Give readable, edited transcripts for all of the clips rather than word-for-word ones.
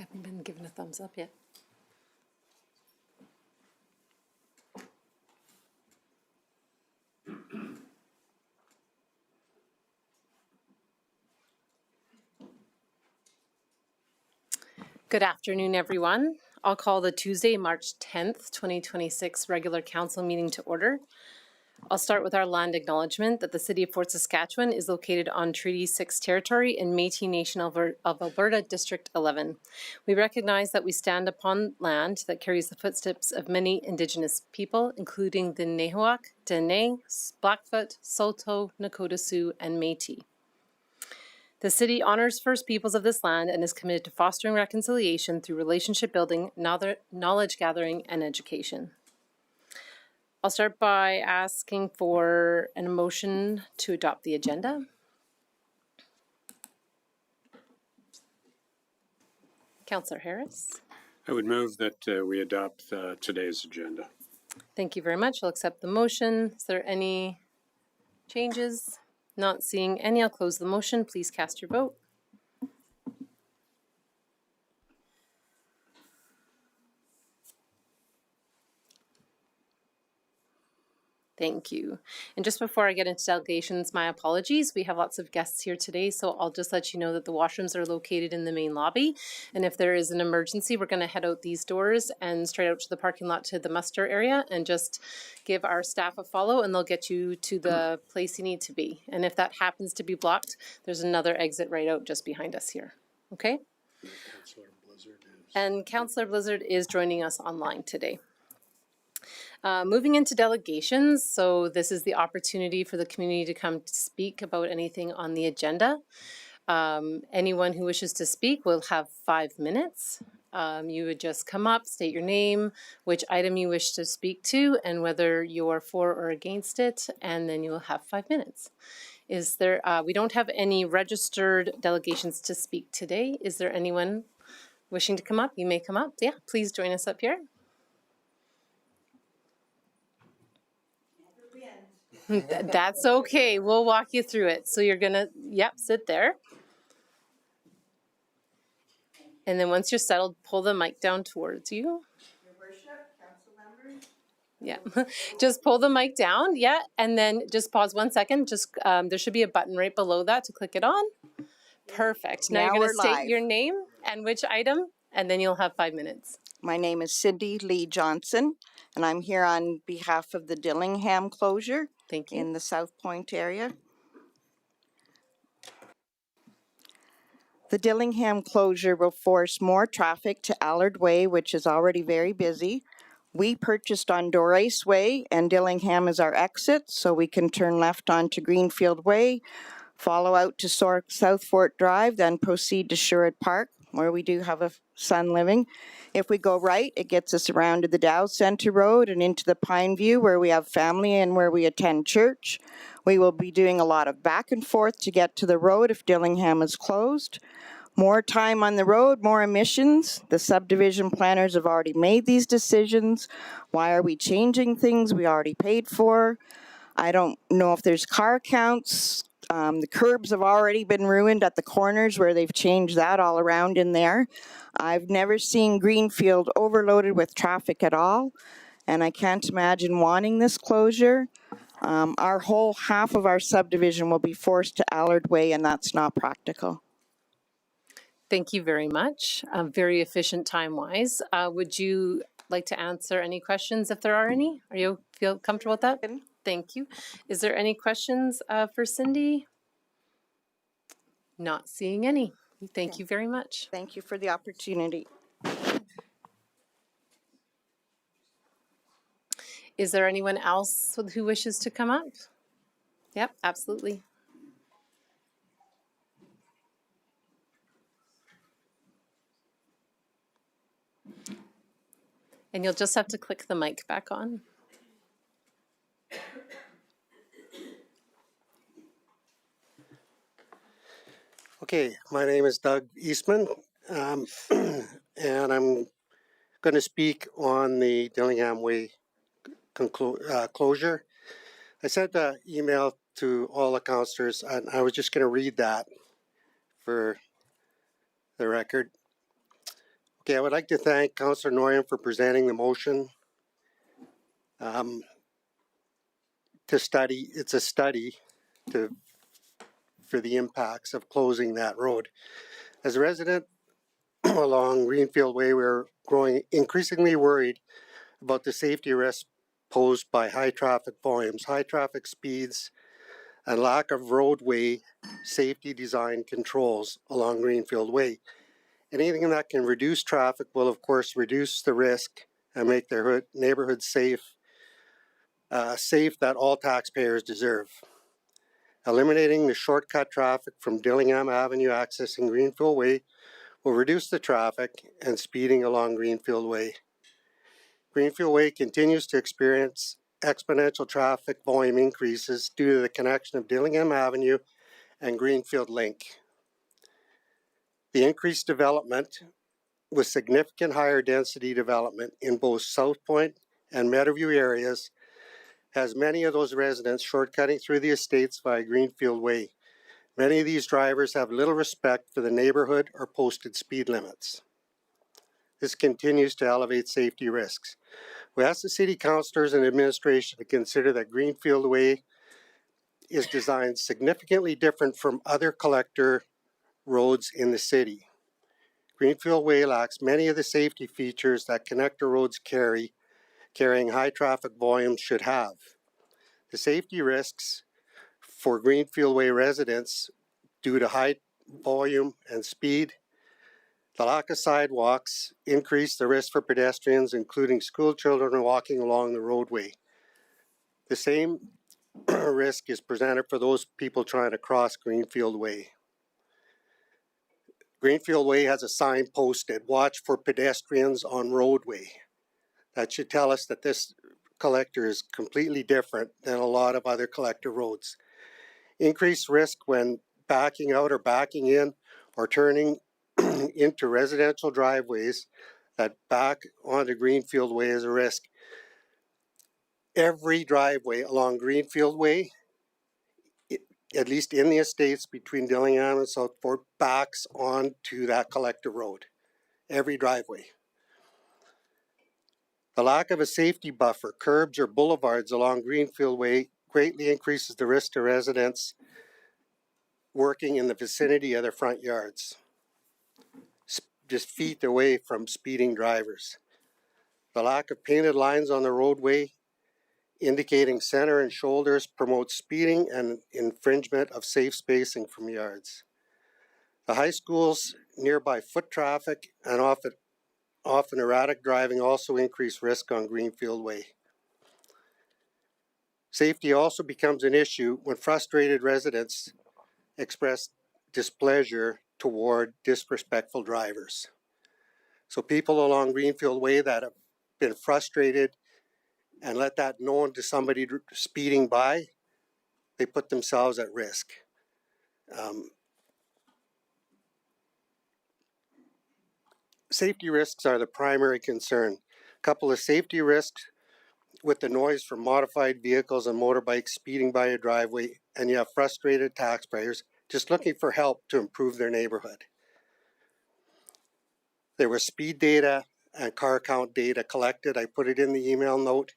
haven't been given a thumbs up yet. Good afternoon, everyone. I'll call the Tuesday, March 10th, 2026 regular council meeting to order. I'll start with our land acknowledgement that the City of Fort Saskatchewan is located on Treaty 6 territory in Métis Nation of Alberta, District 11. We recognize that we stand upon land that carries the footsteps of many Indigenous people, including the Nehiyawak, Dene, Blackfoot, Saulteaux, Nakota Sioux, and Métis. The City honors First Peoples of this land and is committed to fostering reconciliation through relationship building, knowledge gathering, and education. I'll start by asking for an motion to adopt the agenda. Councillor Harris. I would move that we adopt today's agenda. Thank you very much. I'll accept the motion. Is there any changes? Not seeing any, I'll close the motion. Please cast your vote. Thank you. And just before I get into delegations, my apologies. We have lots of guests here today, so I'll just let you know that the washrooms are located in the main lobby. And if there is an emergency, we're going to head out these doors and straight out to the parking lot to the muster area and just give our staff a follow and they'll get you to the place you need to be. And if that happens to be blocked, there's another exit right out just behind us here. Okay? And Councillor Blizzard is joining us online today. Moving into delegations, so this is the opportunity for the community to come to speak about anything on the agenda. Anyone who wishes to speak will have 5 minutes. You would just come up, state your name, which item you wish to speak to, and whether you are for or against it, and then you will have 5 minutes. Is there? We don't have any registered delegations to speak today. Is there anyone wishing to come up? You may come up. Yeah, please join us up here. That's okay. We'll walk you through it. So you're gonna, sit there. And then once you're settled, pull the mic down towards you. Your worship, council members. Yeah, just pull the mic down. Yeah, and then just pause 1 second. Just there should be a button right below that to click it on. Perfect. Now you're gonna state your name and which item, and then you'll have 5 minutes. My name is Cindy Lee Johnson, and I'm here on behalf of the Dillingham closure. Thank you. In the South Point area. The Dillingham closure will force more traffic to Allard Way, which is already very busy. We purchased on Dorace Way, and Dillingham is our exit, so we can turn left onto Greenfield Way, follow out to South Fort Drive, then proceed to Sherwood Park, where we do have a son living. If we go right, it gets us around to the Dow Center Road and into the Pine View, where we have family and where we attend church. We will be doing a lot of back and forth to get to the road if Dillingham is closed. More time on the road, more emissions. The subdivision planners have already made these decisions. Why are we changing things we already paid for? I don't know if there's car counts. The curbs have already been ruined at the corners where they've changed that all around in there. I've never seen Greenfield overloaded with traffic at all, and I can't imagine wanting this closure. Our whole half of our subdivision will be forced to Allard Way, and that's not practical. Thank you very much. Very efficient time-wise. Would you like to answer any questions if there are any? Are you feel comfortable with that? Thank you. Is there any questions for Cindy? Not seeing any. Thank you very much. Thank you for the opportunity. Is there anyone else who wishes to come up? Yep, absolutely. And you'll just have to click the mic back on. Okay, my name is Doug Eastman, and I'm going to speak on the Dillingham Way closure. I sent an email to all the councillors, and I was just going to read that for the record. Okay, I would like to thank Councillor Noyan for presenting the motion. It's a study for the impacts of closing that road. As a resident along Greenfield Way, we're growing increasingly worried about the safety risks posed by high traffic volumes, high traffic speeds, and lack of roadway safety design controls along Greenfield Way. Anything that can reduce traffic will, of course, reduce the risk and make the neighborhood safe that all taxpayers deserve. Eliminating the shortcut traffic from Dillingham Avenue accessing Greenfield Way will reduce the traffic and speeding along Greenfield Way. Greenfield Way continues to experience exponential traffic volume increases due to the connection of Dillingham Avenue and Greenfield Link. The increased development with significant higher density development in both South Point and Meadowview areas has many of those residents shortcutting through the estates via Greenfield Way. Many of these drivers have little respect for the neighborhood or posted speed limits. This continues to elevate safety risks. We ask the city councillors and administration to consider that Greenfield Way is designed significantly different from other collector roads in the city. Greenfield Way lacks many of the safety features that connector roads carrying high traffic volumes should have. The safety risks for Greenfield Way residents due to high volume and speed, the lack of sidewalks increase the risk for pedestrians, including school children walking along the roadway. The same risk is presented for those people trying to cross Greenfield Way. Greenfield Way has a sign posted, "Watch for pedestrians on roadway." That should tell us that this collector is completely different than a lot of other collector roads. Increased risk when backing out or backing in or turning into residential driveways that back onto Greenfield Way is a risk. Every driveway along Greenfield Way, at least in the estates between Dillingham and Southport, backs onto that collector road. Every driveway. The lack of a safety buffer, curbs, or boulevards along Greenfield Way greatly increases the risk to residents working in the vicinity of their front yards. Just feet away from speeding drivers. The lack of painted lines on the roadway indicating center and shoulders promotes speeding and infringement of safe spacing from yards. The high school's nearby foot traffic and often erratic driving also increase risk on Greenfield Way. Safety also becomes an issue when frustrated residents express displeasure toward disrespectful drivers. So people along Greenfield Way that have been frustrated and let that known to somebody speeding by, they put themselves at risk. Safety risks are the primary concern. A couple of safety risks with the noise from modified vehicles and motorbikes speeding by your driveway, and you have frustrated taxpayers just looking for help to improve their neighborhood. There was speed data and car count data collected. I put it in the email note.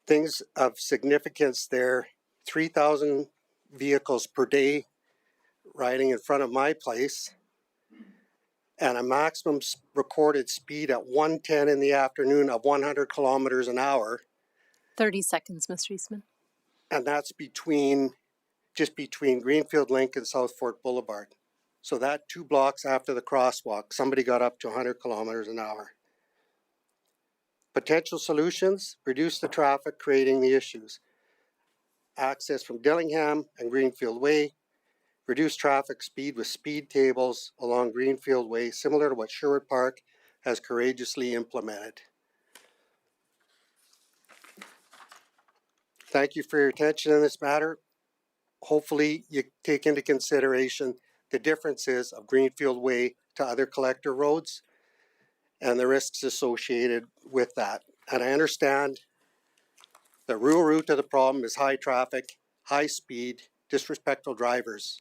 Things of significance there, 3,000 vehicles per day riding in front of my place, and a maximum recorded speed at 1:10 in the afternoon of 100 kilometers an hour. 30 seconds, Mr. Eastman. And that's just between Greenfield Link and South Fork Boulevard. So that 2 blocks after the crosswalk, somebody got up to 100 kilometers an hour. Potential solutions: reduce the traffic creating the issues. Access from Dillingham and Greenfield Way. Reduce traffic speed with speed tables along Greenfield Way, similar to what Sherwood Park has courageously implemented. Thank you for your attention in this matter. Hopefully you take into consideration the differences of Greenfield Way to other collector roads and the risks associated with that. And I understand the real root of the problem is high traffic, high speed, disrespectful drivers.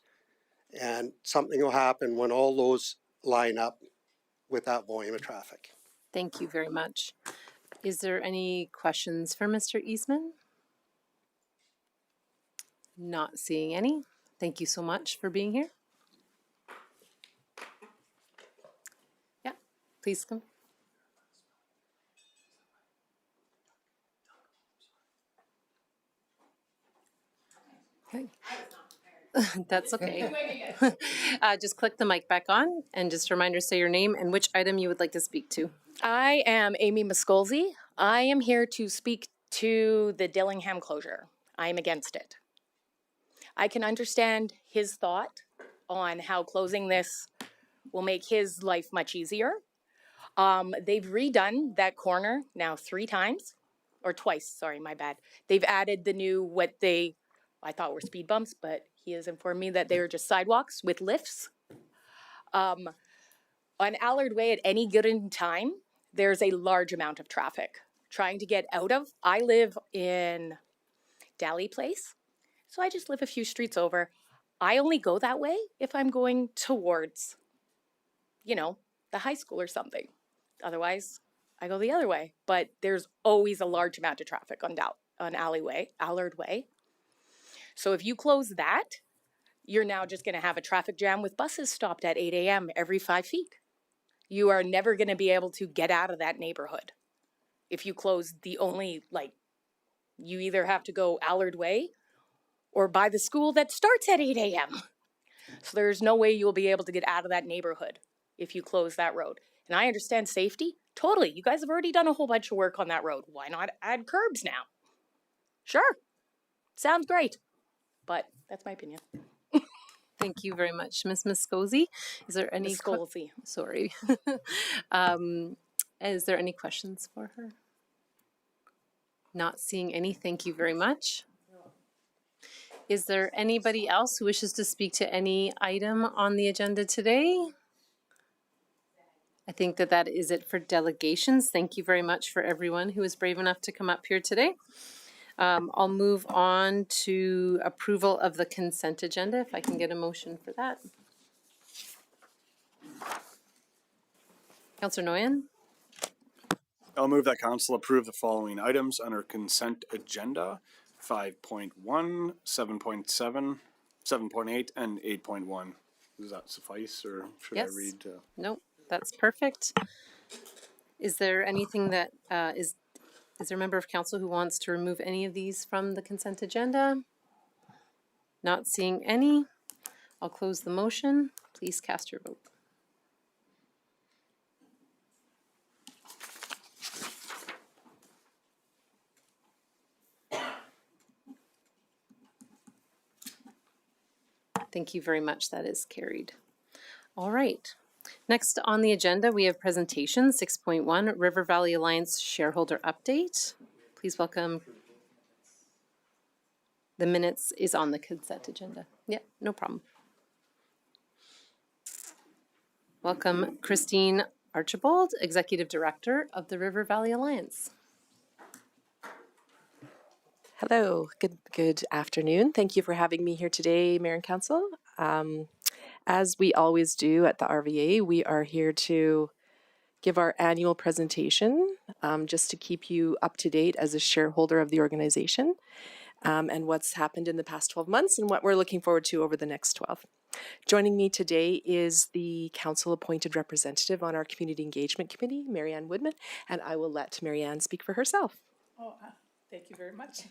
And something will happen when all those line up with that volume of traffic. Thank you very much. Is there any questions for Mr. Eastman? Not seeing any. Thank you so much for being here. Yeah, please come. Okay. That's okay. Just click the mic back on and just a reminder, say your name and which item you would like to speak to. I am Amy Muscolzi. I am here to speak to the Dillingham closure. I am against it. I can understand his thought on how closing this will make his life much easier. They've redone that corner now 3 times, or twice, sorry, my bad. They've added the new, what I thought were speed bumps, but he has informed me that they are just sidewalks with lifts. On Allard Way at any given time, there's a large amount of traffic trying to get out of. I live in Daly Place, so I just live a few streets over. I only go that way if I'm going towards, the high school or something. Otherwise, I go the other way. But there's always a large amount of traffic on Allard Way. So if you close that, you're now just going to have a traffic jam with buses stopped at 8 a.m. every 5 feet. You are never going to be able to get out of that neighborhood. If you close you either have to go Allard Way or by the school that starts at 8 a.m. So there's no way you'll be able to get out of that neighborhood if you close that road. And I understand safety. Totally. You guys have already done a whole bunch of work on that road. Why not add curbs now? Sure. Sounds great. But that's my opinion. Thank you very much, Ms. Muscozy. Is there any Muscolzi. Sorry. Is there any questions for her? Not seeing any. Thank you very much. Is there anybody else who wishes to speak to any item on the agenda today? I think that is it for delegations. Thank you very much for everyone who was brave enough to come up here today. I'll move on to approval of the consent agenda, if I can get a motion for that. Councillor Nguyen? I'll move that council approve the following items under consent agenda: 5.1, 7.7, 7.8, and 8.1. Does that suffice, or should Yes. I read? Nope, that's perfect. Is there anything that is there a member of council who wants to remove any of these from the consent agenda? Not seeing any. I'll close the motion. Please cast your vote. Thank you very much. That is carried. All right. Next on the agenda, we have presentation 6.1, River Valley Alliance shareholder update. Please welcome. The minutes is on the consent agenda. Yeah, no problem. Welcome, Christine Archibald, Executive Director of the River Valley Alliance. Hello, good afternoon. Thank you for having me here today, Mayor and Council. As we always do at the RVA, we are here to give our annual presentation, just to keep you up to date as a shareholder of the organization, and what's happened in the past 12 months and what we're looking forward to over the next 12. Joining me today is the council-appointed representative on our Community Engagement Committee, Marianne Woodman, and I will let Marianne speak for herself. Thank you very much.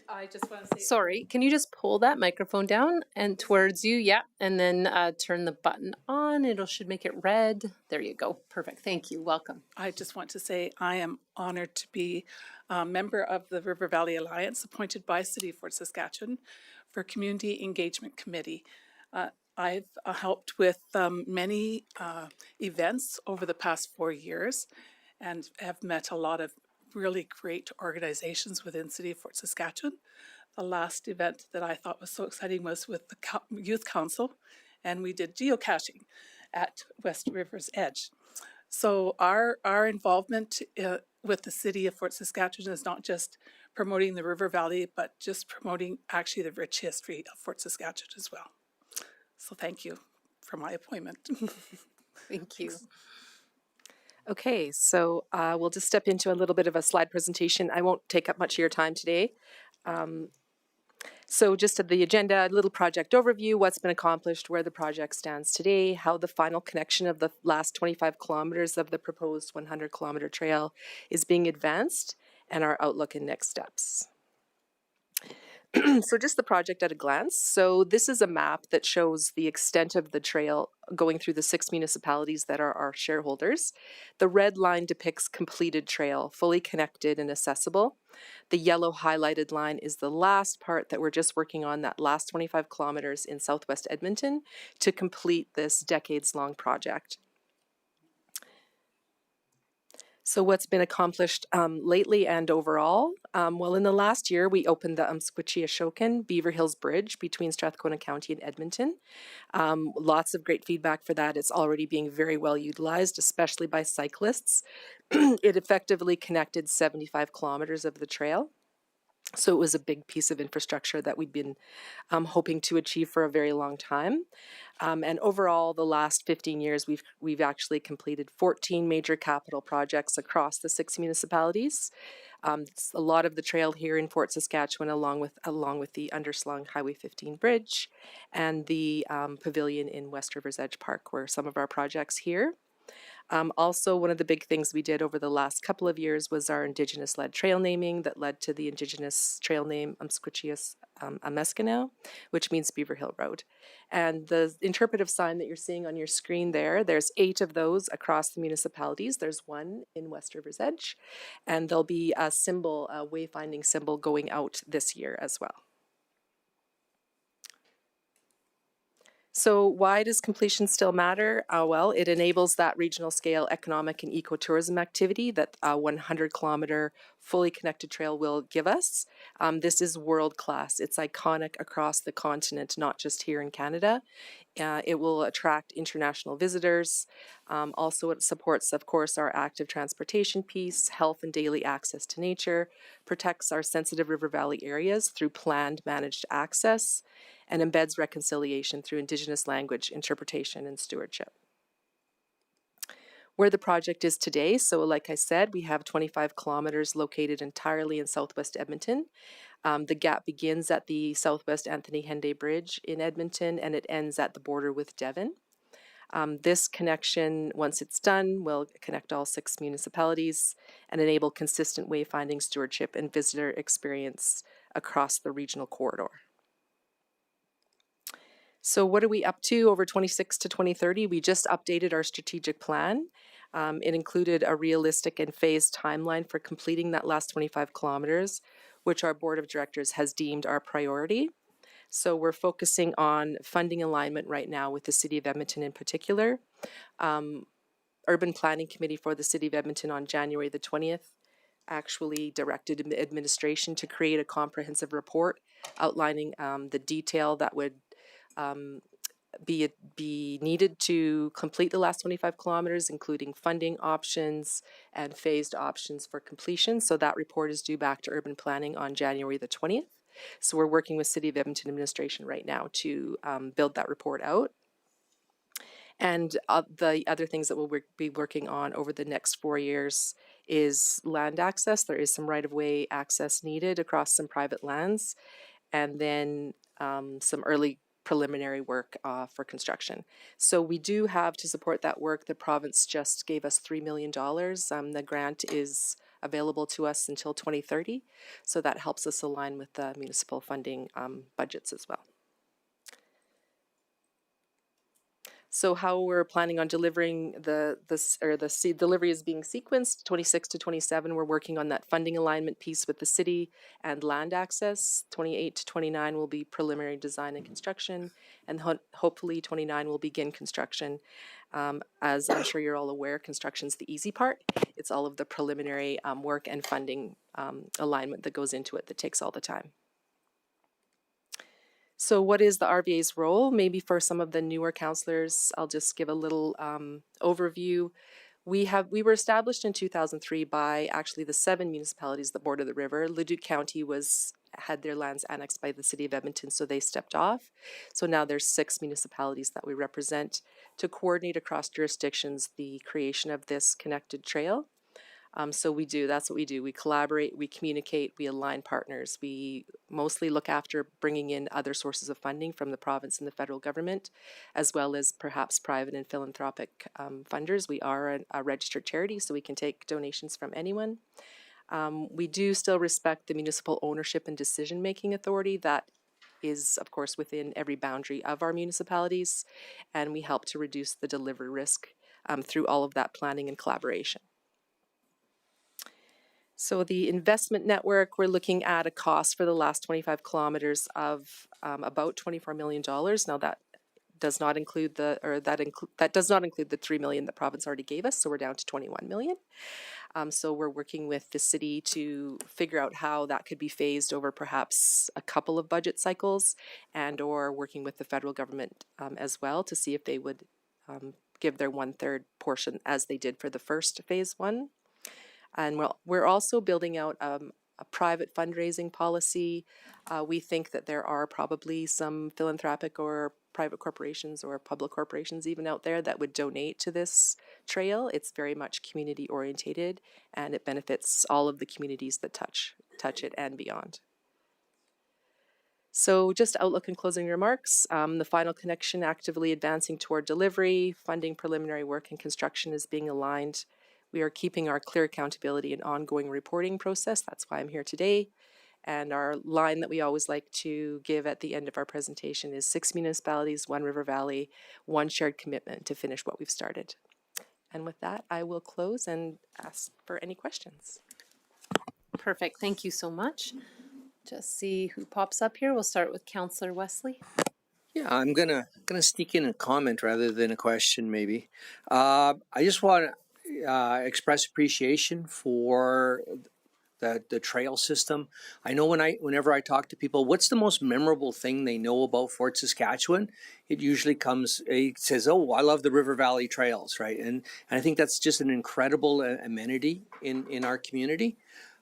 I just want to say... Sorry, can you just pull that microphone down and towards you? Yeah, and then turn the button on. It should make it red. There you go. Perfect. Thank you. Welcome. I just want to say I am honored to be a member of the River Valley Alliance appointed by City of Fort Saskatchewan for Community Engagement Committee. I've helped with many events over the past 4 years and have met a lot of really great organizations within City of Fort Saskatchewan. The last event that I thought was so exciting was with the Youth Council, and we did geocaching at West River's Edge. So our involvement with the City of Fort Saskatchewan is not just promoting the River Valley, but just promoting actually the rich history of Fort Saskatchewan as well. So thank you for my appointment. Thank you. Okay, so we'll just step into a little bit of a slide presentation. I won't take up much of your time today. So just at the agenda, a little project overview, what's been accomplished, where the project stands today, how the final connection of the last 25 kilometers of the proposed 100-kilometer trail is being advanced, and our outlook and next steps. So just the project at a glance. So this is a map that shows the extent of the trail going through the 6 municipalities that are our shareholders. The red line depicts completed trail, fully connected and accessible. The yellow highlighted line is the last part that we're just working on, that last 25 kilometers in southwest Edmonton to complete this decades-long project. So what's been accomplished lately and overall? Well, in the last year, we opened the Squatchie-Ashokan Beaver Hills Bridge between Strathcona County and Edmonton. Lots of great feedback for that. It's already being very well utilized, especially by cyclists. It effectively connected 75 kilometers of the trail. So it was a big piece of infrastructure that we'd been hoping to achieve for a very long time. And overall, the last 15 years, we've actually completed 14 major capital projects across the 6 municipalities. It's a lot of the trail here in Fort Saskatchewan, along with the underslung Highway 15 bridge, and the pavilion in West River's Edge Park, were some of our projects here. Also, one of the big things we did over the last couple of years was our Indigenous-led trail naming that led to the Indigenous trail name Squatchius Ameskano, which means Beaver Hill Road. And the interpretive sign that you're seeing on your screen there's 8 of those across the municipalities. There's 1 in West River's Edge, and there'll be a symbol, a wayfinding symbol going out this year as well. So why does completion still matter? Well, it enables that regional scale economic and ecotourism activity that a 100-kilometer fully connected trail will give us. This is world class. It's iconic across the continent, not just here in Canada. It will attract international visitors. Also, it supports, of course, our active transportation piece, health and daily access to nature, protects our sensitive river valley areas through planned managed access, and embeds reconciliation through Indigenous language interpretation and stewardship. Where the project is today, so like I said, we have 25 kilometers located entirely in southwest Edmonton. The gap begins at the Southwest Anthony Henday Bridge in Edmonton, and it ends at the border with Devon. This connection, once it's done, will connect all 6 municipalities and enable consistent wayfinding, stewardship, and visitor experience across the regional corridor. So what are we up to over 26 to 2030? We just updated our strategic plan. It included a realistic and phased timeline for completing that last 25 kilometers, which our board of directors has deemed our priority. So we're focusing on funding alignment right now with the City of Edmonton in particular. Urban Planning Committee for the City of Edmonton on January the 20th actually directed administration to create a comprehensive report outlining the detail that would be needed to complete the last 25 kilometers, including funding options and phased options for completion. So that report is due back to urban planning on January the 20th. So we're working with City of Edmonton administration right now to build that report out. And the other things that we'll be working on over the next 4 years is land access. There is some right-of-way access needed across some private lands, and then some early preliminary work for construction. So we do have, to support that work, the province just gave us $3 million. The grant is available to us until 2030, so that helps us align with the municipal funding budgets as well. So how we're planning on delivering the delivery is being sequenced. 26 to 27, we're working on that funding alignment piece with the city and land access. 28 to 29 will be preliminary design and construction, and hopefully 29 will begin construction. As I'm sure you're all aware, construction's the easy part. It's all of the preliminary work and funding alignment that goes into it that takes all the time. So what is the RVA's role? Maybe for some of the newer councillors, I'll just give a little overview. We were established in 2003 by actually the 7 municipalities that border the river. Leduc County had their lands annexed by the city of Edmonton, so they stepped off. So now there's 6 municipalities that we represent to coordinate across jurisdictions the creation of this connected trail. So that's what we do. We collaborate, we communicate, we align partners. We mostly look after bringing in other sources of funding from the province and the federal government, as well as perhaps private and philanthropic funders. We are a registered charity, so we can take donations from anyone. We do still respect the municipal ownership and decision-making authority that is, of course, within every boundary of our municipalities, and we help to reduce the delivery risk through all of that planning and collaboration. So the investment network, we're looking at a cost for the last 25 kilometers of about $24 million. Now that does not include that does not include the $3 million the province already gave us, so we're down to $21 million. So we're working with the city to figure out how that could be phased over perhaps a couple of budget cycles, and or working with the federal government as well to see if they would give their 1/3 portion as they did for the first phase 1. And we're also building out a private fundraising policy. We think that there are probably some philanthropic or private corporations or public corporations even out there that would donate to this trail. It's very much community orientated, and it benefits all of the communities that touch it and beyond. So just outlook and closing remarks. The final connection actively advancing toward delivery, funding preliminary work and construction is being aligned. We are keeping our clear accountability and ongoing reporting process. That's why I'm here today. And our line that we always like to give at the end of our presentation is 6 municipalities, 1 river valley, 1 shared commitment to finish what we've started. And with that, I will close and ask for any questions. Perfect. Thank you so much. Just see who pops up here. We'll start with Councillor Wesley. Yeah, I'm gonna sneak in a comment rather than a question, maybe. I just want to express appreciation for the trail system. I know whenever I talk to people, what's the most memorable thing they know about Fort Saskatchewan? It usually it says, "Oh, I love the River Valley trails," right? And I think that's just an incredible amenity in our community.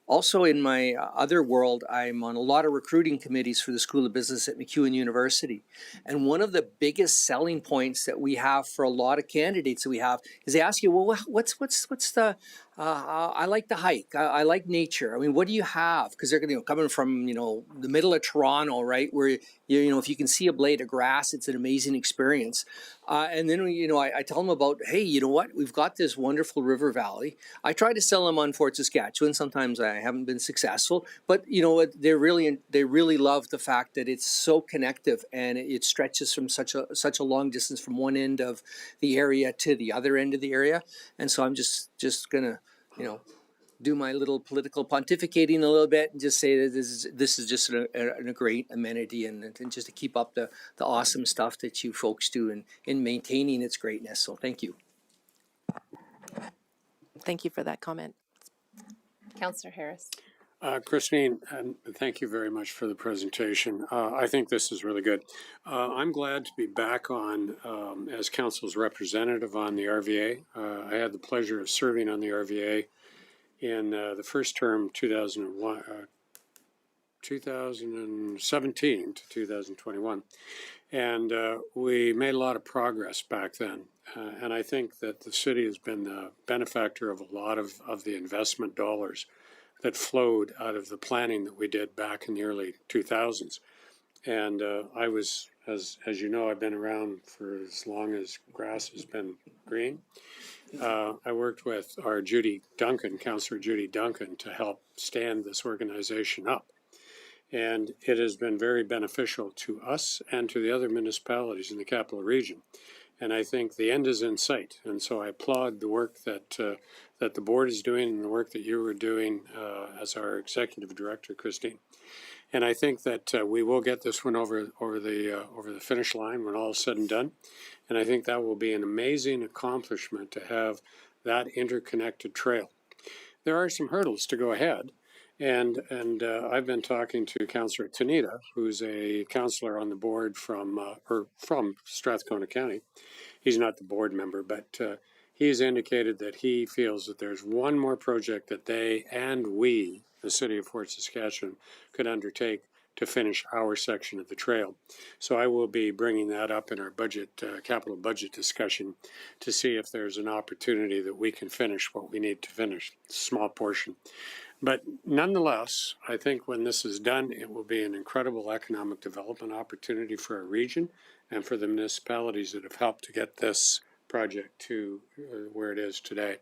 Also, in my other world, I'm on a lot of recruiting committees for the School of Business at MacEwan University. And one of the biggest selling points that we have for a lot of candidates that we have is they ask you, well, what's the, I like the hike. I like nature. I mean, what do you have? Because they're coming from, the middle of Toronto, right? Where, if you can see a blade of grass, it's an amazing experience. And then, I tell them about, hey, you know what? We've got this wonderful river valley. I try to sell them on Fort Saskatchewan. Sometimes I haven't been successful, but they really love the fact that it's so connective and it stretches from such a long distance from one end of the area to the other end of the area. And so I'm just gonna, do my little political pontificating a little bit and just say that this is just a great amenity and just to keep up the awesome stuff that you folks do in maintaining its greatness. So thank you. Thank you for that comment. Councillor Harris. Christine, and thank you very much for the presentation. I think this is really good. I'm glad to be back on as council's representative on the RVA. I had the pleasure of serving on the RVA in the first term, 2017 to 2021. And we made a lot of progress back then. And I think that the city has been the benefactor of a lot of the investment dollars that flowed out of the planning that we did back in the early 2000s. And I was, as you know, I've been around for as long as grass has been green. I worked with our Councillor Judy Duncan, to help stand this organization up. And it has been very beneficial to us and to the other municipalities in the capital region. And I think the end is in sight. And so I applaud the work that the board is doing and the work that you were doing as our executive director, Christine. And I think that we will get this one over the finish line when all is said and done. And I think that will be an amazing accomplishment to have that interconnected trail. There are some hurdles to go ahead. And I've been talking to Councillor Tanita, who's a councillor on the board from Strathcona County. He's not the board member, but he's indicated that he feels that there's one more project that they and we, the city of Fort Saskatchewan, could undertake to finish our section of the trail. So I will be bringing that up in our budget, capital budget discussion, to see if there's an opportunity that we can finish what we need to finish, small portion. But nonetheless, I think when this is done, it will be an incredible economic development opportunity for our region and for the municipalities that have helped to get this project to where it is today.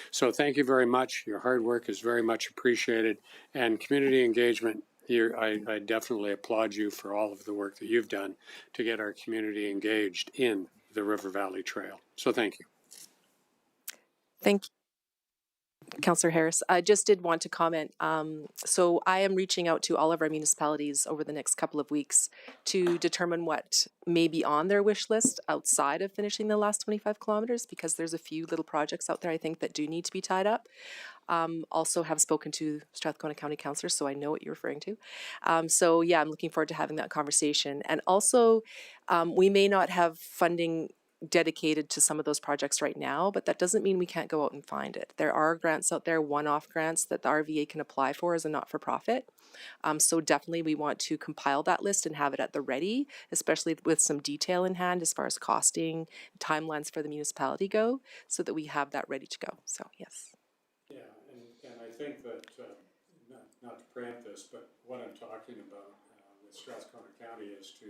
So thank you very much. Your hard work is very much appreciated. And community engagement, I definitely applaud you for all of the work that you've done to get our community engaged in the River Valley Trail. So thank you. Thank you, Councillor Harris. I just did want to comment. So I am reaching out to all of our municipalities over the next couple of weeks to determine what may be on their wish list outside of finishing the last 25 kilometers, because there's a few little projects out there I think that do need to be tied up. Also have spoken to Strathcona County councillors, so I know what you're referring to. So yeah, I'm looking forward to having that conversation. And also, we may not have funding dedicated to some of those projects right now, but that doesn't mean we can't go out and find it. There are grants out there, one-off grants that the RVA can apply for as a not-for-profit. So definitely we want to compile that list and have it at the ready, especially with some detail in hand as far as costing, timelines for the municipality go, so that we have that ready to go. So yes. Yeah, and I think that, not to preempt this, but what I'm talking about with Strathcona County is to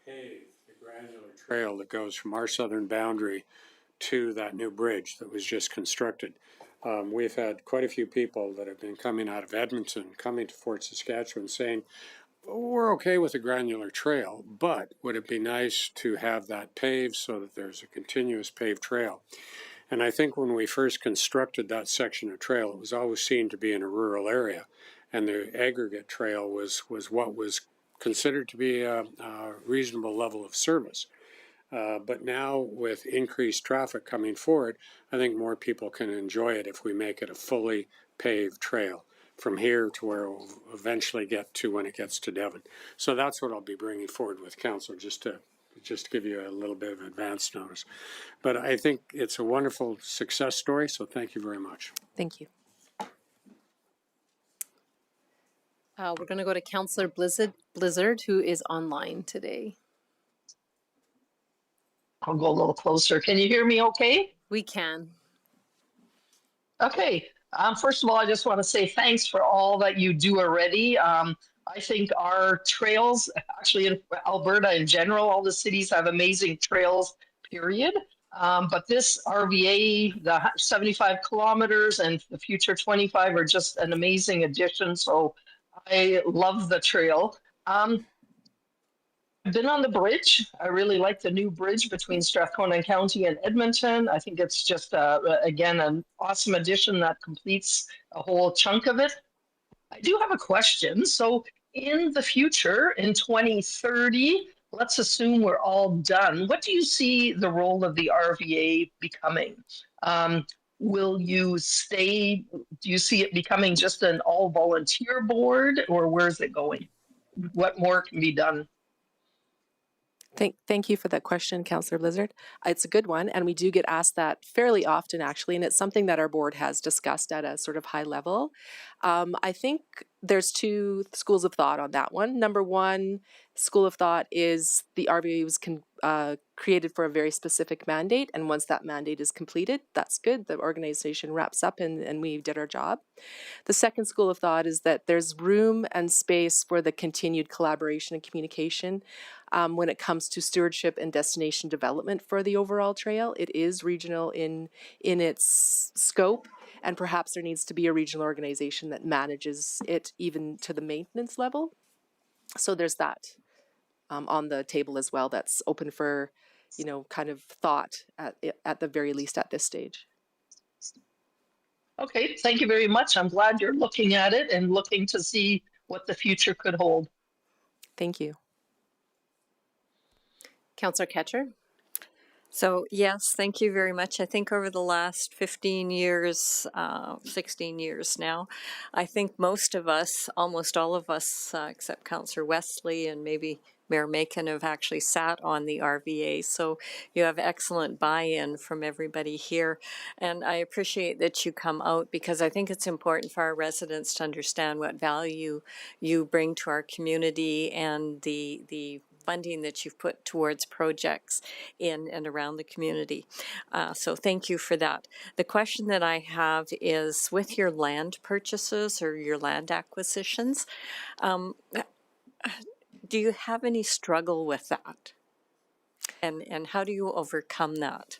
pave the granular trail that goes from our southern boundary to that new bridge that was just constructed. We've had quite a few people that have been coming out of Edmonton, coming to Fort Saskatchewan saying, we're okay with the granular trail, but would it be nice to have that paved so that there's a continuous paved trail? And I think when we first constructed that section of trail, it was always seen to be in a rural area. And the aggregate trail was what was considered to be a reasonable level of service. But now with increased traffic coming forward, I think more people can enjoy it if we make it a fully paved trail from here to where it will eventually get to when it gets to Devon. So that's what I'll be bringing forward with council, just to give you a little bit of advance notice. But I think it's a wonderful success story, so thank you very much. Thank you. We're going to go to Councillor Blizzard, who is online today. I'll go a little closer. Can you hear me okay? We can. Okay. First of all, I just want to say thanks for all that you do already. I think our trails, actually in Alberta in general, all the cities have amazing trails, period. But this RVA, the 75 kilometers and the future 25 are just an amazing addition. So I love the trail. I've been on the bridge. I really like the new bridge between Strathcona County and Edmonton. I think it's just, again, an awesome addition that completes a whole chunk of it. I do have a question. So in the future, in 2030, let's assume we're all done. What do you see the role of the RVA becoming? Will you stay, do you see it becoming just an all volunteer board, or where's it going? What more can be done? Thank you for that question, Councillor Blizzard. It's a good one, and we do get asked that fairly often, actually, and it's something that our board has discussed at a sort of high level. I think there's two schools of thought on that one. Number one school of thought is the RVA was created for a very specific mandate, and once that mandate is completed, that's good. The organization wraps up and we did our job. The second school of thought is that there's room and space for the continued collaboration and communication when it comes to stewardship and destination development for the overall trail. It is regional in its scope, and perhaps there needs to be a regional organization that manages it even to the maintenance level. So there's that on the table as well. That's open for, kind of thought at the very least at this stage. Okay, thank you very much. I'm glad you're looking at it and looking to see what the future could hold. Thank you. Councillor Ketcher. So yes, thank you very much. I think over the last 15 years, 16 years now, I think most of us, almost all of us, except Councillor Wesley and maybe Mayor Macon have actually sat on the RVA. So you have excellent buy-in from everybody here. And I appreciate that you come out because I think it's important for our residents to understand what value you bring to our community and the funding that you've put towards projects in and around the community. So thank you for that. The question that I have is with your land purchases or your land acquisitions, do you have any struggle with that? And how do you overcome that?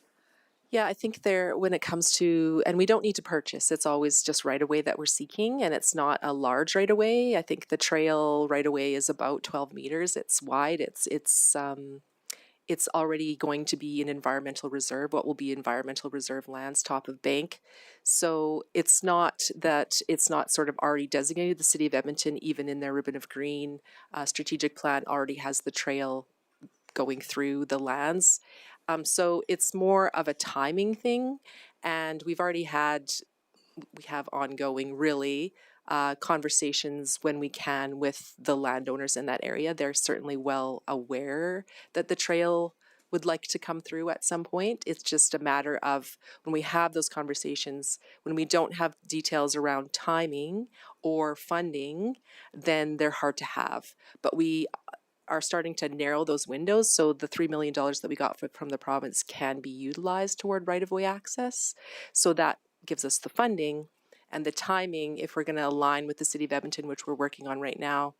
Yeah, I think when it comes to, and we don't need to purchase, it's always just right away that we're seeking, and it's not a large right away. I think the trail right away is about 12 meters. It's wide. It's already going to be an environmental reserve, what will be environmental reserve lands, top of bank. So it's not sort of already designated. The city of Edmonton, even in their ribbon of green strategic plan, already has the trail going through the lands. So it's more of a timing thing. And we have ongoing really conversations when we can with the landowners in that area. They're certainly well aware that the trail would like to come through at some point. It's just a matter of when we have those conversations, when we don't have details around timing or funding, then they're hard to have. But we are starting to narrow those windows, so the $3 million that we got from the province can be utilized toward right-of-way access. So that gives us the funding and the timing if we're going to align with the City of Edmonton, which we're working on right now,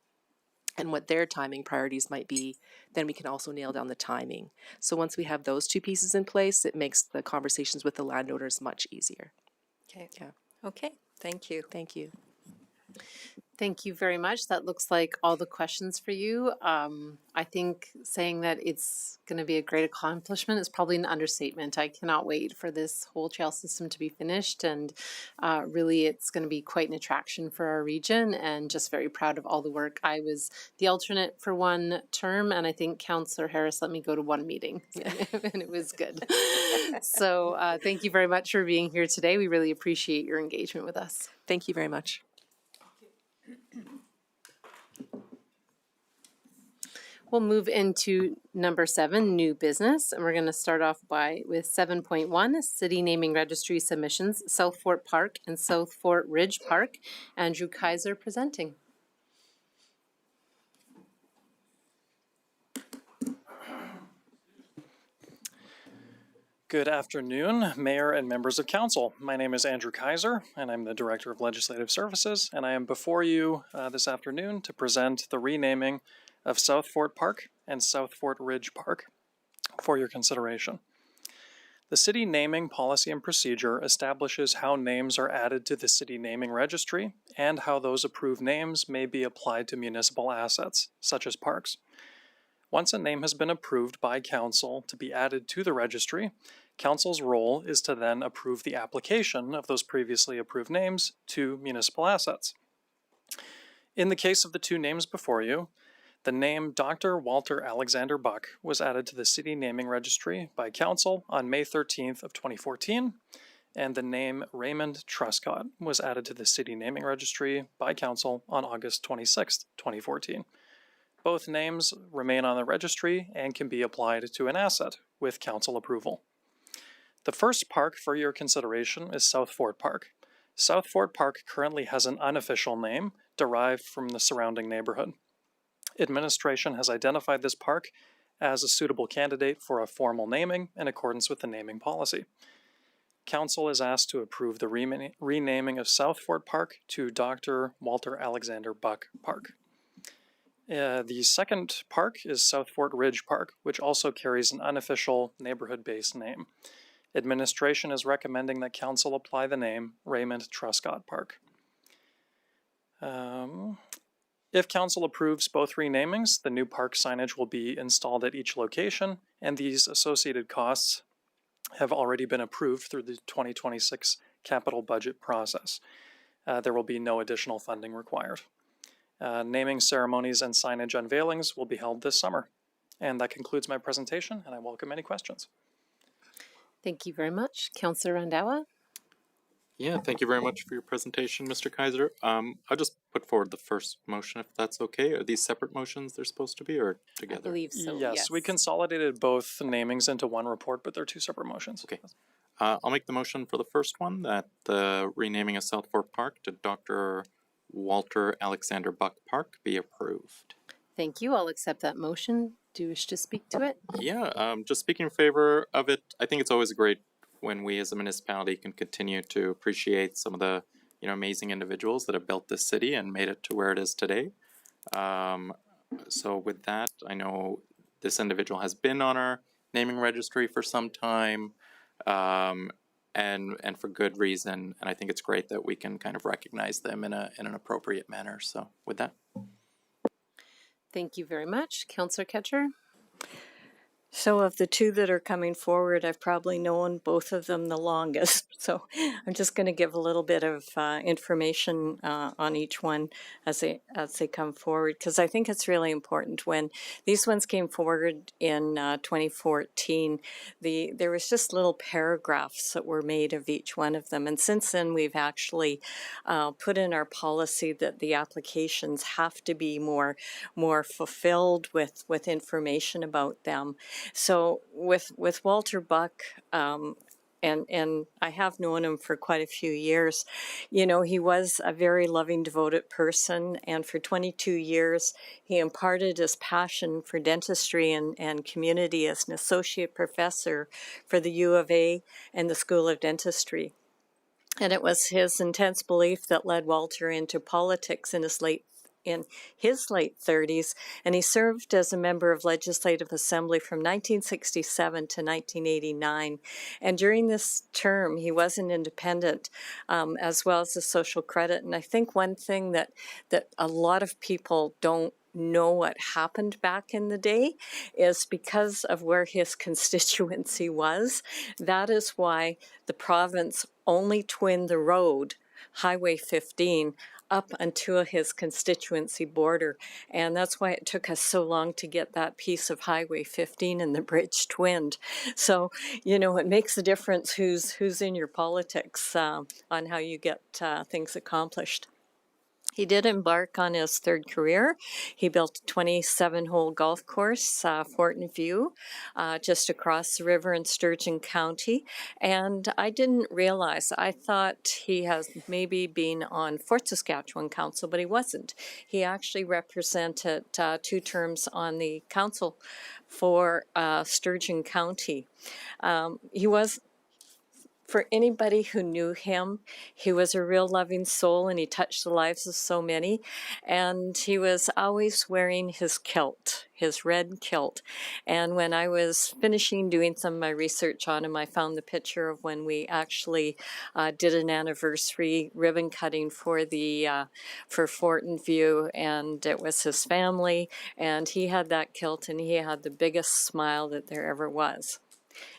and what their timing priorities might be, then we can also nail down the timing. So once we have those two pieces in place, it makes the conversations with the landowners much easier. Okay. Yeah. Okay. Thank you. Thank you. Thank you very much. That looks like all the questions for you. I think saying that it's going to be a great accomplishment is probably an understatement. I cannot wait for this whole trail system to be finished, and really it's going to be quite an attraction for our region, and just very proud of all the work. I was the alternate for one term, and I think Councillor Harris let me go to one meeting, and it was good. So thank you very much for being here today. We really appreciate your engagement with us. Thank you very much. We'll move into number 7, new business, and we're going to start off with 7.1, city naming registry submissions, South Fort Park and South Fort Ridge Park. Andrew Kaiser presenting. Good afternoon, Mayor and members of Council. My name is Andrew Kaiser, and I'm the Director of Legislative Services, and I am before you this afternoon to present the renaming of South Fort Park and South Fort Ridge Park for your consideration. The city naming policy and procedure establishes how names are added to the city naming registry and how those approved names may be applied to municipal assets, such as parks. Once a name has been approved by Council to be added to the registry, Council's role is to then approve the application of those previously approved names to municipal assets. In the case of the two names before you, the name Dr. Walter Alexander Buck was added to the city naming registry by Council on May 13th of 2014, and the name Raymond Truscott was added to the city naming registry by Council on August 26th, 2014. Both names remain on the registry and can be applied to an asset with Council approval. The first park for your consideration is South Fort Park. South Fort Park currently has an unofficial name derived from the surrounding neighborhood. Administration has identified this park as a suitable candidate for a formal naming in accordance with the naming policy. Council is asked to approve the renaming of South Fort Park to Dr. Walter Alexander Buck Park. The second park is South Fort Ridge Park, which also carries an unofficial neighborhood-based name. Administration is recommending that Council apply the name Raymond Truscott Park. If Council approves both renamings, the new park signage will be installed at each location, and these associated costs have already been approved through the 2026 capital budget process. There will be no additional funding required. Naming ceremonies and signage unveilings will be held this summer. And that concludes my presentation, and I welcome any questions. Thank you very much. Councillor Randawa. Yeah, thank you very much for your presentation, Mr. Kaiser. I'll just put forward the first motion if that's okay. Are these separate motions they're supposed to be or I together? believe so, Yes, we consolidated both namings into one report, but they're two separate motions. Okay. I'll make the motion for the first one that the renaming of South Fork Park to Dr. Walter Alexander Buck Park be approved. Thank you. I'll accept that motion. Do you wish to speak to it? Yeah, just speaking in favor of it, I think it's always great when we as a municipality can continue to appreciate some of the amazing individuals that have built this city and made it to where it is today. So with that, I know this individual has been on our naming registry for some time, and for good reason. And I think it's great that we can kind of recognize them in an appropriate manner. So with that. Thank you very much. Councillor Ketcher? So of the two that are coming forward, I've probably known both of them the longest. So I'm just going to give a little bit of information on each one as they come forward, because I think it's really important. When these ones came forward in 2014, there was just little paragraphs that were made of each one of them. And since then, we've actually put in our policy that the applications have to be more fulfilled with information about them. So with Walter Buck, and I have known him for quite a few years, he was a very loving, devoted person. And for 22 years, he imparted his passion for dentistry and community as an associate professor for the U of A and the School of Dentistry. And it was his intense belief that led Walter into politics in his late 30s, and he served as a member of Legislative Assembly from 1967 to 1989. And during this term, he was an independent as well as a social credit. And I think one thing that a lot of people don't know what happened back in the day is because of where his constituency was. That is why the province only twinned the road, Highway 15, up until his constituency border. And that's why it took us so long to get that piece of Highway 15 and the bridge twinned. So, it makes a difference who's in your politics on how you get things accomplished. He did embark on his third career. He built a 27-hole golf course, Fortin View, just across the river in Sturgeon County. And I didn't realize, I thought he has maybe been on Fort Saskatchewan Council, but he wasn't. He actually represented 2 terms on the council for Sturgeon County. He was, for anybody who knew him, he was a real loving soul and he touched the lives of so many. And he was always wearing his kilt, his red kilt. And when I was finishing doing some of my research on him, I found the picture of when we actually did an anniversary ribbon cutting for Fortin View, and it was his family, and he had that kilt and he had the biggest smile that there ever was.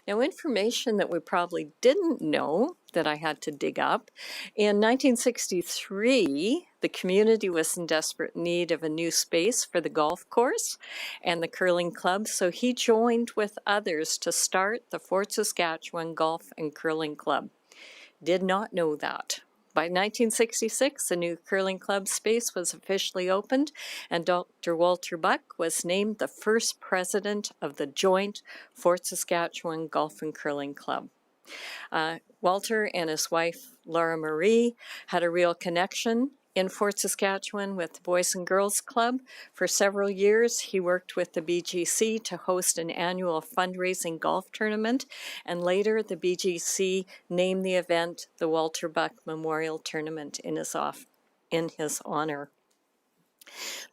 Now, information that we probably didn't know that I had to dig up. In 1963, the community was in desperate need of a new space for the golf course and the curling club, so he joined with others to start the Fort Saskatchewan Golf and Curling Club. Did not know that. By 1966, the new curling club space was officially opened, and Dr. Walter Buck was named the first president of the joint Fort Saskatchewan Golf and Curling Club. Walter and his wife, Laura Marie, had a real connection in Fort Saskatchewan with the Boys and Girls Club. For several years, he worked with the BGC to host an annual fundraising golf tournament, and later the BGC named the event the Walter Buck Memorial Tournament in his honor.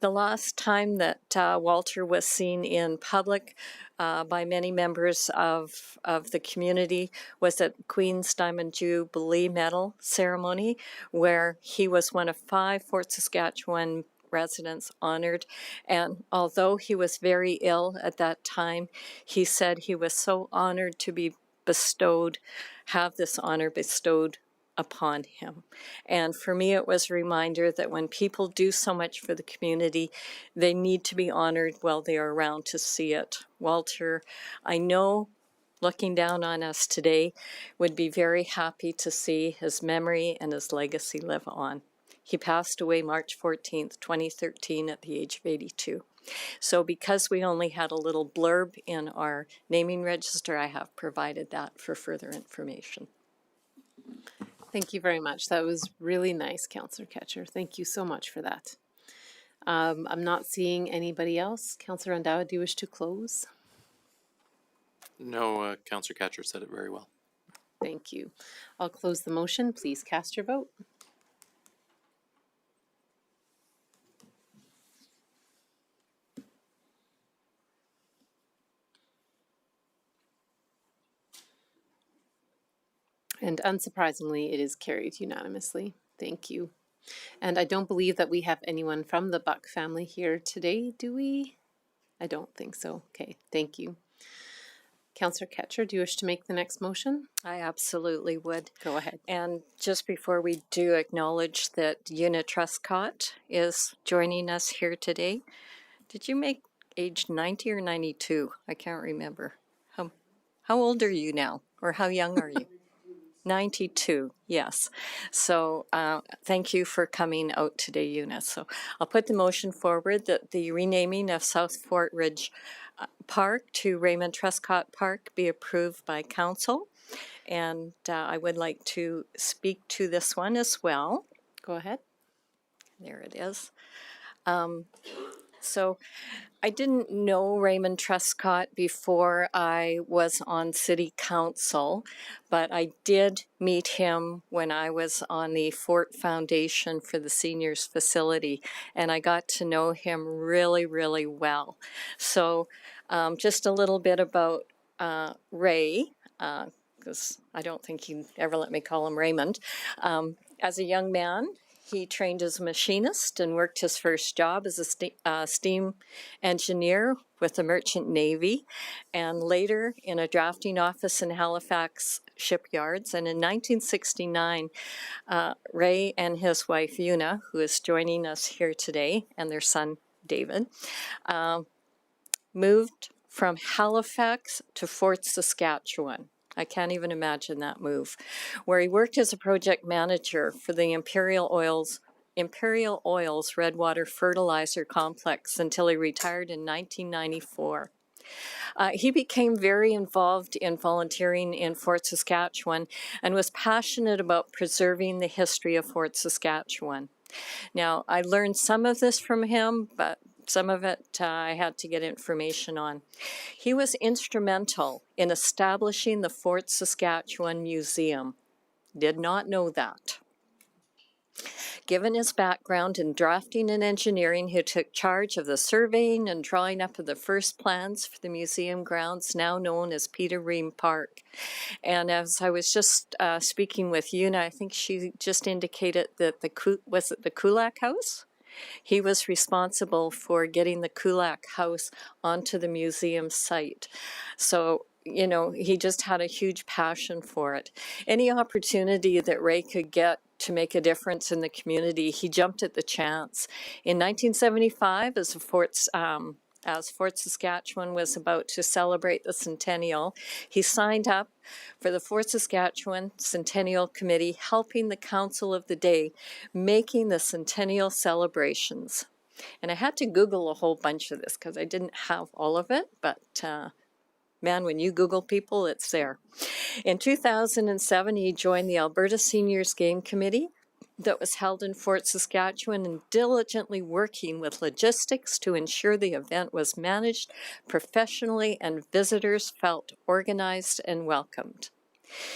The last time that Walter was seen in public by many members of the community was at Queen's Diamond Jubilee Medal ceremony, where he was one of 5 Fort Saskatchewan residents honored. And although he was very ill at that time, he said he was so honored to have this honor bestowed upon him. And for me, it was a reminder that when people do so much for the community, they need to be honored while they are around to see it. Walter, I know looking down on us today would be very happy to see his memory and his legacy live on. He passed away March 14th, 2013 at the age of 82. So because we only had a little blurb in our naming register, I have provided that for further information. Thank you very much. That was really nice, Councillor Ketcher. Thank you so much for that. I'm not seeing anybody else. Councillor Andawa, do you wish to close? No, Councillor Catcher said it very well. Thank you. I'll close the motion. Please cast your vote. And unsurprisingly, it is carried unanimously. Thank you. And I don't believe that we have anyone from the Buck family here today, do we? I don't think so. Okay, thank you. Councillor Ketcher, do you wish to make the next motion? I absolutely would. Go ahead. And just before we do, acknowledge that Una Truscott is joining us here today. Did you make age 90 or 92? I can't remember. How old are you now? Or how young are you? 92, yes. So thank you for coming out today, Una. So I'll put the motion forward that the renaming of South Fort Ridge Park to Raymond Truscott Park be approved by council. And I would like to speak to this one as well. Go ahead. There it is. So I didn't know Raymond Truscott before I was on city council, but I did meet him when I was on the Fort Foundation for the seniors facility, and I got to know him really, really well. So just a little bit about Ray, because I don't think he'd ever let me call him Raymond. As a young man, he trained as a machinist and worked his first job as a steam engineer with the Merchant Navy, and later in a drafting office in Halifax shipyards. And in 1969, Ray and his wife Una, who is joining us here today, and their son David, moved from Halifax to Fort Saskatchewan. I can't even imagine that move, where he worked as a project manager for the Imperial Oil's Redwater Fertilizer Complex until he retired in 1994. He became very involved in volunteering in Fort Saskatchewan and was passionate about preserving the history of Fort Saskatchewan. Now, I learned some of this from him, but some of it I had to get information on. He was instrumental in establishing the Fort Saskatchewan Museum. Did not know that. Given his background in drafting and engineering, he took charge of the surveying and drawing up of the first plans for the museum grounds, now known as Peter Ream Park. And as I was just speaking with Una, I think she just indicated that was it the Kulak House? He was responsible for getting the Kulak House onto the museum site. So, you know, he just had a huge passion for it. Any opportunity that Ray could get to make a difference in the community, he jumped at the chance. In 1975, as Fort Saskatchewan was about to celebrate the centennial, he signed up for the Fort Saskatchewan Centennial Committee, helping the council of the day making the centennial celebrations. And I had to Google a whole bunch of this because I didn't have all of it, but man, when you Google people, it's there. In 2007, he joined the Alberta Seniors Game Committee that was held in Fort Saskatchewan and diligently working with logistics to ensure the event was managed professionally and visitors felt organized and welcomed.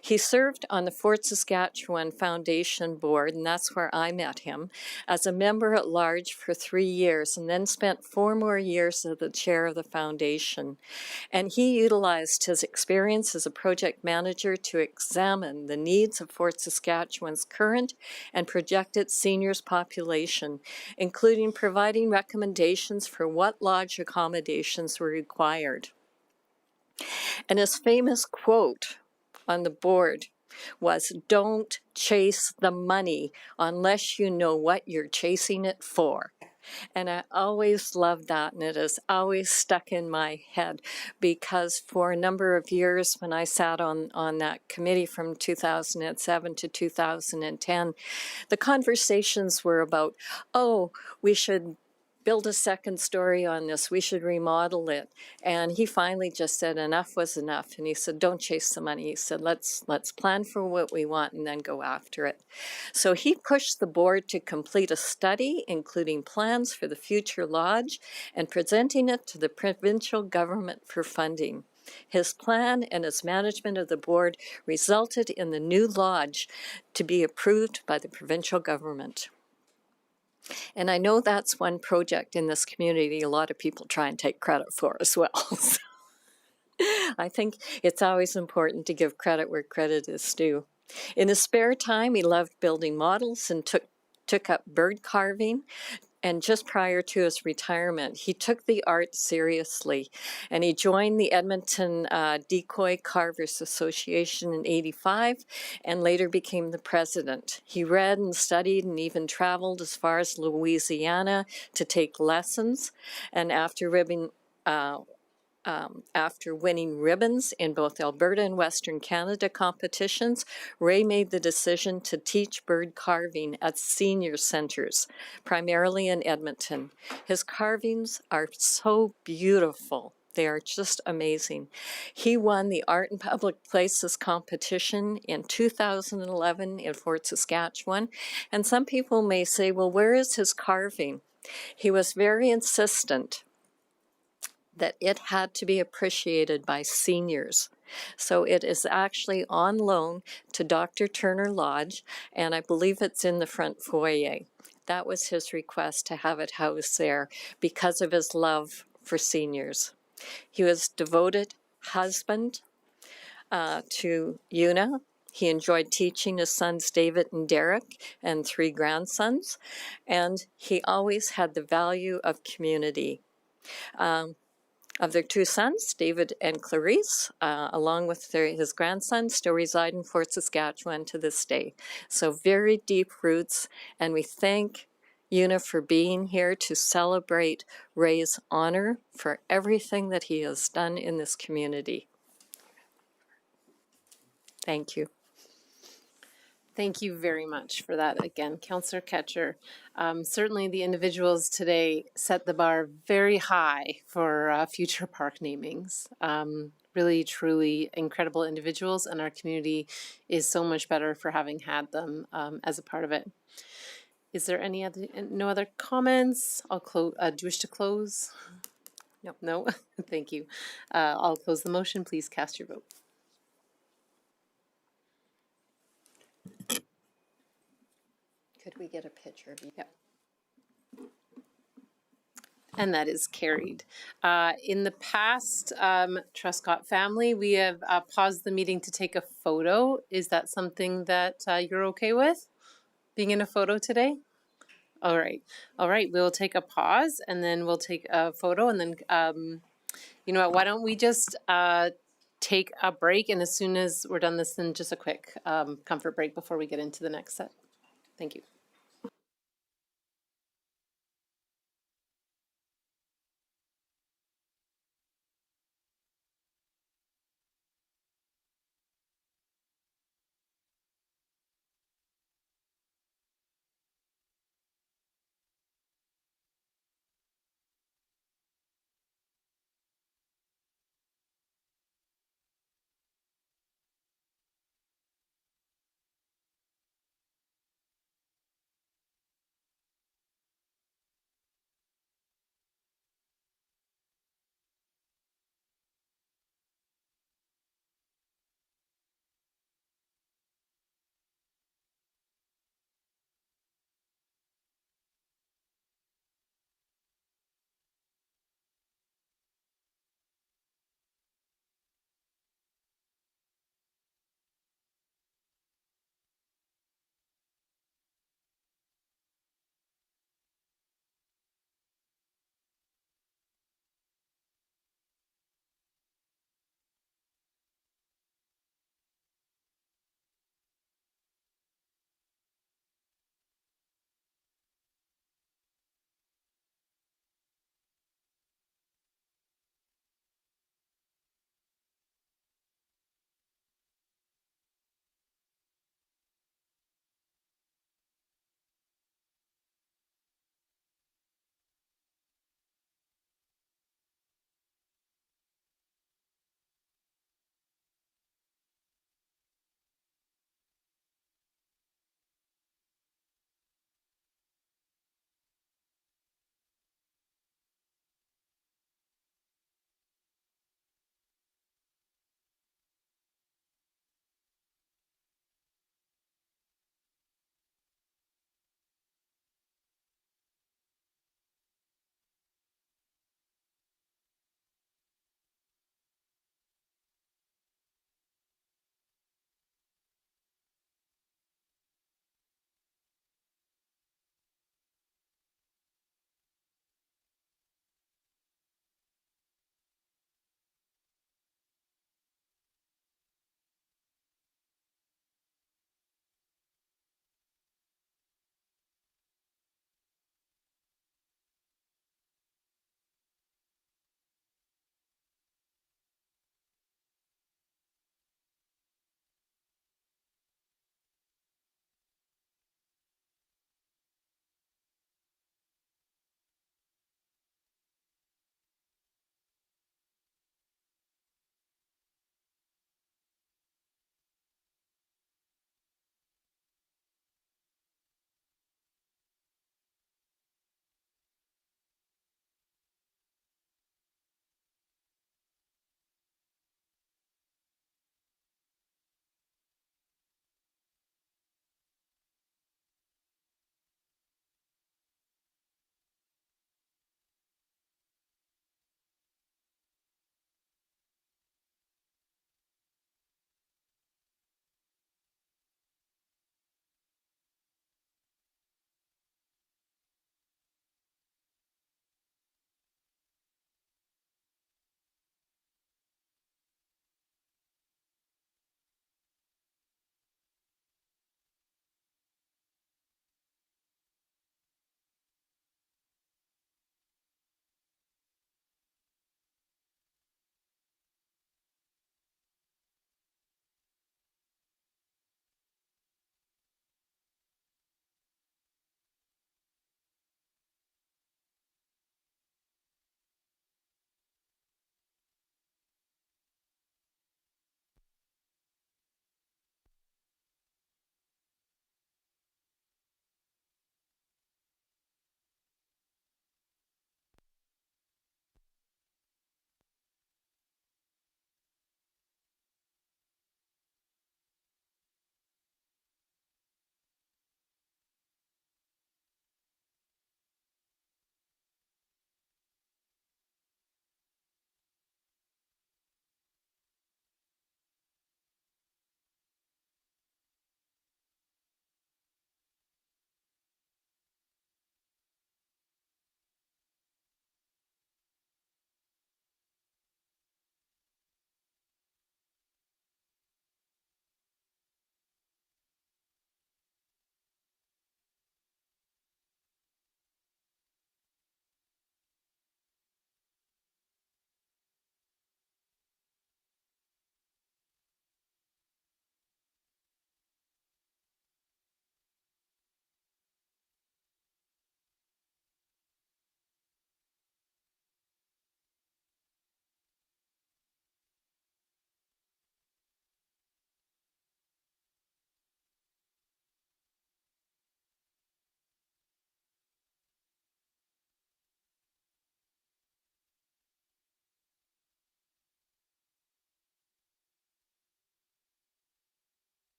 He served on the Fort Saskatchewan Foundation Board, and that's where I met him, as a member at large for 3 years, and then spent 4 more years as the chair of the foundation. And he utilized his experience as a project manager to examine the needs of Fort Saskatchewan's current and projected seniors population, including providing recommendations for what lodge accommodations were required. And his famous quote on the board was, "Don't chase the money unless you know what you're chasing it for." And I always loved that, and it has always stuck in my head because for a number of years when I sat on that committee from 2007 to 2010, the conversations were about, oh, we should build a second story on this. We should remodel it. And he finally just said enough was enough. And he said, don't chase the money. He said, let's plan for what we want and then go after it. So he pushed the board to complete a study, including plans for the future lodge and presenting it to the provincial government for funding. His plan and his management of the board resulted in the new lodge to be approved by the provincial government. And I know that's one project in this community a lot of people try and take credit for as well. So I think it's always important to give credit where credit is due. In his spare time, he loved building models and took up bird carving. And just prior to his retirement, he took the art seriously, and he joined the Edmonton Decoy Carvers Association in '85 and later became the president. He read and studied and even traveled as far as Louisiana to take lessons, and after winning ribbons in both Alberta and Western Canada competitions, Ray made the decision to teach bird carving at senior centres, primarily in Edmonton. His carvings are so beautiful. They are just amazing. He won the Art in Public Places competition in 2011 in Fort Saskatchewan. And some people may say, well, where is his carving? He was very insistent that it had to be appreciated by seniors. So it is actually on loan to Dr. Turner Lodge, and I believe it's in the front foyer. That was his request, to have it housed there because of his love for seniors. He was a devoted husband to Una. He enjoyed teaching his sons David and Derek and 3 grandsons, and he always had the value of community. Of their 2 sons, David and Clarice, along with his grandsons, still reside in Fort Saskatchewan to this day. So very deep roots, and we thank Una for being here to celebrate Ray's honor for everything that he has done in this community. Thank you. Thank you very much for that again, Councillor Ketcher. Certainly the individuals today set the bar very high for future park namings. Really, truly incredible individuals, and our community is so much better for having had them as a part of it. Is there no other comments? I'll close. Do you wish to close? No. No? Thank you. I'll close the motion. Please cast your vote. Could we get a picture of you? Yep. And that is carried. In the past, Truscott family, we have paused the meeting to take a photo. Is that something that you're okay with? Being in a photo today? All right. All right. We'll take a pause and then we'll take a photo, and then, you know what, why don't we just take a break, and as soon as we're done this, then just a quick comfort break before we get into the next set. Thank you.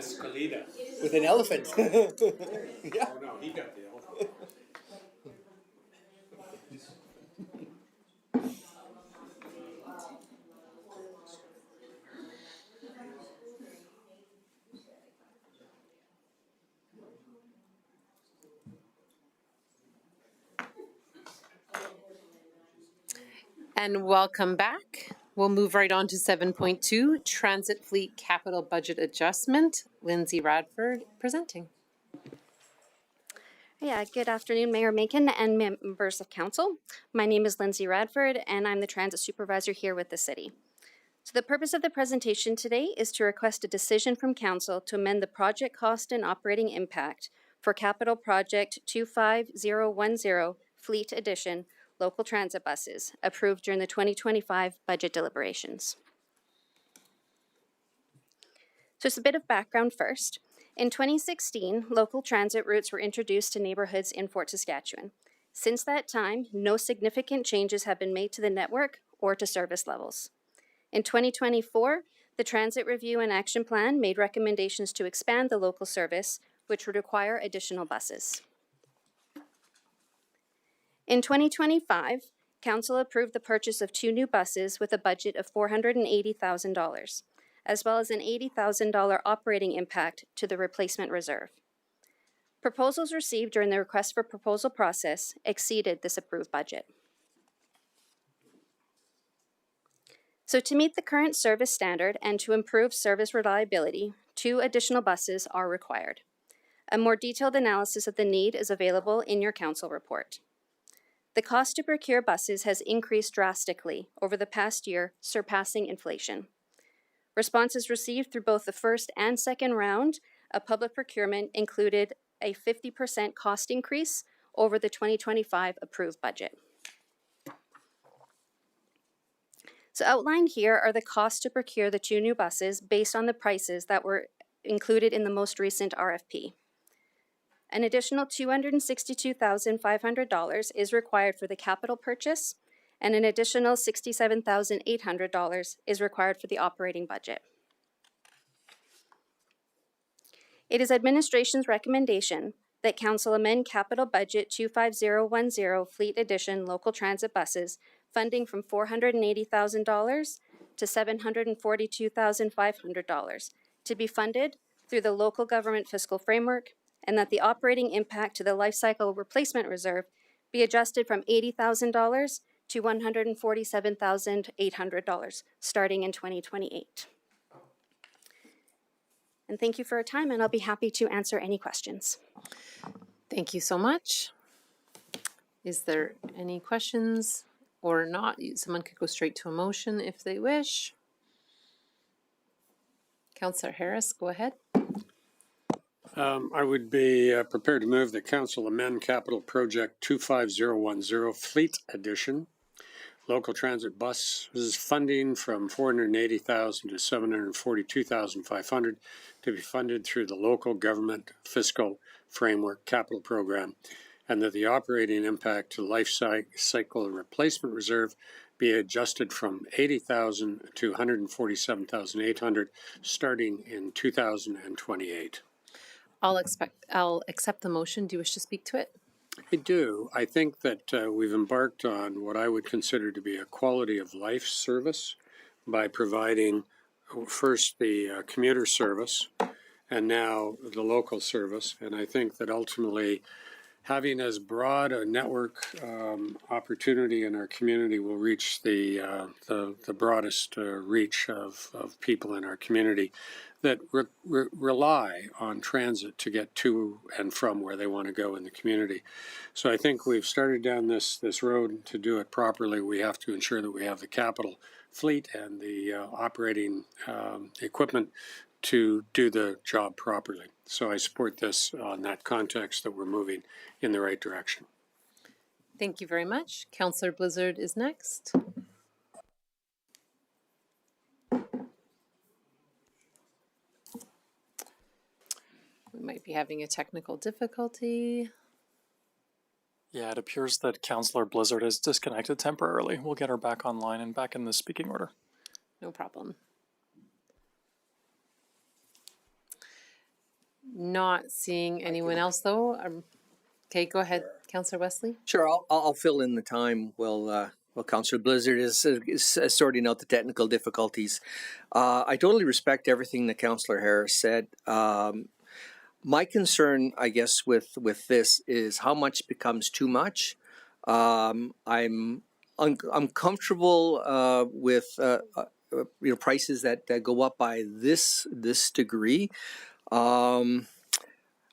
Escalida. With an elephant. Oh, no, he got the elephant. And welcome back. We'll move right on to 7.2, Transit Fleet Capital Budget Adjustment. Lindsay Radford presenting. Yeah, good afternoon, Mayor Macon and members of council. My name is Lindsay Radford, and I'm the transit supervisor here with the city. So the purpose of the presentation today is to request a decision from council to amend the project cost and operating impact for capital project 25010 Fleet Edition local transit buses approved during the 2025 budget deliberations. So just a bit of background first. In 2016, local transit routes were introduced to neighborhoods in Fort Saskatchewan. Since that time, no significant changes have been made to the network or to service levels. In 2024, the Transit Review and Action Plan made recommendations to expand the local service, which would require additional buses. In 2025, Council approved the purchase of 2 new buses with a budget of $480,000, as well as an $80,000 operating impact to the replacement reserve. Proposals received during the request for proposal process exceeded this approved budget. So to meet the current service standard and to improve service reliability, 2 additional buses are required. A more detailed analysis of the need is available in your council report. The cost to procure buses has increased drastically over the past year, surpassing inflation. Responses received through both the first and second round of public procurement included a 50% cost increase over the 2025 approved budget. So outlined here are the costs to procure the 2 new buses based on the prices that were included in the most recent RFP. An additional $262,500 is required for the capital purchase, and an additional $67,800 is required for the operating budget. It is administration's recommendation that council amend capital budget 25010 Fleet Edition local transit buses funding from $480,000 to $742,500 to be funded through the local government fiscal framework, and that the operating impact to the life cycle replacement reserve be adjusted from $80,000 to $147,800 starting in 2028. And thank you for your time, and I'll be happy to answer any questions. Thank you so much. Is there any questions or not? Someone could go straight to a motion if they wish. Councillor Harris, go ahead. I would be prepared to move that council amend capital project 25010 Fleet Edition local transit buses funding from $480,000 to $742,500 to be funded through the local government fiscal framework capital program, and that the operating impact to life cycle replacement reserve be adjusted from $80,000 to $147,800 starting in 2028. I'll accept the motion. Do you wish to speak to it? I do. I think that we've embarked on what I would consider to be a quality of life service by providing first the commuter service and now the local service. And I think that ultimately having as broad a network opportunity in our community will reach the broadest reach of people in our community that rely on transit to get to and from where they want to go in the community. So I think we've started down this road. To do it properly, we have to ensure that we have the capital fleet and the operating equipment to do the job properly. So I support this on that context, that we're moving in the right direction. Thank you very much. Councillor Blizzard is next. We might be having a technical difficulty. Yeah, it appears that Councillor Blizzard is disconnected temporarily. We'll get her back online and back in the speaking order. No problem. Not seeing anyone else though. Okay, go ahead, Councillor Wesley. Sure, I'll fill in the time while Councillor Blizzard is sorting out the technical difficulties. I totally respect everything that Councillor Harris said. My concern, I guess, with this is how much becomes too much. I'm comfortable with prices that go up by this degree.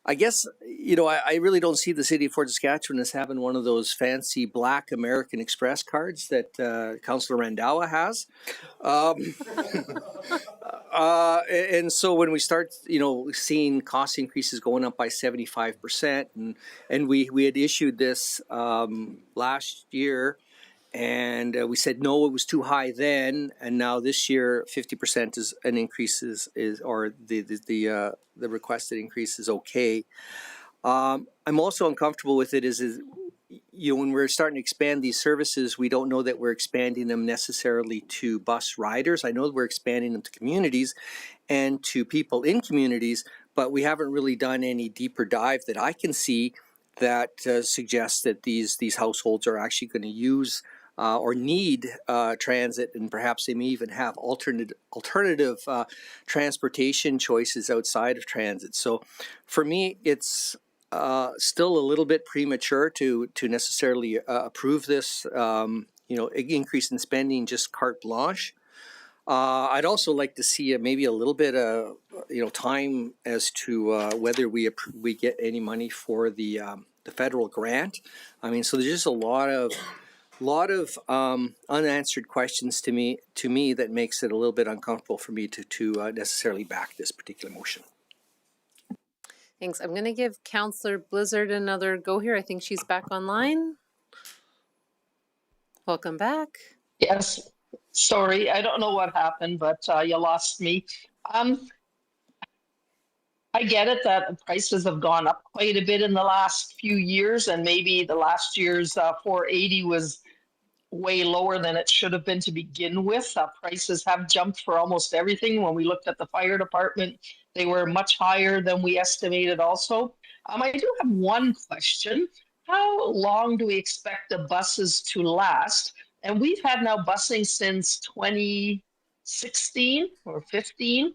I guess, I really don't see the city of Fort Saskatchewan as having one of those fancy black American Express cards that Councillor Randawa has. And so when we start, seeing cost increases going up by 75%, and we had issued this last year, and we said no, it was too high then, and now this year 50% is an increase or the requested increase is okay. I'm also uncomfortable with it is when we're starting to expand these services, we don't know that we're expanding them necessarily to bus riders. I know we're expanding them to communities and to people in communities, but we haven't really done any deeper dive that I can see that suggests that these households are actually going to use or need transit, and perhaps they may even have alternative transportation choices outside of transit. So for me, it's still a little bit premature to necessarily approve this, increase in spending just carte blanche. I'd also like to see maybe a little bit of time as to whether we get any money for the federal grant. I mean, so there's just a lot of unanswered questions to me that makes it a little bit uncomfortable for me to necessarily back this particular motion. Thanks. I'm going to give Councillor Blizzard another go here. I think she's back online. Welcome back. Yes. Sorry, I don't know what happened, but you lost me. I get it that prices have gone up quite a bit in the last few years, and maybe the last year's 480 was way lower than it should have been to begin with. Prices have jumped for almost everything. When we looked at the fire department, they were much higher than we estimated also. I do have one question. How long do we expect the buses to last? And we've had now busing since 2016 or 15.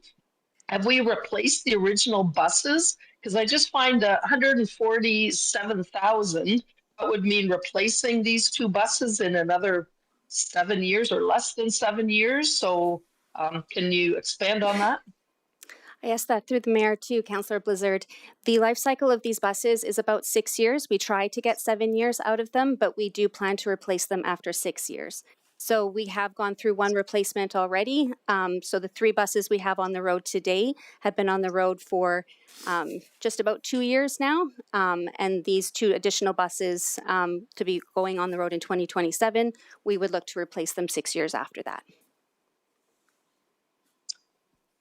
Have we replaced the original buses? Because I just find 147,000, that would mean replacing these two buses in another 7 years or less than 7 years. So can you expand on that? I asked that through the mayor too, Councillor Blizzard. The life cycle of these buses is about 6 years. We try to get 7 years out of them, but we do plan to replace them after 6 years. So we have gone through one replacement already. So the 3 buses we have on the road today have been on the road for just about 2 years now. And these 2 additional buses to be going on the road in 2027, we would look to replace them 6 years after that.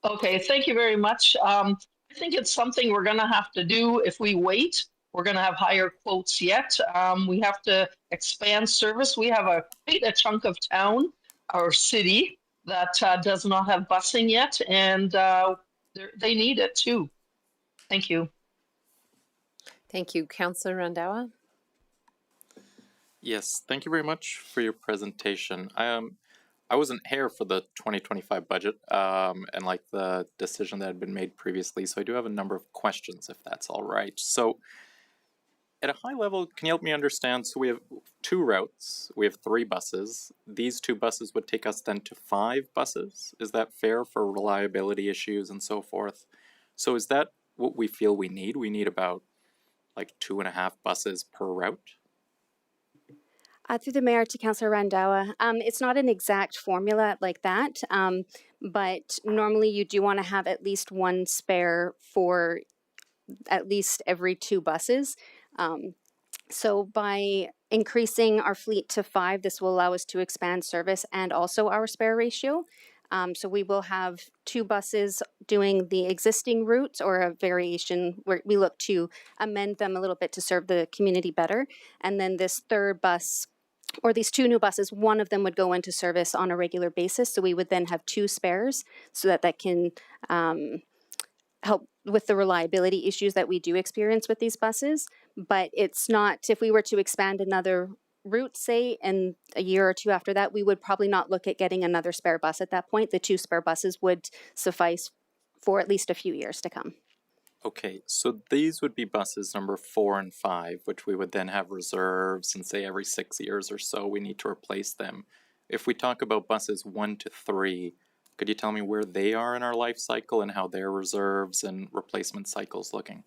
Okay, thank you very much. I think it's something we're going to have to do if we wait. We're going to have higher quotes yet. We have to expand service. We have quite a chunk of town or city that does not have busing yet, and they need it too. Thank you. Thank you. Councillor Randawa. Yes, thank you very much for your presentation. I wasn't here for the 2025 budget and like the decision that had been made previously, so I do have a number of questions, if that's all right. So at a high level, can you help me understand? So we have 2 routes, we have 3 buses. These 2 buses would take us then to 5 buses. Is that fair for reliability issues and so forth? So is that what we feel we need? We need about like 2.5 buses per route? Through the mayor to Councillor Randawa, it's not an exact formula like that, but normally you do want to have at least 1 spare for at least every 2 buses. So by increasing our fleet to 5, this will allow us to expand service and also our spare ratio. So we will have 2 buses doing the existing routes or a variation where we look to amend them a little bit to serve the community better. And then this 3rd bus, or these 2 new buses, one of them would go into service on a regular basis. So we would then have 2 spares so that can help with the reliability issues that we do experience with these buses. But it's not, if we were to expand another route, say, and a year or two after that, we would probably not look at getting another spare bus at that point. The 2 spare buses would suffice for at least a few years to come. Okay, so these would be buses number 4 and 5, which we would then have reserves, and say every 6 years or so we need to replace them. If we talk about buses 1 to 3, could you tell me where they are in our life cycle and how their reserves and replacement cycles looking?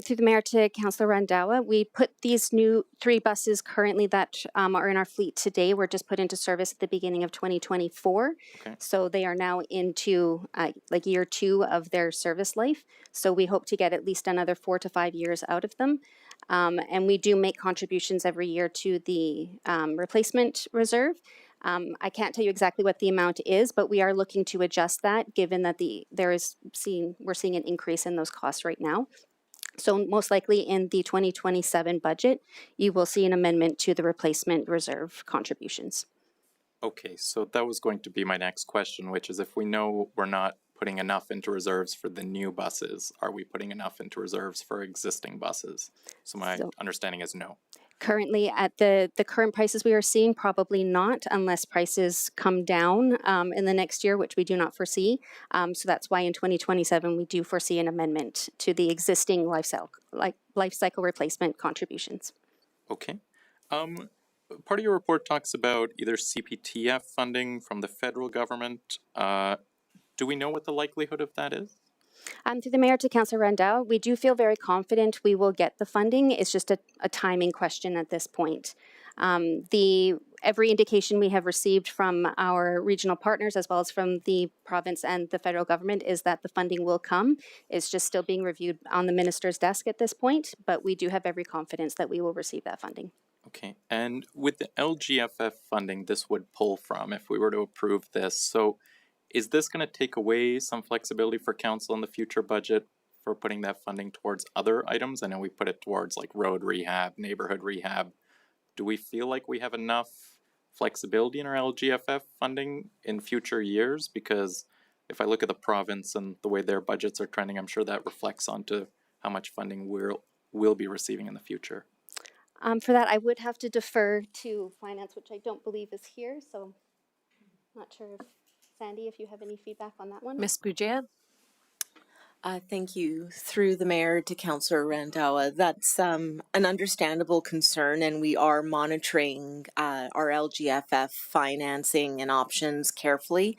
Through the mayor to Councillor Randawa, we put these new 3 buses currently that are in our fleet today, were just put into service at the beginning of 2024. Okay. So they are now into like year 2 of their service life. So we hope to get at least another 4 to 5 years out of them. And we do make contributions every year to the replacement reserve. I can't tell you exactly what the amount is, but we are looking to adjust that given that we're seeing an increase in those costs right now. So most likely in the 2027 budget, you will see an amendment to the replacement reserve contributions. Okay, so that was going to be my next question, which is if we know we're not putting enough into reserves for the new buses, are we putting enough into reserves for existing buses? So my understanding is no. Currently, at the current prices we are seeing, probably not, unless prices come down in the next year, which we do not foresee. So that's why in 2027 we do foresee an amendment to the existing life cycle replacement contributions. Okay. Part of your report talks about either CPTF funding from the federal government. Do we know what the likelihood of that is? Through the mayor to Councillor Randall, we do feel very confident we will get the funding. It's just a timing question at this point. Every indication we have received from our regional partners as well as from the province and the federal government is that the funding will come. It's just still being reviewed on the minister's desk at this point, but we do have every confidence that we will receive that funding. Okay, and with the LGFF funding this would pull from if we were to approve this, so is this going to take away some flexibility for council in the future budget for putting that funding towards other items? I know we put it towards like road rehab, neighborhood rehab. Do we feel like we have enough flexibility in our LGFF funding in future years? Because if I look at the province and the way their budgets are trending, I'm sure that reflects onto how much funding we'll be receiving in the future. For that, I would have to defer to finance, which I don't believe is here, so I'm not sure if Sandy, if you have any feedback on that one. Ms. Boudria? Thank you. Through the mayor to Councillor Randawa. That's an understandable concern, and we are monitoring our LGFF financing and options carefully.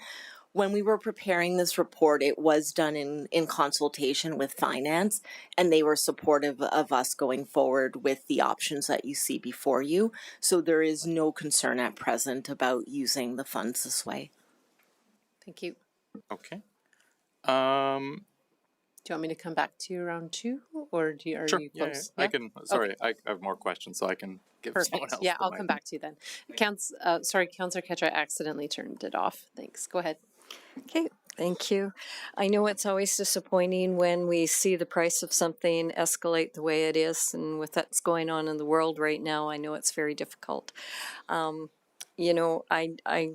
When we were preparing this report, it was done in consultation with finance, and they were supportive of us going forward with the options that you see before you. So there is no concern at present about using the funds this way. Thank you. Okay. Do you want me to come back to you around 2, or are you close? Yeah. I can. Sorry, okay. I have more questions, so I can give someone else. Yeah, I'll come back to you then. Sorry, Councillor Ketcher, I accidentally turned it off. Thanks. Go ahead. Okay, thank you. I know it's always disappointing when we see the price of something escalate the way it is, and with what's going on in the world right now, I know it's very difficult. You know, I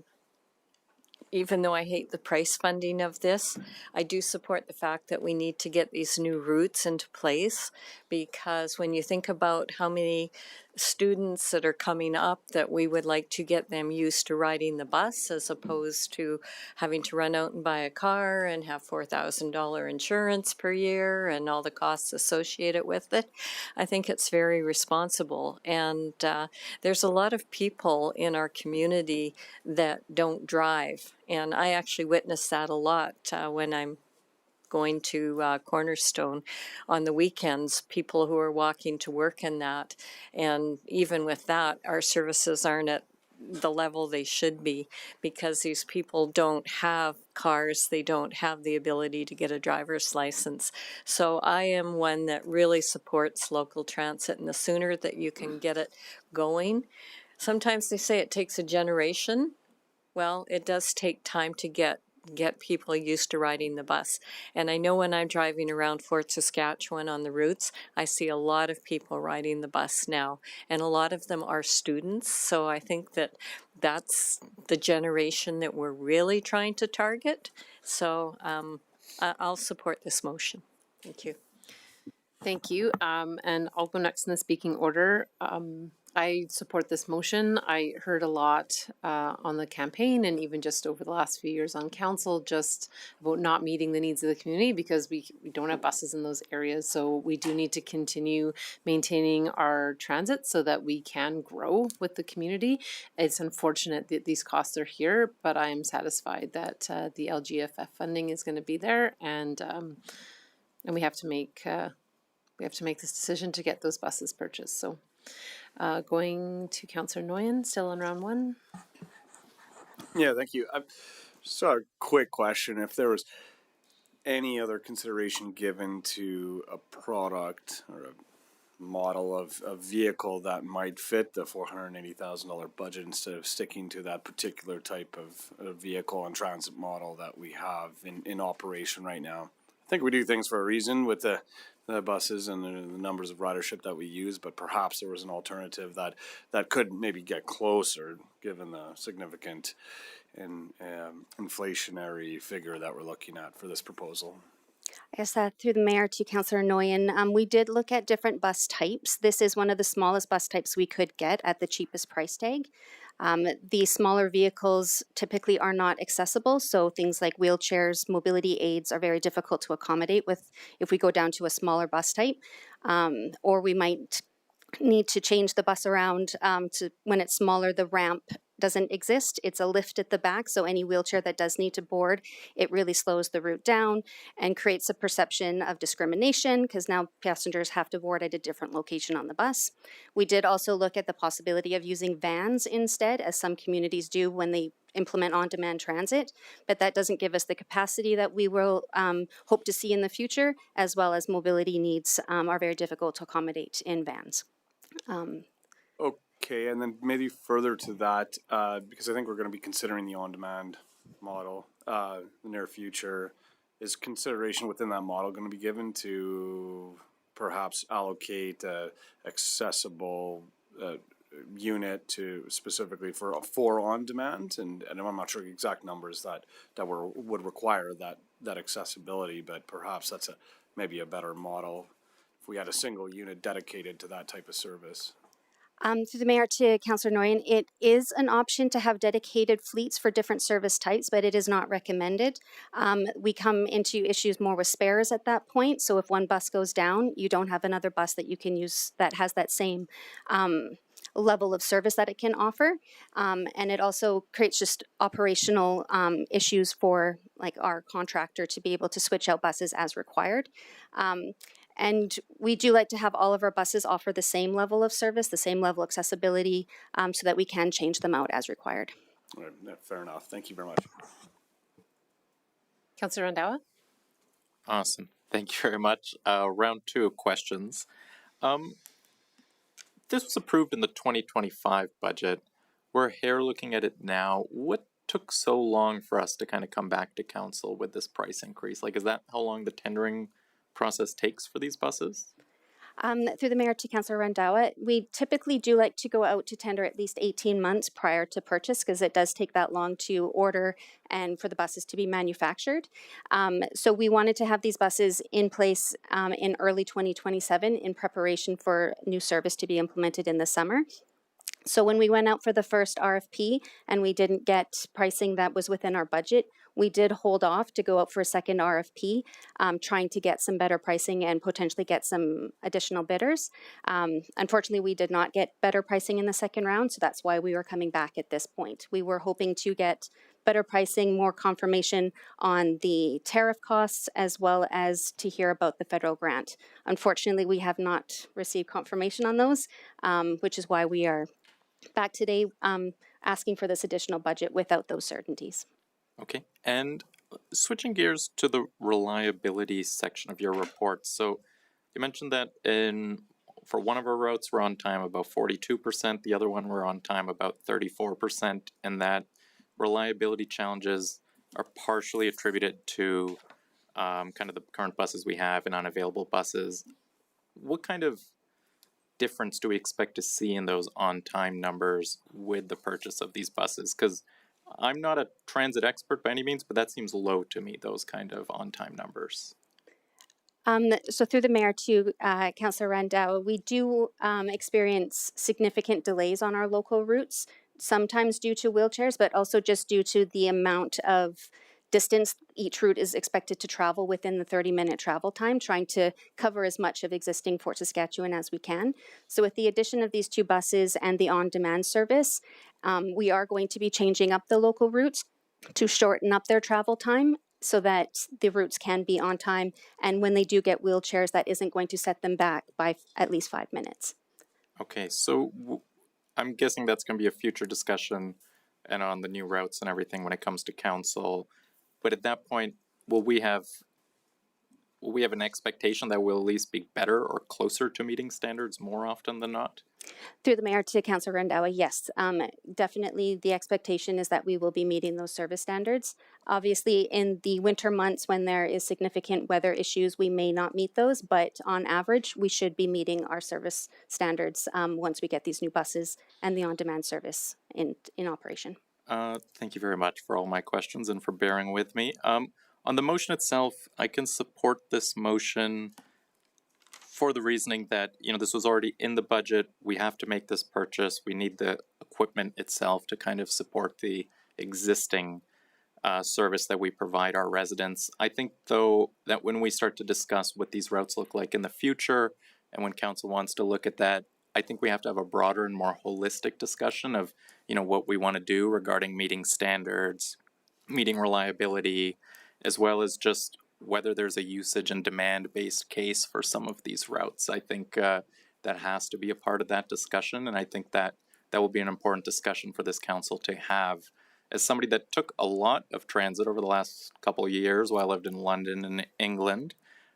even though I hate the price funding of this, I do support the fact that we need to get these new routes into place, because when you think about how many students that are coming up that we would like to get them used to riding the bus as opposed to having to run out and buy a car and have $4,000 insurance per year and all the costs associated with it, I think it's very responsible. And there's a lot of people in our community that don't drive. And I actually witness that a lot when I'm going to Cornerstone on the weekends, people who are walking to work in that. And even with that, our services aren't at the level they should be, because these people don't have cars, they don't have the ability to get a driver's license. So I am one that really supports local transit, and the sooner that you can get it going. Sometimes they say it takes a generation. Well, it does take time to get people used to riding the bus. And I know when I'm driving around Fort Saskatchewan on the routes, I see a lot of people riding the bus now, and a lot of them are students. So I think that that's the generation that we're really trying to target. So I'll support this motion. Thank you. Thank you. And I'll go next in the speaking order. I support this motion. I heard a lot on the campaign and even just over the last few years on council just about not meeting the needs of the community because we don't have buses in those areas. So we do need to continue maintaining our transit so that we can grow with the community. It's unfortunate that these costs are here, but I am satisfied that the LGFF funding is going to be there, and we have to make this decision to get those buses purchased. So going to Councillor Nguyen, still on round one. Yeah, thank you. Just a quick question. If there was any other consideration given to a product or a model of a vehicle that might fit the $480,000 budget instead of sticking to that particular type of vehicle and transit model that we have in operation right now. I think we do things for a reason with the buses and the numbers of ridership that we use, but perhaps there was an alternative that could maybe get closer given the significant inflationary figure that we're looking at for this proposal. I guess that through the mayor to Councillor Nguyen, we did look at different bus types. This is one of the smallest bus types we could get at the cheapest price tag. The smaller vehicles typically are not accessible, so things like wheelchairs, mobility aids are very difficult to accommodate with if we go down to a smaller bus type, or we might need to change the bus around to when it's smaller, the ramp doesn't exist. It's a lift at the back, so any wheelchair that does need to board, it really slows the route down and creates a perception of discrimination because now passengers have to board at a different location on the bus. We did also look at the possibility of using vans instead, as some communities do when they implement on-demand transit, but that doesn't give us the capacity that we will hope to see in the future, as well as mobility needs are very difficult to accommodate in vans. Okay, and then maybe further to that, because I think we're going to be considering the on-demand model in the near future, is consideration within that model going to be given to perhaps allocate accessible unit to specifically for on-demand? And I'm not sure the exact numbers that would require that accessibility, but perhaps that's maybe a better model if we had a single unit dedicated to that type of service. Through the mayor to Councillor Nguyen, it is an option to have dedicated fleets for different service types, but it is not recommended. We come into issues more with spares at that point. So if one bus goes down, you don't have another bus that you can use that has that same level of service that it can offer. And it also creates just operational issues for like our contractor to be able to switch out buses as required. And we do like to have all of our buses offer the same level of service, the same level of accessibility, so that we can change them out as required. All right, fair enough. Thank you very much. Councillor Randawa. Awesome. Thank you very much. Round two of questions. This was approved in the 2025 budget. We're here looking at it now. What took so long for us to kind of come back to council with this price increase? Like, is that how long the tendering process takes for these buses? Through the mayor to Councillor Randawa, we typically do like to go out to tender at least 18 months prior to purchase because it does take that long to order and for the buses to be manufactured. So we wanted to have these buses in place in early 2027 in preparation for new service to be implemented in the summer. So when we went out for the first RFP and we didn't get pricing that was within our budget, we did hold off to go out for a second RFP, trying to get some better pricing and potentially get some additional bidders. Unfortunately, we did not get better pricing in the second round, so that's why we were coming back at this point. We were hoping to get better pricing, more confirmation on the tariff costs, as well as to hear about the federal grant. Unfortunately, we have not received confirmation on those, which is why we are back today asking for this additional budget without those certainties. Okay, and switching gears to the reliability section of your report. So you mentioned that for one of our routes we're on time about 42%, the other one we're on time about 34%, and that reliability challenges are partially attributed to kind of the current buses we have and unavailable buses. What kind of difference do we expect to see in those on-time numbers with the purchase of these buses? Because I'm not a transit expert by any means, but that seems low to me, those kind of on-time numbers. So through the mayor to Councillor Randall, we do experience significant delays on our local routes, sometimes due to wheelchairs, but also just due to the amount of distance each route is expected to travel within the 30-minute travel time, trying to cover as much of existing Fort Saskatchewan as we can. So with the addition of these 2 buses and the on-demand service, we are going to be changing up the local routes to shorten up their travel time so that the routes can be on time. And when they do get wheelchairs, that isn't going to set them back by at least 5 minutes. Okay, so I'm guessing that's going to be a future discussion and on the new routes and everything when it comes to council. But at that point, will we have an expectation that we'll at least be better or closer to meeting standards more often than not? Through the mayor to Councillor Rendawa, yes, definitely the expectation is that we will be meeting those service standards. Obviously, in the winter months when there is significant weather issues, we may not meet those, but on average, we should be meeting our service standards once we get these new buses and the on-demand service in operation. Thank you very much for all my questions and for bearing with me. On the motion itself, I can support this motion for the reasoning that, this was already in the budget. We have to make this purchase. We need the equipment itself to kind of support the existing service that we provide our residents. I think, though, that when we start to discuss what these routes look like in the future, and when council wants to look at that, I think we have to have a broader and more holistic discussion of, what we want to do regarding meeting standards, meeting reliability, as well as just whether there's a usage and demand-based case for some of these routes. I think that has to be a part of that discussion, and I think that will be an important discussion for this council to have. As somebody that took a lot of transit over the last couple of years while I lived in London and England,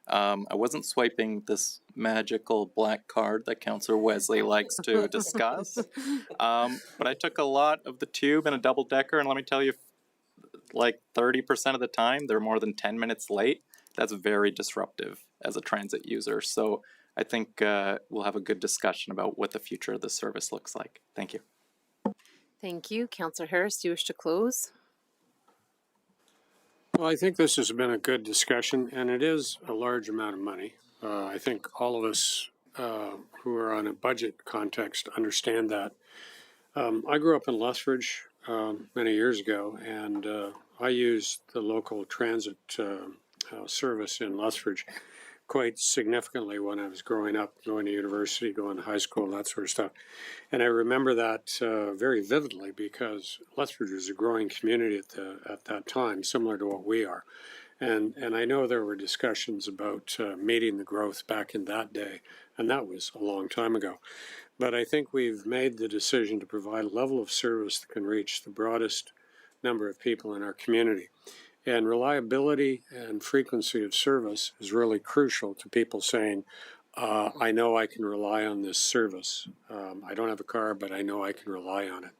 I wasn't swiping this magical black card that Councillor Wesley likes to discuss, but I took a lot of the tube in a double-decker, and let me tell you, like 30% of the time, they're more than 10 minutes late. That's very disruptive as a transit user. So I think we'll have a good discussion about what the future of the service looks like. Thank you. Thank you. Councillor Harris, do you wish to close? Well, I think this has been a good discussion, and it is a large amount of money. I think all of us who are on a budget context understand that. I grew up in Lethbridge many years ago, and I used the local transit service in Lethbridge quite significantly when I was growing up, going to university, going to high school, that sort of stuff. And I remember that very vividly because Lethbridge was a growing community at that time, similar to what we are. And I know there were discussions about meeting the growth back in that day, and that was a long time ago. But I think we've made the decision to provide a level of service that can reach the broadest number of people in our community. And reliability and frequency of service is really crucial to people saying, I know I can rely on this service. I don't have a car, but I know I can rely on it.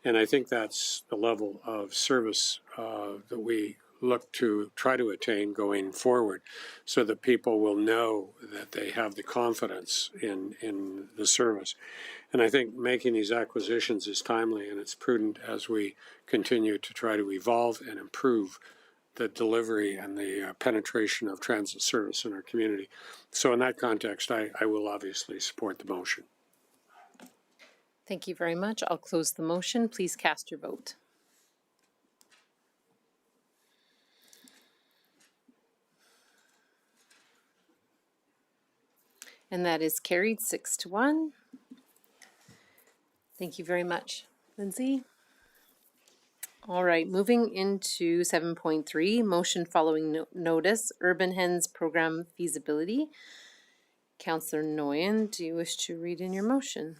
And I think that's the level of service that we look to try to attain going forward so that people will know that they have the confidence in the service. And I think making these acquisitions is timely and it's prudent as we continue to try to evolve and improve the delivery and the penetration of transit service in our community. So in that context, I will obviously support the motion. Thank you very much. I'll close the motion. Please cast your vote. And that is carried 6-1. Thank you very much, Lindsay. All right, moving into 7.3, motion following notice, Urban Hens Program Feasibility. Councillor Nguyen, do you wish to read in your motion?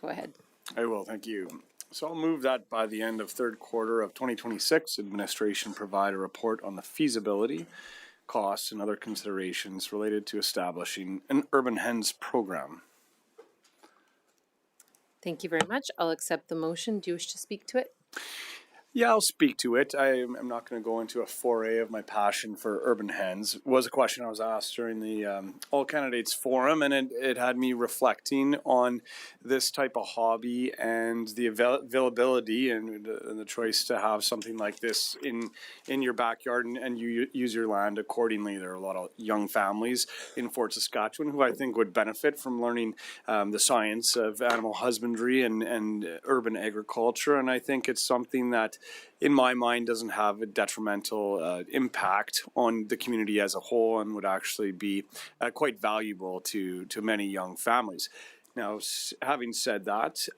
Go ahead. I will, thank you. So I'll move that by the end of third quarter of 2026, administration provide a report on the feasibility, costs, and other considerations related to establishing an Urban Hens program. Thank you very much. I'll accept the motion. Do you wish to speak to it? Yeah, I'll speak to it. I'm not going to go into a foray of my passion for urban hens. It was a question I was asked during the All Candidates Forum, and it had me reflecting on this type of hobby and the availability and the choice to have something like this in your backyard and you use your land accordingly. There are a lot of young families in Fort Saskatchewan who I think would benefit from learning the science of animal husbandry and urban agriculture, and I think it's something that in my mind doesn't have a detrimental impact on the community as a whole and would actually be quite valuable to many young families. Now, having said that,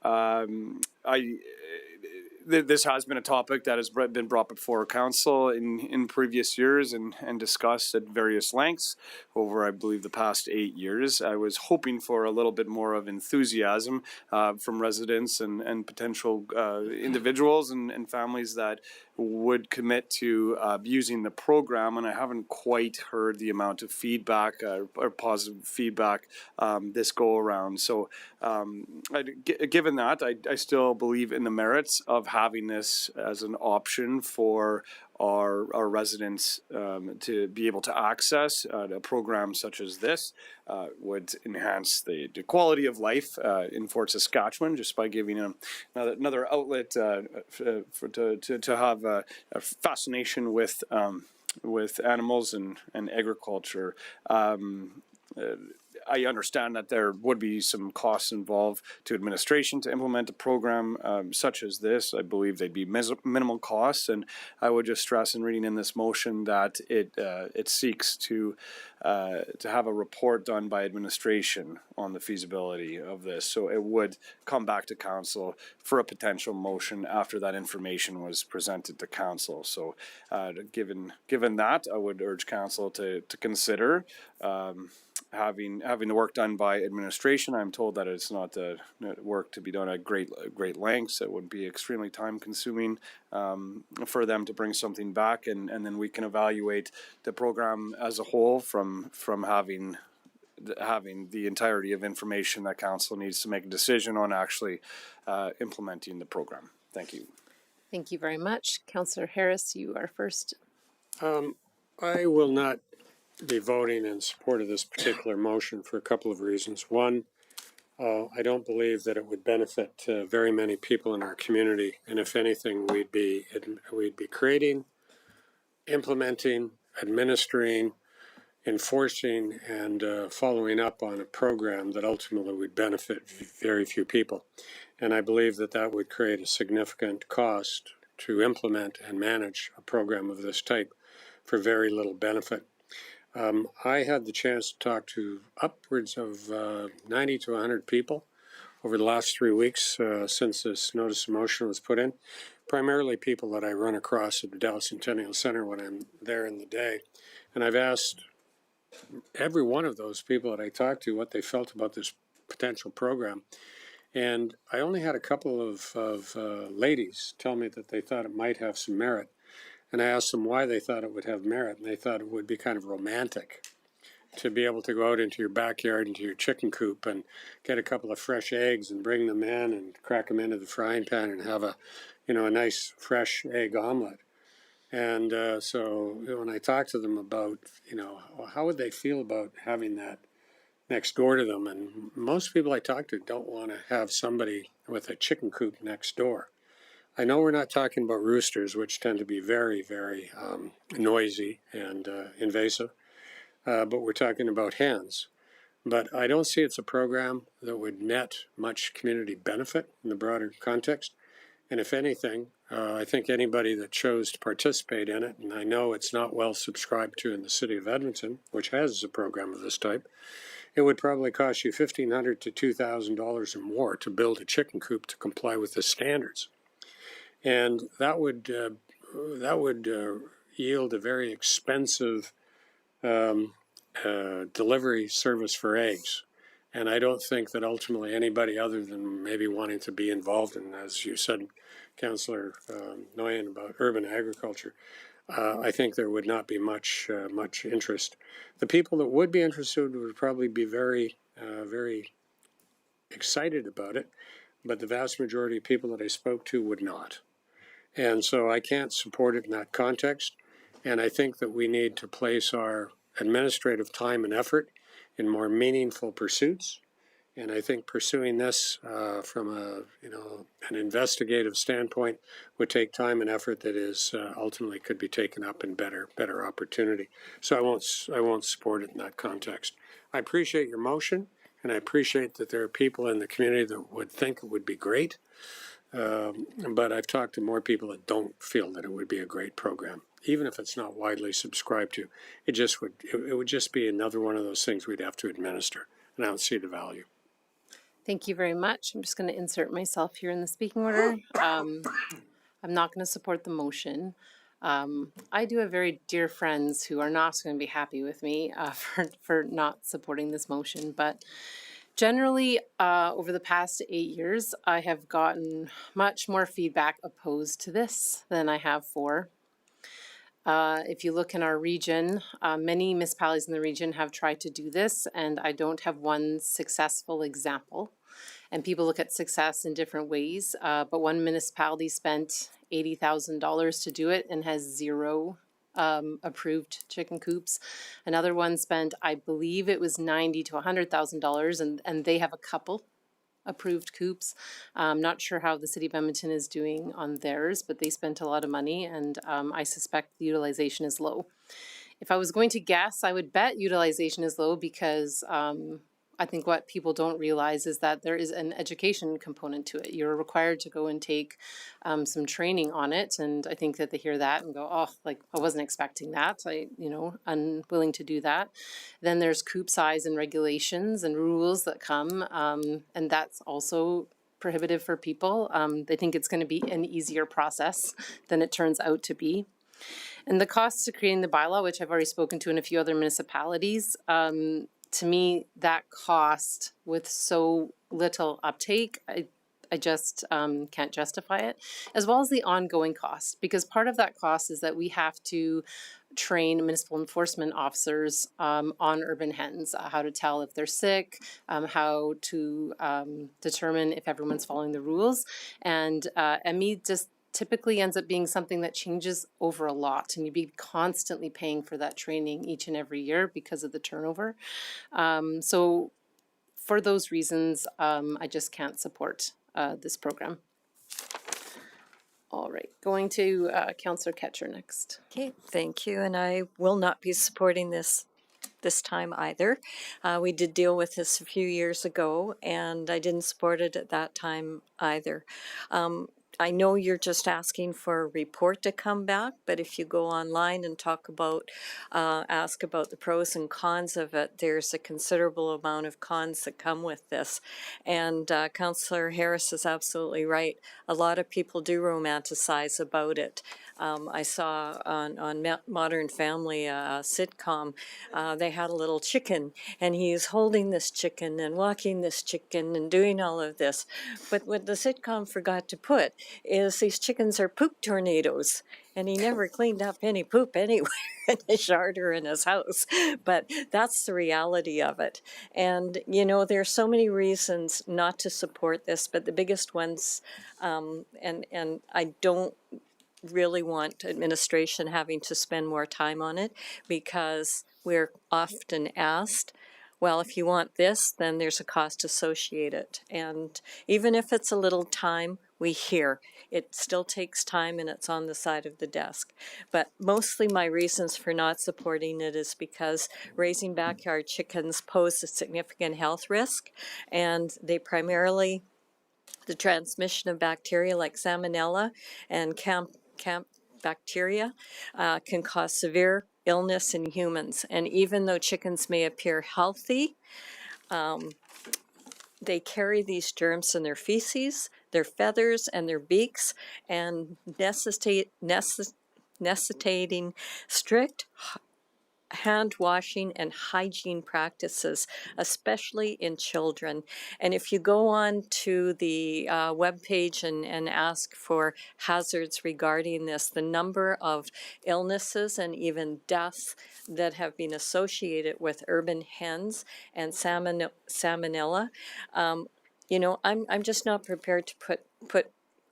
this has been a topic that has been brought before council in previous years and discussed at various lengths over, I believe, the past 8 years. I was hoping for a little bit more of enthusiasm from residents and potential individuals and families that would commit to using the program, and I haven't quite heard the amount of feedback or positive feedback this go around. So given that, I still believe in the merits of having this as an option for our residents to be able to access a program such as this. Would enhance the quality of life in Fort Saskatchewan just by giving them another outlet to have a fascination with animals and agriculture. I understand that there would be some costs involved to administration to implement a program such as this. I believe they'd be minimal costs, and I would just stress in reading in this motion that it seeks to have a report done by administration on the feasibility of this. So it would come back to council for a potential motion after that information was presented to council. So given that, I would urge council to consider having the work done by administration. I'm told that it's not work to be done at great lengths. It would be extremely time consuming for them to bring something back, and then we can evaluate the program as a whole from having the entirety of information that council needs to make a decision on actually implementing the program. Thank you. Thank you very much. Councillor Harris, you are first. I will not be voting in support of this particular motion for a couple of reasons. One, I don't believe that it would benefit very many people in our community, and if anything, we'd be creating, implementing, administering, enforcing, and following up on a program that ultimately would benefit very few people. And I believe that that would create a significant cost to implement and manage a program of this type for very little benefit. I had the chance to talk to upwards of 90 to 100 people over the last 3 weeks since this notice of motion was put in, primarily people that I run across at the Dallas Centennial Center when I'm there in the day. And I've asked every one of those people that I talked to what they felt about this potential program. And I only had a couple of ladies tell me that they thought it might have some merit. And I asked them why they thought it would have merit, and they thought it would be kind of romantic to be able to go out into your backyard, into your chicken coop, and get a couple of fresh eggs and bring them in and crack them into the frying pan and have a nice fresh egg omelet. And so when I talked to them about, how would they feel about having that next door to them, and most people I talk to don't want to have somebody with a chicken coop next door. I know we're not talking about roosters, which tend to be very, very noisy and invasive, but we're talking about hens. But I don't see it's a program that would net much community benefit in the broader context. And if anything, I think anybody that chose to participate in it, and I know it's not well subscribed to in the city of Edmonton, which has a program of this type, it would probably cost you $1,500 to $2,000 or more to build a chicken coop to comply with the standards. And that would yield a very expensive delivery service for eggs. And I don't think that ultimately anybody other than maybe wanting to be involved in, as you said, Councillor Nguyen, about urban agriculture, I think there would not be much interest. The people that would be interested would probably be very excited about it, but the vast majority of people that I spoke to would not. And so I can't support it in that context. And I think that we need to place our administrative time and effort in more meaningful pursuits. And I think pursuing this from an investigative standpoint would take time and effort that is ultimately could be taken up in better opportunity. So I won't support it in that context. I appreciate your motion, and I appreciate that there are people in the community that would think it would be great. But I've talked to more people that don't feel that it would be a great program, even if it's not widely subscribed to. It would just be another one of those things we'd have to administer, and I don't see the value. Thank you very much. I'm just going to insert myself here in the speaking order. I'm not going to support the motion. I do have very dear friends who are not going to be happy with me for not supporting this motion, but generally, over the past 8 years, I have gotten much more feedback opposed to this than I have for. If you look in our region, many municipalities in the region have tried to do this, and I don't have one successful example. And people look at success in different ways, but one municipality spent $80,000 to do it and has 0 approved chicken coops. Another one spent, I believe it was $90,000 to $100,000, and they have a couple approved coops. Not sure how the city of Edmonton is doing on theirs, but they spent a lot of money, and I suspect the utilization is low. If I was going to guess, I would bet utilization is low because I think what people don't realize is that there is an education component to it. You're required to go and take some training on it, and I think that they hear that and go, "Oh, like I wasn't expecting that. Unwilling to do that." Then there's coop size and regulations and rules that come, and that's also prohibitive for people. They think it's going to be an easier process than it turns out to be. And the costs to creating the bylaw, which I've already spoken to in a few other municipalities, to me, that cost with so little uptake, I just can't justify it, as well as the ongoing cost, because part of that cost is that we have to train municipal enforcement officers on urban hens, how to tell if they're sick, how to determine if everyone's following the rules. And ME just typically ends up being something that changes over a lot, and you'd be constantly paying for that training each and every year because of the turnover. So for those reasons, I just can't support this program. All right, going to Councillor Ketcher next. Okay, thank you. And I will not be supporting this time either. We did deal with this a few years ago, and I didn't support it at that time either. I know you're just asking for a report to come back, but if you go online and ask about the pros and cons of it, there's a considerable amount of cons that come with this. And Councillor Harris is absolutely right. A lot of people do romanticize about it. I saw on Modern Family, a sitcom, they had a little chicken, and he's holding this chicken and walking this chicken and doing all of this. But what the sitcom forgot to put is these chickens are poop tornadoes, and he never cleaned up any poop anywhere in his yard or in his house. But that's the reality of it. And, there are so many reasons not to support this, but the biggest ones, and I don't really want administration having to spend more time on it, because we're often asked, well, if you want this, then there's a cost associated. And even if it's a little time, we hear it still takes time, and it's on the side of the desk. But mostly my reasons for not supporting it is because raising backyard chickens pose a significant health risk, and they primarily, the transmission of bacteria like salmonella and camp bacteria can cause severe illness in humans. And even though chickens may appear healthy, they carry these germs in their feces, their feathers, and their beaks, and necessitating strict hand washing and hygiene practices, especially in children. And if you go on to the webpage and ask for hazards regarding this, the number of illnesses and even deaths that have been associated with urban hens and salmonella, I'm just not prepared to put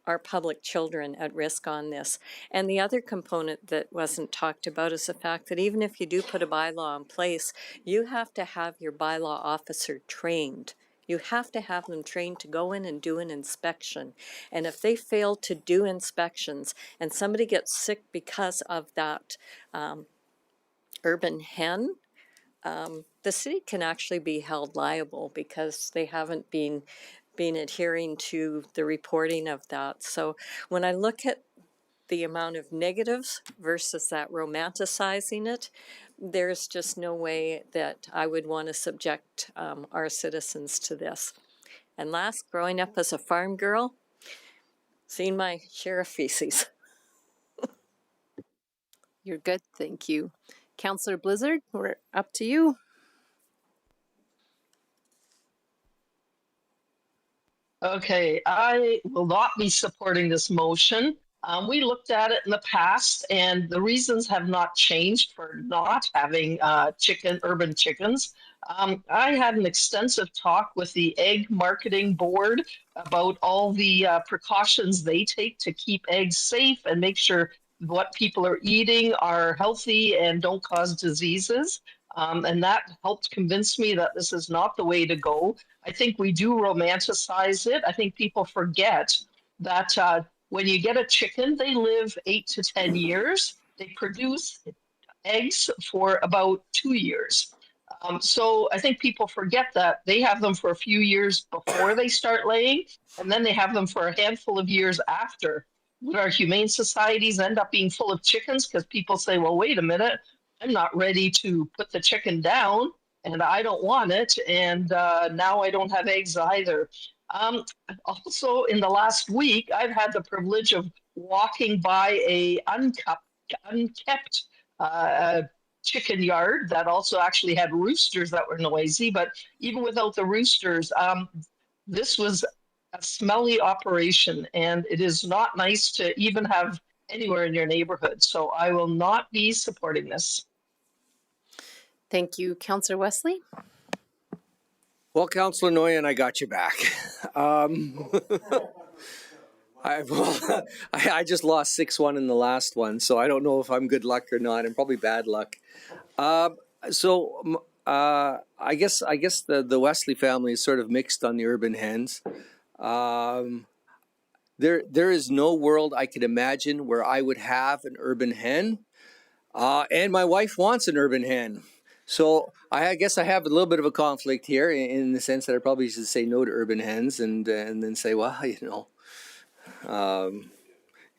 our public children at risk on this. And the other component that wasn't talked about is the fact that even if you do put a bylaw in place, you have to have your bylaw officer trained. You have to have them trained to go in and do an inspection. And if they fail to do inspections and somebody gets sick because of that urban hen, the city can actually be held liable because they haven't been adhering to the reporting of that. So when I look at the amount of negatives versus that romanticizing it, there's just no way that I would want to subject our citizens to this. And last, growing up as a farm girl, seen my share of feces. You're good, thank you. Councillor Blizzard, we're up to you. Okay, I will not be supporting this motion. We looked at it in the past, and the reasons have not changed for not having urban chickens. I had an extensive talk with the Egg Marketing Board about all the precautions they take to keep eggs safe and make sure what people are eating are healthy and don't cause diseases. And that helped convince me that this is not the way to go. I think we do romanticize it. I think people forget that when you get a chicken, they live 8 to 10 years. They produce eggs for about 2 years. So I think people forget that they have them for a few years before they start laying, and then they have them for a handful of years after. Would our humane societies end up being full of chickens because people say, well, wait a minute, I'm not ready to put the chicken down and I don't want it, and now I don't have eggs either. Also, in the last week, I've had the privilege of walking by a unkept chicken yard that also actually had roosters that were noisy, but even without the roosters, this was a smelly operation, and it is not nice to even have anywhere in your neighborhood. So I will not be supporting this. Thank you. Councillor Wesley? Well, Councillor Noyan, I got you back. I just lost 6-1 in the last one, so I don't know if I'm good luck or not. I'm probably bad luck. I guess the Wesley family is sort of mixed on the urban hens. There is no world I could imagine where I would have an urban hen, and my wife wants an urban hen. So I guess I have a little bit of a conflict here in the sense that I probably should say no to urban hens and then say, well,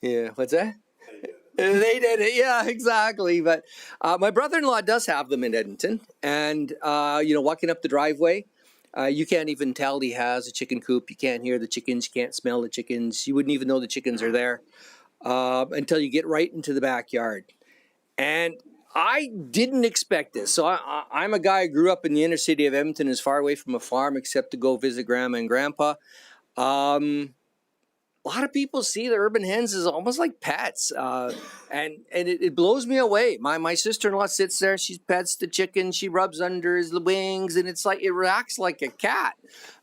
yeah, what's that? They did it, yeah, exactly. But my brother-in-law does have them in Edmonton, and walking up the driveway, you can't even tell he has a chicken coop. You can't hear the chickens. You can't smell the chickens. You wouldn't even know the chickens are there until you get right into the backyard. And I didn't expect this. So I'm a guy who grew up in the inner city of Edmonton, as far away from a farm except to go visit grandma and grandpa. A lot of people see the urban hens as almost like pets, and it blows me away. My sister-in-law sits there, she pets the chicken, she rubs under his wings, and it's like it reacts like a cat.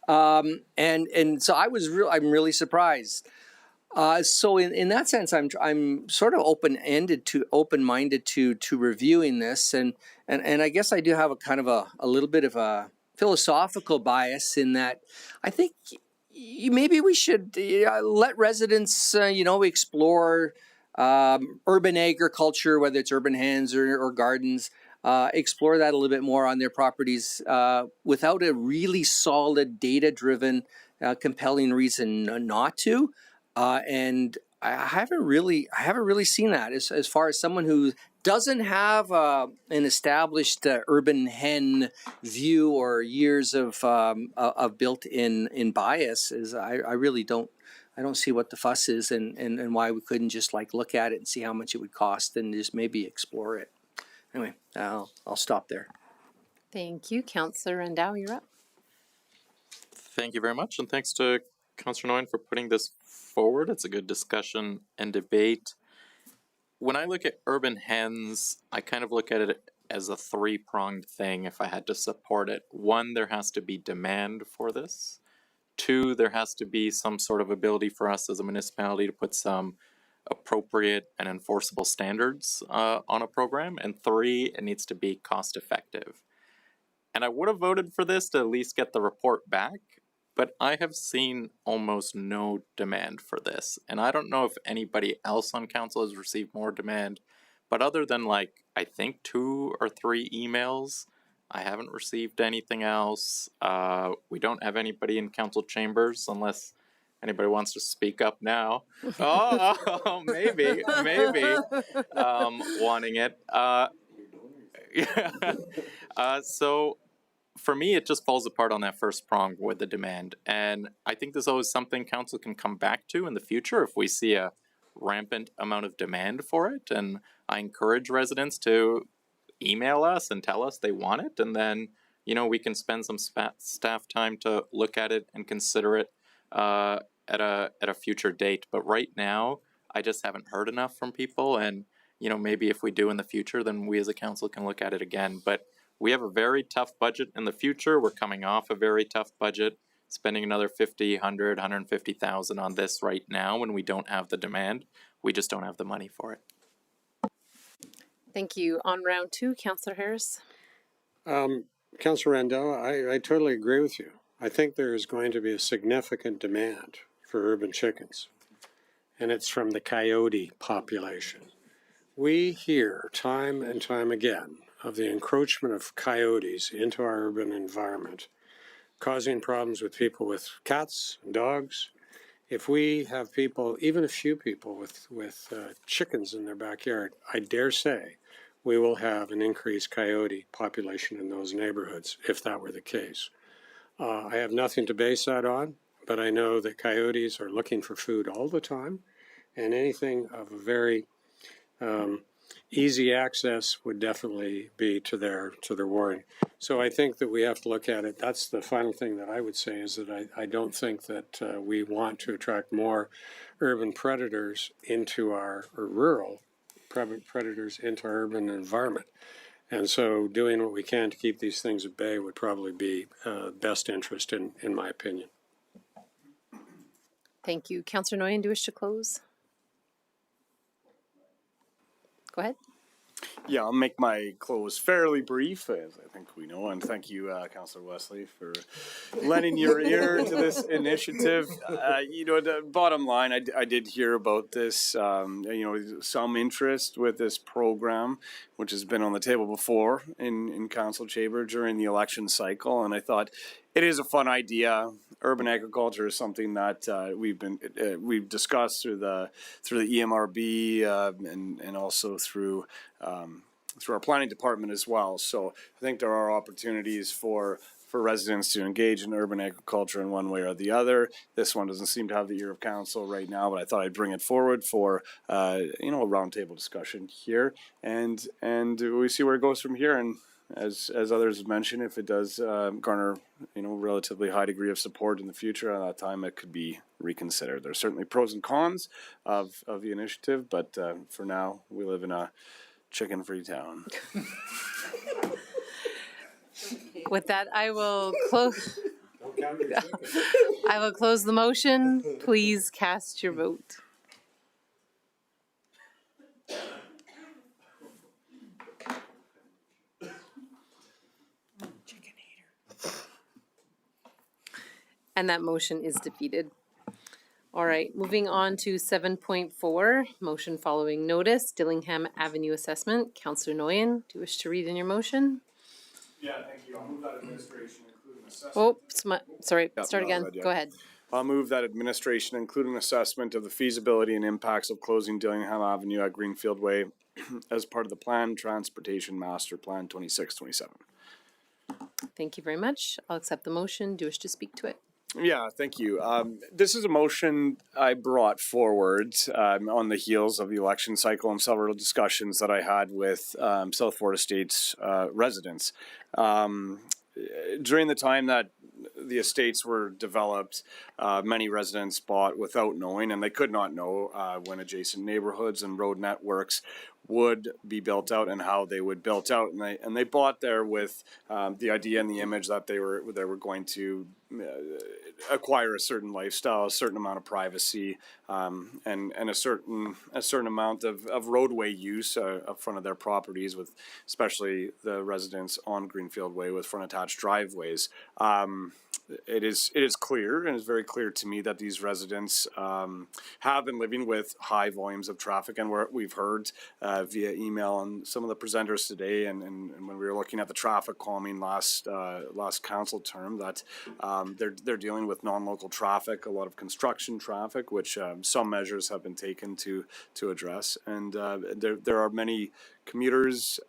And so I'm really surprised. So in that sense, I'm sort of open-minded to reviewing this, and I guess I do have a kind of a little bit of a philosophical bias in that I think maybe we should let residents explore urban agriculture, whether it's urban hens or gardens. Explore that a little bit more on their properties without a really solid, data-driven, compelling reason not to. And I haven't really seen that as far as someone who doesn't have an established urban hen view or years of built-in bias. I really don't. I don't see what the fuss is and why we couldn't just look at it and see how much it would cost and just maybe explore it. Anyway, I'll stop there. Thank you. Councillor Rendau, you're up. Thank you very much, and thanks to Councillor Nguyen for putting this forward. It's a good discussion and debate. When I look at urban hens, I kind of look at it as a three-pronged thing if I had to support it. One, there has to be demand for this. 2, there has to be some sort of ability for us as a municipality to put some appropriate and enforceable standards on a program. And 3, it needs to be cost effective. And I would have voted for this to at least get the report back, but I have seen almost no demand for this. And I don't know if anybody else on council has received more demand, but other than like, I think 2 or 3 emails, I haven't received anything else. We don't have anybody in council chambers unless anybody wants to speak up now. Maybe, wanting it. So for me, it just falls apart on that first prong with the demand. And I think there's always something council can come back to in the future if we see a rampant amount of demand for it. And I encourage residents to email us and tell us they want it. And then, we can spend some staff time to look at it and consider it at a future date. But right now, I just haven't heard enough from people. And, maybe if we do in the future, then we as a council can look at it again. But we have a very tough budget in the future. We're coming off a very tough budget, spending another 50, 100, 150,000 on this right now when we don't have the demand. We just don't have the money for it. Thank you. On round 2, Councillor Harris. Councillor Randall, I totally agree with you. I think there is going to be a significant demand for urban chickens, and it's from the coyote population. We hear time and time again of the encroachment of coyotes into our urban environment, causing problems with people with cats and dogs. If we have people, even a few people with chickens in their backyard, I dare say we will have an increased coyote population in those neighborhoods if that were the case. I have nothing to base that on, but I know that coyotes are looking for food all the time, and anything of a very easy access would definitely be to their warren. So I think that we have to look at it. That's the final thing that I would say, is that I don't think that we want to attract more urban predators into or rural predators into our urban environment. And so doing what we can to keep these things at bay would probably be best interest in my opinion. Thank you. Councillor Noyen, do you wish to close? Go ahead. Yeah, I'll make my close fairly brief, as I think we know, and thank you, Councillor Wesley, for lending your ear to this initiative. The bottom line, I did hear about this, some interest with this program, which has been on the table before in council chamber during the election cycle, and I thought it is a fun idea. Urban agriculture is something that we've discussed through the EMRB and also through our planning department as well. So I think there are opportunities for residents to engage in urban agriculture in one way or the other. This one doesn't seem to have the ear of council right now, but I thought I'd bring it forward for a roundtable discussion here, and we see where it goes from here. And as others have mentioned, if it does garner relatively high degree of support in the future, at that time it could be reconsidered. There's certainly pros and cons of the initiative, but for now we live in a chicken-free town. With that, I will close. I will close the motion. Please cast your vote. And that motion is defeated. All right, moving on to 7.4, motion following notice, Dillingham Avenue assessment. Councillor Noyen, do you wish to read in your motion? Yeah, thank you. I'll move that administration, including assessment. Oh, sorry, start again. Go ahead. I'll move that administration, including assessment of the feasibility and impacts of closing Dillingham Avenue at Greenfield Way as part of the Planned Transportation Master Plan 26-27. Thank you very much. I'll accept the motion. Do you wish to speak to it? Yeah, thank you. This is a motion I brought forward on the heels of the election cycle and several discussions that I had with South Florida Estates residents. During the time that the estates were developed, many residents bought without knowing, and they could not know when adjacent neighborhoods and road networks would be built out and how they would built out, and they bought there with the idea and the image that they were going to acquire a certain lifestyle, a certain amount of privacy, and a certain amount of roadway use up front of their properties, with especially the residents on Greenfield Way with front attached driveways. It is clear, and it's very clear to me, that these residents have been living with high volumes of traffic, and we've heard via email and some of the presenters today, and when we were looking at the traffic calming last council term, that they're dealing with non-local traffic, a lot of construction traffic, which some measures have been taken to address, and there are many commuters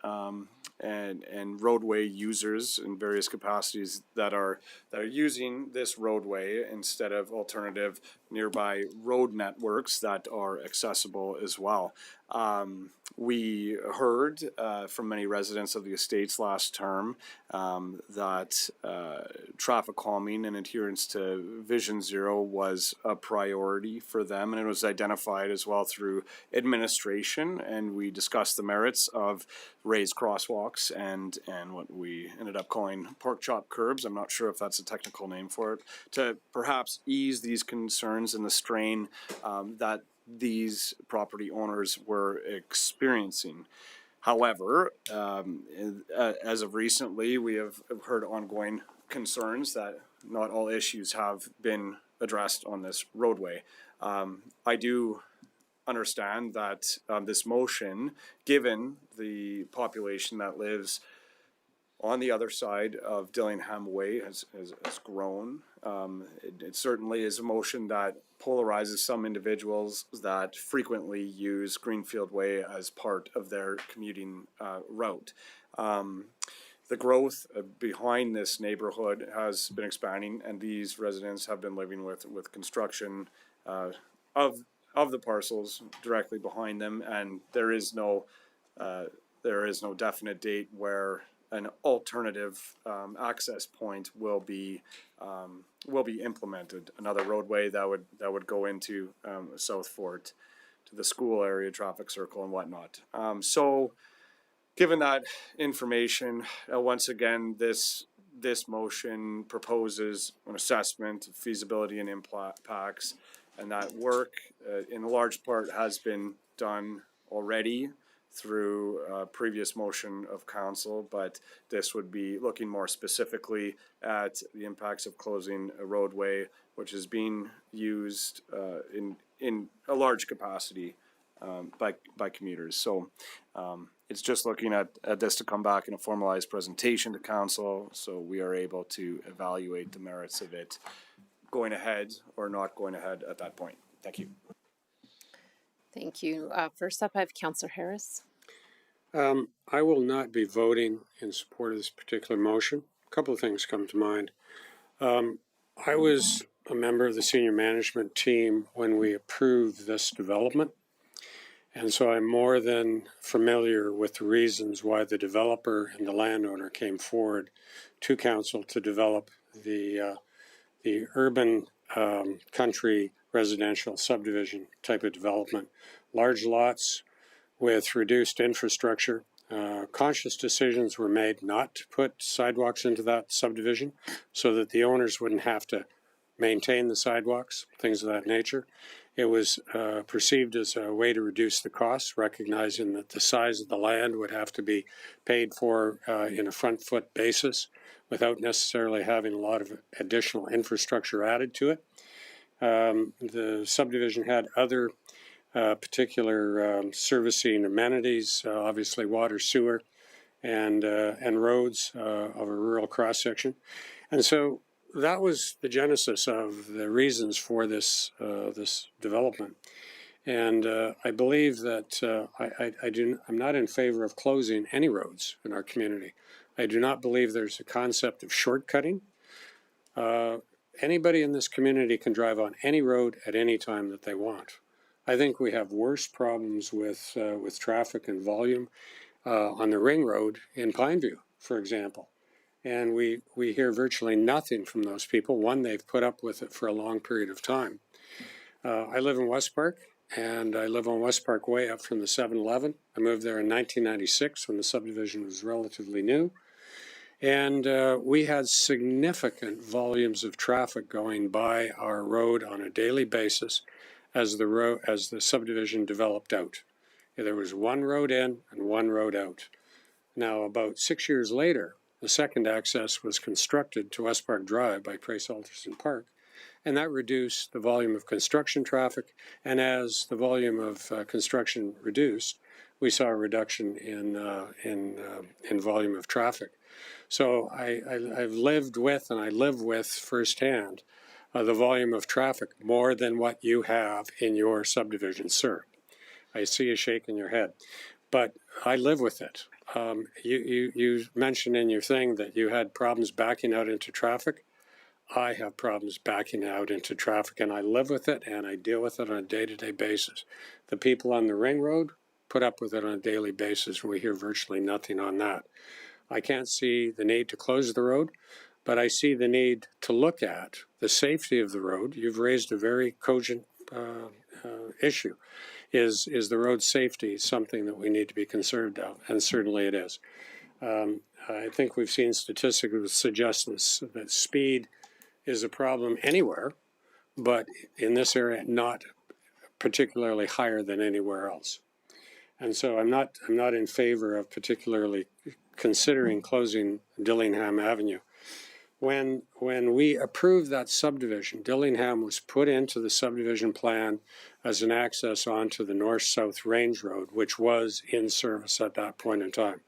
and roadway users in various capacities that are using this roadway instead of alternative nearby road networks that are accessible as well. We heard from many residents of the estates last term that traffic calming and adherence to Vision Zero was a priority for them, and it was identified as well through administration, and we discussed the merits of raised crosswalks and what we ended up calling pork chop curbs. I'm not sure if that's a technical name for it, to perhaps ease these concerns and the strain that these property owners were experiencing. However, as of recently, we have heard ongoing concerns that not all issues have been addressed on this roadway. I do understand that this motion, given the population that lives on the other side of Dillingham Way, has grown. It certainly is a motion that polarizes some individuals that frequently use Greenfield Way as part of their commuting route. The growth behind this neighborhood has been expanding, and these residents have been living with construction of the parcels directly behind them, and there is no definite date where an alternative access point will be implemented. Another roadway that would go into South Fort, to the school area, traffic circle, and whatnot. So, given that information, once again, this motion proposes an assessment of feasibility and impacts, and that work, in large part, has been done already through a previous motion of council, but this would be looking more specifically at the impacts of closing a roadway which is being used in a large capacity by commuters. So it's just looking at this to come back in a formalized presentation to council, so we are able to evaluate the merits of it going ahead or not going ahead at that point. Thank you. Thank you. First up, I have Councillor Harris. I will not be voting in support of this particular motion. A couple of things come to mind. I was a member of the senior management team when we approved this development, and so I'm more than familiar with the reasons why the developer and the landowner came forward to council to develop the urban country residential subdivision type of development. Large lots with reduced infrastructure. Conscious decisions were made not to put sidewalks into that subdivision so that the owners wouldn't have to maintain the sidewalks, things of that nature. It was perceived as a way to reduce the costs, recognizing that the size of the land would have to be paid for in a front foot basis without necessarily having a lot of additional infrastructure added to it. The subdivision had other particular servicing amenities, obviously water, sewer, and roads of a rural cross section, and so that was the genesis of the reasons for this development. And I believe that I'm not in favor of closing any roads in our community. I do not believe there's a concept of shortcutting. Anybody in this community can drive on any road at any time that they want. I think we have worse problems with traffic and volume on the ring road in Pineview, for example. And we hear virtually nothing from those people. One, they've put up with it for a long period of time. I live in West Park, and I live on West Park Way up from the 7-Eleven. I moved there in 1996 when the subdivision was relatively new. And we had significant volumes of traffic going by our road on a daily basis as the subdivision developed out. There was one road in and one road out. Now, about 6 years later, the second access was constructed to West Park Drive by Price Alderson Park, and that reduced the volume of construction traffic. And as the volume of construction reduced, we saw a reduction in volume of traffic. So I've lived with and I live with firsthand the volume of traffic more than what you have in your subdivision, sir. I see you shaking your head, but I live with it. You mentioned in your thing that you had problems backing out into traffic. I have problems backing out into traffic, and I live with it, and I deal with it on a day-to-day basis. The people on the ring road put up with it on a daily basis, and we hear virtually nothing on that. I can't see the need to close the road, but I see the need to look at the safety of the road. You've raised a very cogent issue. Is the road safety something that we need to be concerned of? And certainly it is. I think we've seen statistics that suggest that speed is a problem anywhere, but in this area, not particularly higher than anywhere else. And so I'm not in favor of particularly considering closing Dillingham Avenue. When we approved that subdivision, Dillingham was put into the subdivision plan as an access onto the north-south range road, which was in service at that point in time.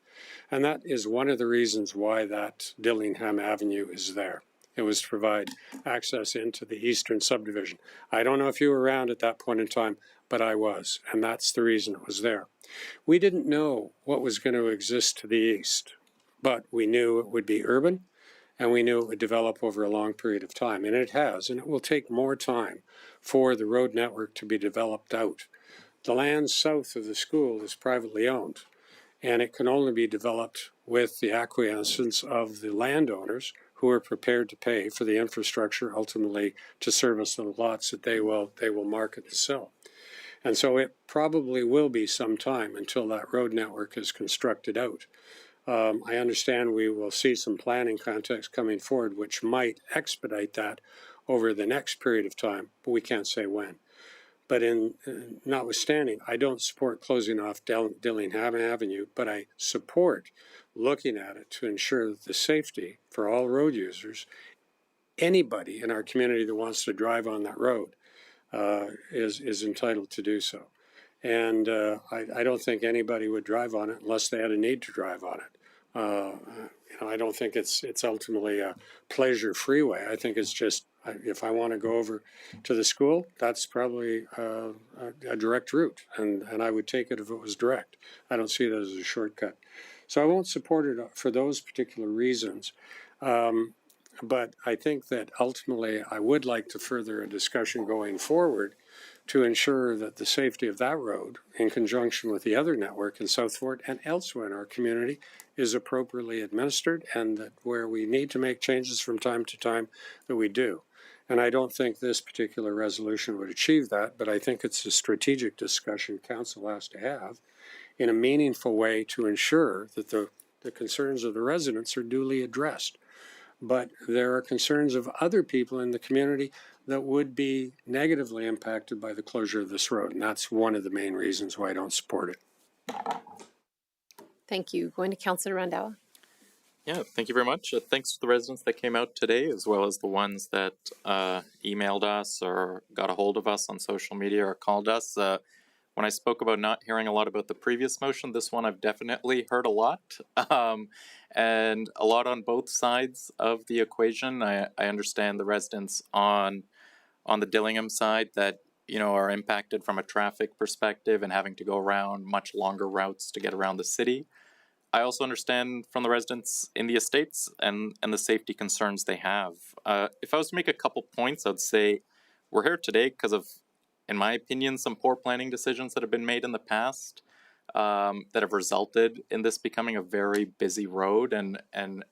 And that is one of the reasons why that Dillingham Avenue is there. It was to provide access into the eastern subdivision. I don't know if you were around at that point in time, but I was, and that's the reason it was there. We didn't know what was going to exist to the east, but we knew it would be urban, and we knew it would develop over a long period of time, and it has, and it will take more time for the road network to be developed out. The land south of the school is privately owned, and it can only be developed with the acquiescence of the landowners who are prepared to pay for the infrastructure ultimately to service the lots that they will market and sell. And so it probably will be some time until that road network is constructed out. I understand we will see some planning context coming forward which might expedite that over the next period of time, but we can't say when. But notwithstanding, I don't support closing off Dillingham Avenue, but I support looking at it to ensure that the safety for all road users, anybody in our community that wants to drive on that road, is entitled to do so. And I don't think anybody would drive on it unless they had a need to drive on it. I don't think it's ultimately a pleasure freeway. I think it's just, if I want to go over to the school, that's probably a direct route, and I would take it if it was direct. I don't see it as a shortcut. So I won't support it for those particular reasons. But I think that ultimately I would like to further a discussion going forward to ensure that the safety of that road, in conjunction with the other network in South Fort and elsewhere in our community, is appropriately administered, and that where we need to make changes from time to time, that we do. And I don't think this particular resolution would achieve that, but I think it's a strategic discussion council has to have in a meaningful way to ensure that the concerns of the residents are duly addressed. But there are concerns of other people in the community that would be negatively impacted by the closure of this road. And that's one of the main reasons why I don't support it. Thank you. Going to Councillor Randhawa. Yeah, thank you very much. Thanks to the residents that came out today, as well as the ones that emailed us or got a hold of us on social media or called us. When I spoke about not hearing a lot about the previous motion, this one I've definitely heard a lot, and a lot on both sides of the equation. I understand the residents on the Dillingham side that are impacted from a traffic perspective and having to go around much longer routes to get around the city. I also understand from the residents in the estates and the safety concerns they have. If I was to make a couple points, I'd say we're here today because of, in my opinion, some poor planning decisions that have been made in the past that have resulted in this becoming a very busy road and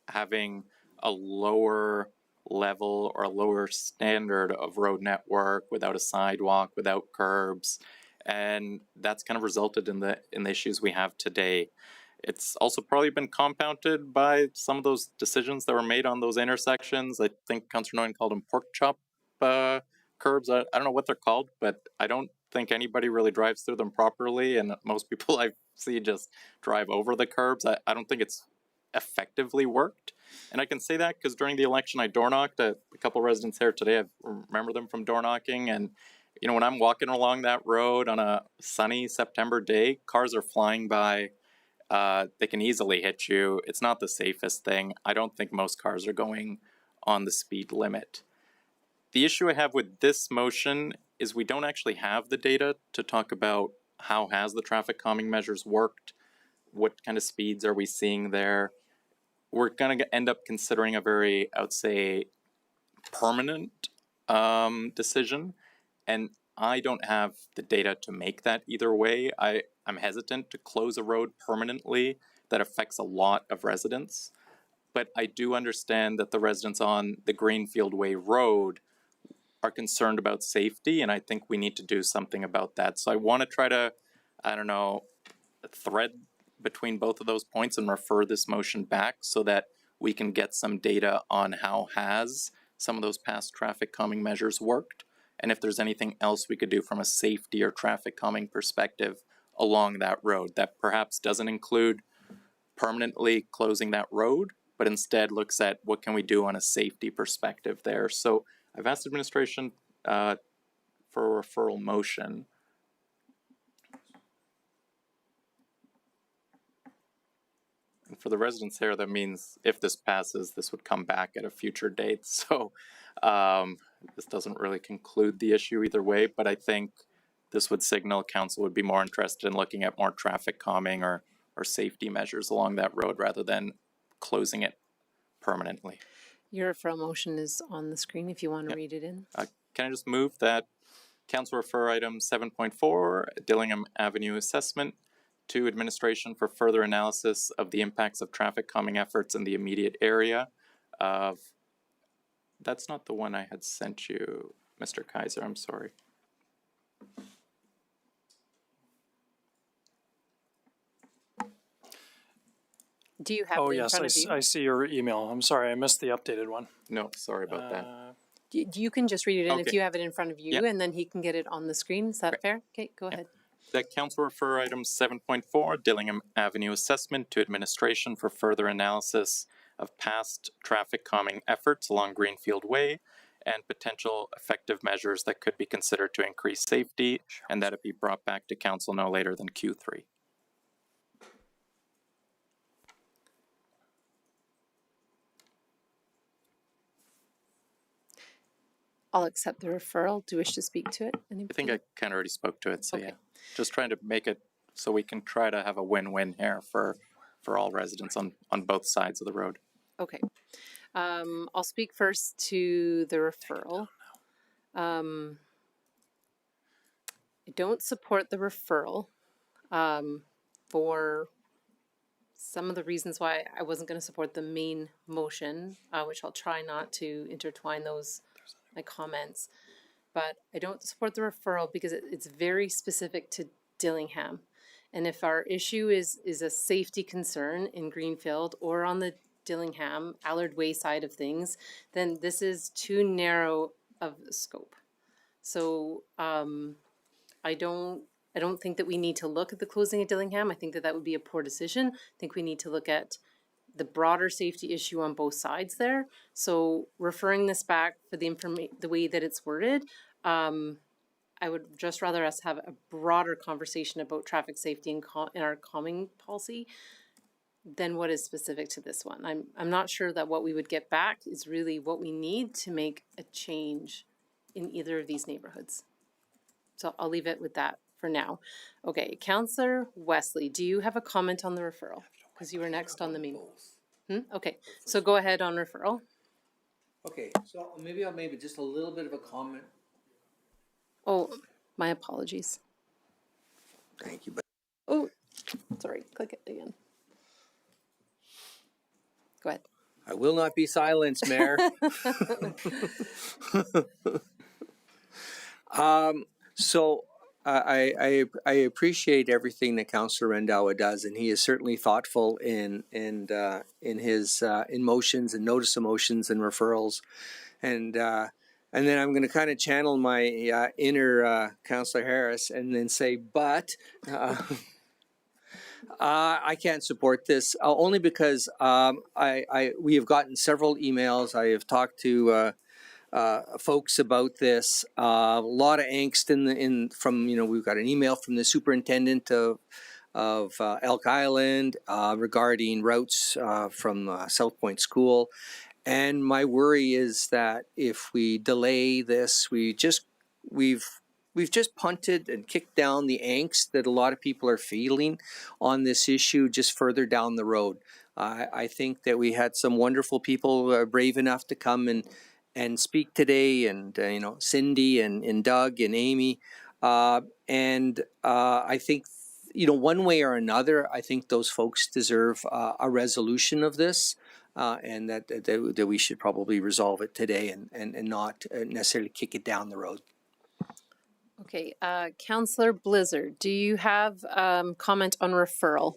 having a lower level or a lower standard of road network without a sidewalk, without curbs. And that's kind of resulted in the issues we have today. It's also probably been compounded by some of those decisions that were made on those intersections. I think Councillor Noyan called them pork chop curbs. I don't know what they're called, but I don't think anybody really drives through them properly, and most people I see just drive over the curbs. I don't think it's effectively worked. And I can say that because during the election I door knocked. A couple residents here today, I remember them from door knocking, and you know, when I'm walking along that road on a sunny September day, cars are flying by. They can easily hit you. It's not the safest thing. I don't think most cars are going on the speed limit. The issue I have with this motion is we don't actually have the data to talk about how has the traffic calming measures worked, what kind of speeds are we seeing there. We're going to end up considering a very, I would say, permanent decision, and I don't have the data to make that either way. I'm hesitant to close a road permanently that affects a lot of residents, but I do understand that the residents on the Greenfield Way Road are concerned about safety, and I think we need to do something about that. So I want to try to, I don't know, thread between both of those points and refer this motion back so that we can get some data on how has some of those past traffic calming measures worked, and if there's anything else we could do from a safety or traffic calming perspective along that road that perhaps doesn't include permanently closing that road, but instead looks at what can we do on a safety perspective there. So I've asked administration for a referral motion. And for the residents here, that means if this passes, this would come back at a future date. So this doesn't really conclude the issue either way, but I think this would signal council would be more interested in looking at more traffic calming or safety measures along that road rather than closing it permanently. Your referral motion is on the screen if you want to read it in. Can I just move that council refer item 7.4, Dillingham Avenue assessment, to administration for further analysis of the impacts of traffic calming efforts in the immediate area of, that's not the one I had sent you, Mr. Kaiser, I'm sorry. Do you have it in front of you? I see your email. I'm sorry, I missed the updated one. No, sorry about that. You can just read it in Okay. if you have it in front of you, Yeah. and then he can get it on the screen. Is that fair? Okay, go ahead. That council refer item 7.4, Dillingham Avenue assessment, to administration for further analysis of past traffic calming efforts along Greenfield Way and potential effective measures that could be considered to increase safety, and that it be brought back to council no later than Q3. I'll accept the referral. Do you wish to speak to it? I think I kind of already spoke to it, so Okay. yeah. Just trying to make it so we can try to have a win-win here for all residents on both sides of the road. Okay. I'll speak first to the referral. I don't support the referral for some of the reasons why I wasn't going to support the main motion, which I'll try not to intertwine my comments. But I don't support the referral because it's very specific to Dillingham. And if our issue is a safety concern in Greenfield or on the Dillingham, Allard Way side of things, then this is too narrow of a scope. So I don't think that we need to look at the closing of Dillingham. I think that would be a poor decision. I think we need to look at the broader safety issue on both sides there. So referring this back for the way that it's worded, I would just rather us have a broader conversation about traffic safety in our calming policy than what is specific to this one. I'm not sure that what we would get back is really what we need to make a change in either of these neighborhoods. So I'll leave it with that for now. Okay, Councillor Wesley, do you have a comment on the referral? Because you were next on the main. Okay, so go ahead on referral. Okay, so maybe just a little bit of a comment. Oh, my apologies. Thank you. Oh, sorry, click it again. Go ahead. I will not be silenced, Mayor. So I appreciate everything that Councillor Rendawa does, and he is certainly thoughtful in his in motions and notice of motions and referrals, and then I'm going to kind of channel my inner Councillor Harris and then say, but I can't support this only because we have gotten several emails. I have talked to folks about this. A lot of angst from we've got an email from the superintendent of Elk Island regarding routes from South Point School, and my worry is that if we delay this, we've just punted and kicked down the angst that a lot of people are feeling on this issue just further down the road. I think that we had some wonderful people brave enough to come and speak today, and Cindy and Doug and Amy, and I think one way or another, I think those folks deserve a resolution of this. And that we should probably resolve it today and not necessarily kick it down the road. Okay, Councillor Blizzard, do you have comment on referral?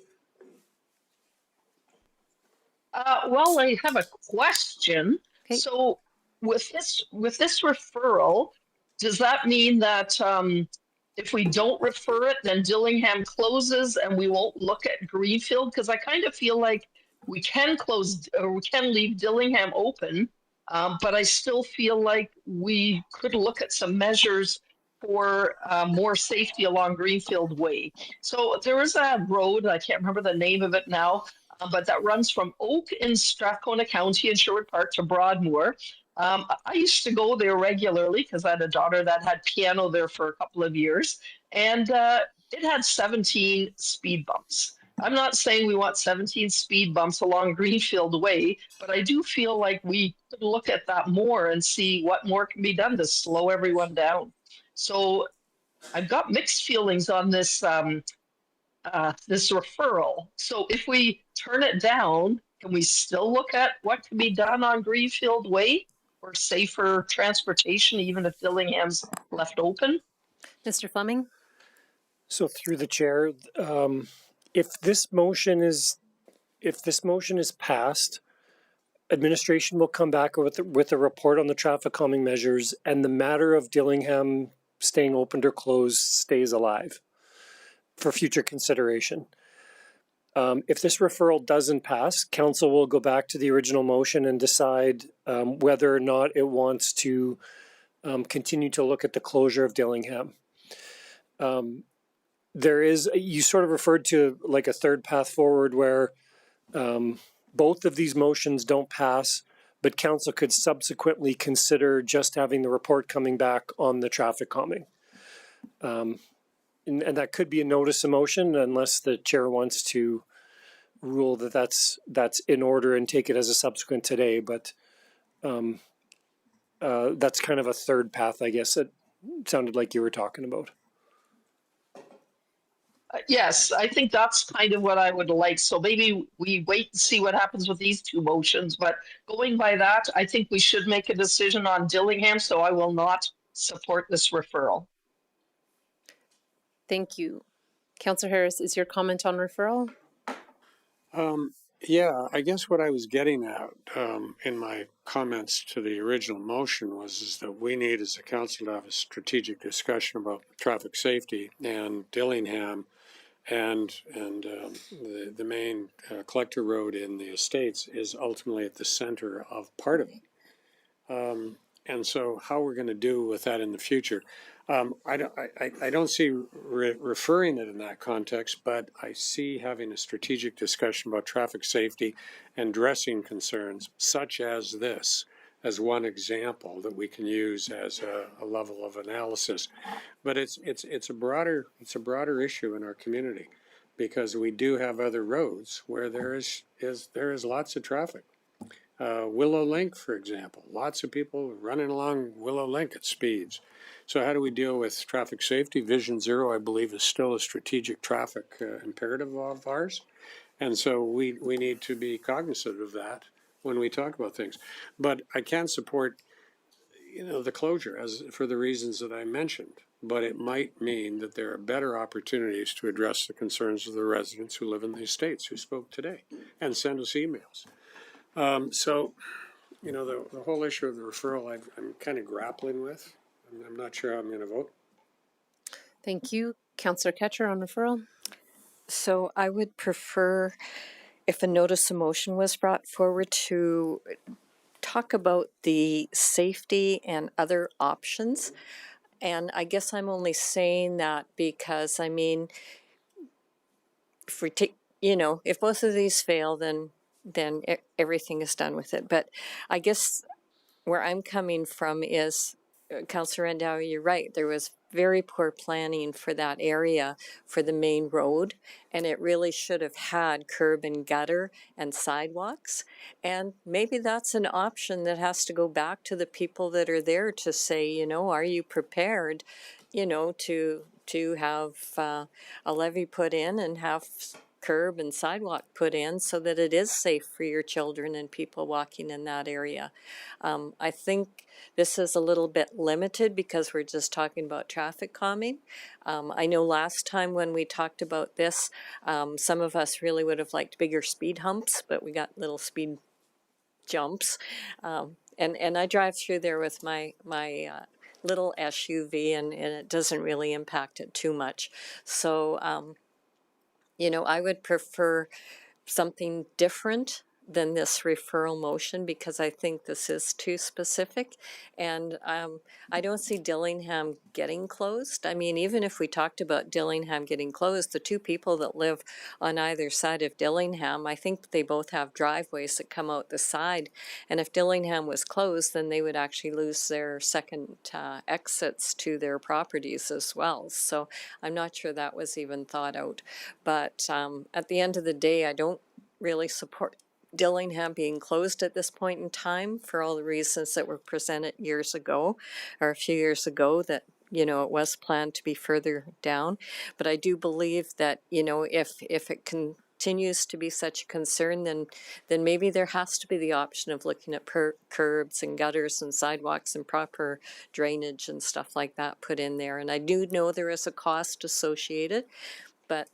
Well, I have a question. Okay. So with this referral, does that mean that if we don't refer it, then Dillingham closes and we won't look at Greenfield? Because I kind of feel like we can close or we can leave Dillingham open, but I still feel like we could look at some measures for more safety along Greenfield Way. So there is a road, I can't remember the name of it now, but that runs from Oak in Strathcona County in Sherwood Park to Broadmoor. I used to go there regularly because I had a daughter that had piano there for a couple of years, and it had 17 speed bumps. I'm not saying we want 17 speed bumps along Greenfield Way, but I do feel like we could look at that more and see what more can be done to slow everyone down. So I've got mixed feelings on this this referral. So if we turn it down, can we still look at what can be done on Greenfield Way for safer transportation, even if Dillingham's left open? Mr. Fleming? So through the chair, if this motion is passed, administration will come back with a report on the traffic calming measures, and the matter of Dillingham staying open or closed stays alive for future consideration. If this referral doesn't pass, council will go back to the original motion and decide whether or not it wants to continue to look at the closure of Dillingham. You sort of referred to like a third path forward where both of these motions don't pass, but council could subsequently consider just having the report coming back on the traffic calming. And that could be a notice of motion unless the chair wants to rule that that's in order and take it as a subsequent today. But that's kind of a third path, I guess. It sounded like you were talking about. Yes, I think that's kind of what I would like. So maybe we wait and see what happens with these two motions. But going by that, I think we should make a decision on Dillingham. So I will not support this referral. Thank you. Councillor Harris, is your comment on referral? Yeah, I guess what I was getting at in my comments to the original motion is that we need as a council to have a strategic discussion about traffic safety, and Dillingham and the main collector road in the estates is ultimately at the center of part of it. And so how we're going to do with that in the future, I don't see referring it in that context, but I see having a strategic discussion about traffic safety and addressing concerns such as this as one example that we can use as a level of analysis. But it's a broader issue in our community, because we do have other roads where there is lots of traffic. Willow Link, for example, lots of people running along Willow Link at speeds. So how do we deal with traffic safety? Vision Zero, I believe, is still a strategic traffic imperative of ours. And so we need to be cognizant of that when we talk about things. But I can support, the closure as for the reasons that I mentioned, but it might mean that there are better opportunities to address the concerns of the residents who live in these states who spoke today and send us emails. So, the whole issue of the referral, I'm kind of grappling with. I'm not sure how I'm going to vote. Thank you. Councillor Ketcher on referral. So I would prefer if a notice of motion was brought forward to talk about the safety and other options. And I guess I'm only saying that because, I mean, if we take, if both of these fail, then everything is done with it. But I guess where I'm coming from is, Councillor Randall, you're right. There was very poor planning for that area for the main road, and it really should have had curb and gutter and sidewalks. And maybe that's an option that has to go back to the people that are there to say, are you prepared, to have a levee put in and have curb and sidewalk put in so that it is safe for your children and people walking in that area. I think this is a little bit limited because we're just talking about traffic calming. I know last time when we talked about this, some of us really would have liked bigger speed humps, but we got little speed jumps. And I drive through there with my little SUV, and it doesn't really impact it too much. So, I would prefer something different than this referral motion because I think this is too specific. And I don't see Dillingham getting closed. I mean, even if we talked about Dillingham getting closed, the two people that live on either side of Dillingham, I think they both have driveways that come out the side. And if Dillingham was closed, then they would actually lose their second exits to their properties as well. So I'm not sure that was even thought out. But at the end of the day, I don't really support Dillingham being closed at this point in time for all the reasons that were presented years ago, or a few years ago, that it was planned to be further down. But I do believe that if it continues to be such a concern, then maybe there has to be the option of looking at curbs and gutters and sidewalks and proper drainage and stuff like that put in there. And I do know there is a cost associated, but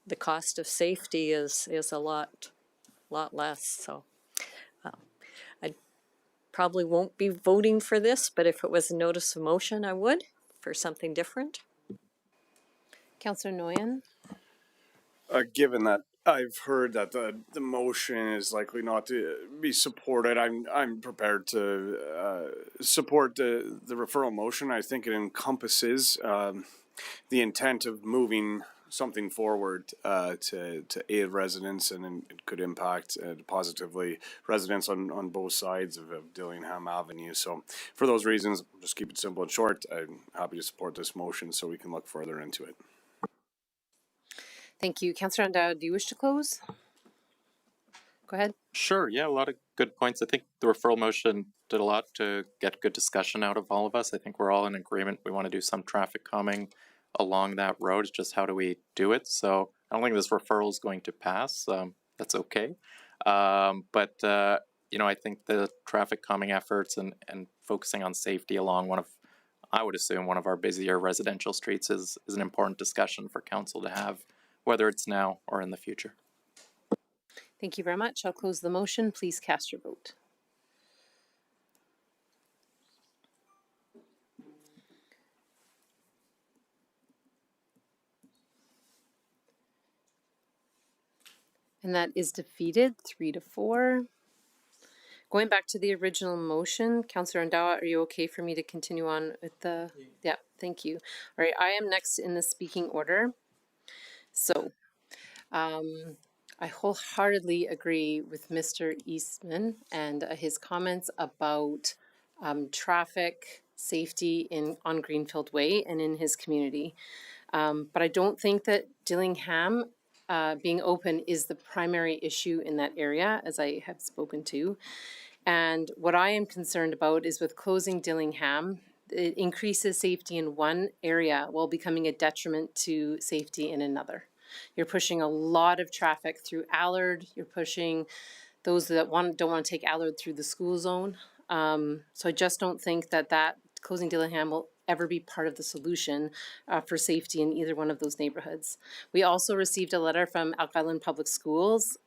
the cost of safety is a lot less. So I probably won't be voting for this, but if it was a notice of motion, I would for something different. Councillor Nguyen. Given that I've heard that the motion is likely not to be supported, I'm prepared to support the referral motion. I think it encompasses the intent of moving something forward to aid residents, and it could impact positively residents on both sides of Dillingham Avenue. So for those reasons, just keep it simple and short. I'm happy to support this motion so we can look further into it. Thank you. Councillor Randall, do you wish to close? Go ahead. Sure, yeah, a lot of good points. I think the referral motion did a lot to get good discussion out of all of us. I think we're all in agreement. We want to do some traffic calming along that road. It's just how do we do it? So I don't think this referral is going to pass. That's okay. But I think the traffic calming efforts and focusing on safety along I would assume one of our busier residential streets is an important discussion for council to have, whether it's now or in the future. Thank you very much. I'll close the motion. Please cast your vote. And that is defeated 3-4. Going back to the original motion, Councillor Andawa, are you okay for me to continue on with the? Yeah, thank you. All right, I am next in the speaking order. So, I wholeheartedly agree with Mr. Eastman and his comments about traffic safety on Greenfield Way and in his community. But I don't think that Dillingham being open is the primary issue in that area, as I have spoken to. And what I am concerned about is with closing Dillingham, it increases safety in one area while becoming a detriment to safety in another. You're pushing a lot of traffic through Allard. You're pushing those that don't want to take Allard through the school zone. So I just don't think that closing Dillingham will ever be part of the solution for safety in either one of those neighborhoods. We also received a letter from Elk Island Public Schools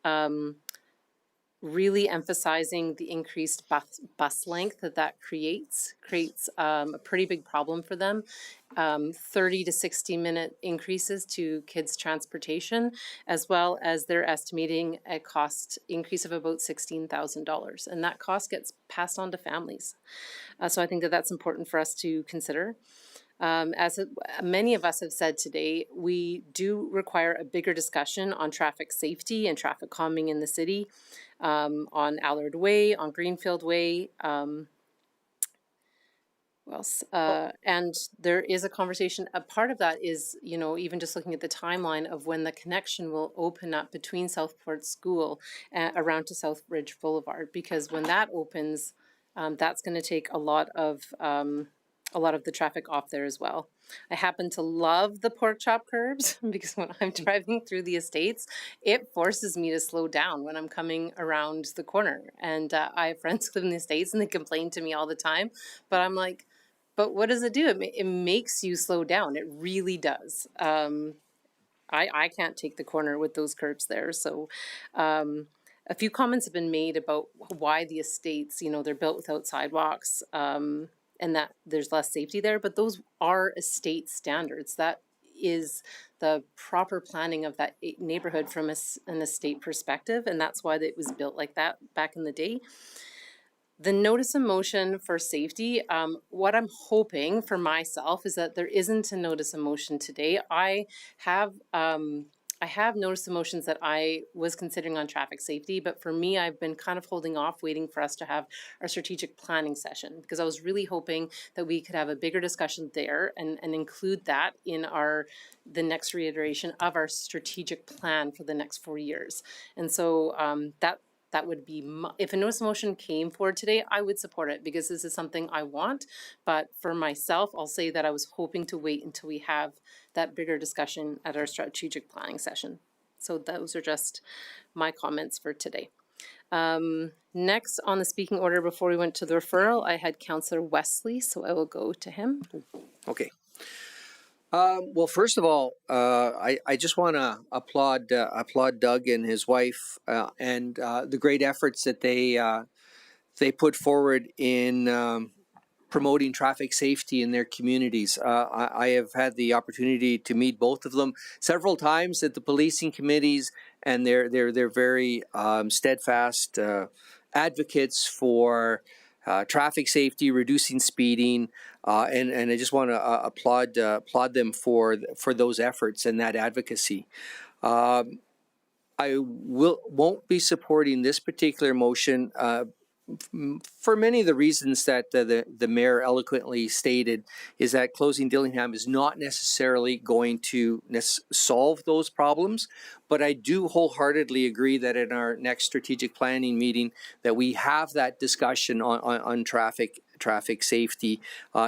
really emphasizing the increased bus length that creates a pretty big problem for them. 30 to 60-minute increases to kids' transportation, as well as they're estimating a cost increase of about $16,000. And that cost gets passed on to families. So I think that's important for us to consider. Many of us have said today, we do require a bigger discussion on traffic safety and traffic calming in the city, on Allard Way, on Greenfield Way. What else? And there is a conversation. A part of that is, even just looking at the timeline of when the connection will open up between Southport School around to Southbridge Boulevard, because when that opens, that's going to take a lot of the traffic off there as well. I happen to love the pork chop curbs because when I'm driving through the estates, it forces me to slow down when I'm coming around the corner. And I have friends who live in the estates and they complain to me all the time, but I'm like, but what does it do? It makes you slow down. It really does. I can't take the corner with those curbs there. So a few comments have been made about why the estates, they're built without sidewalks. And that there's less safety there, but those are estate standards. That is the proper planning of that neighborhood from an estate perspective, and that's why it was built like that back in the day. The notice of motion for safety, what I'm hoping for myself is that there isn't a notice of motion today. I have notice of motions that I was considering on traffic safety, but for me, I've been kind of holding off, waiting for us to have our strategic planning session, because I was really hoping that we could have a bigger discussion there and include that in the next reiteration of our strategic plan for the next 4 years. And so that would be, if a notice of motion came forward today, I would support it because this is something I want. But for myself, I'll say that I was hoping to wait until we have that bigger discussion at our strategic planning session. So those are just my comments for today. Next on the speaking order, before we went to the referral, I had Councillor Wesley, so I will go to him. Okay. Well, first of all, I just want to applaud Doug and his wife and the great efforts that they put forward in promoting traffic safety in their communities. I have had the opportunity to meet both of them several times at the policing committees, and they're very steadfast advocates for traffic safety, reducing speeding, and I just want to applaud them for those efforts and that advocacy. I won't be supporting this particular motion for many of the reasons that the mayor eloquently stated, is that closing Dillingham is not necessarily going to solve those problems. But I do wholeheartedly agree that in our next strategic planning meeting that we have that discussion on traffic safety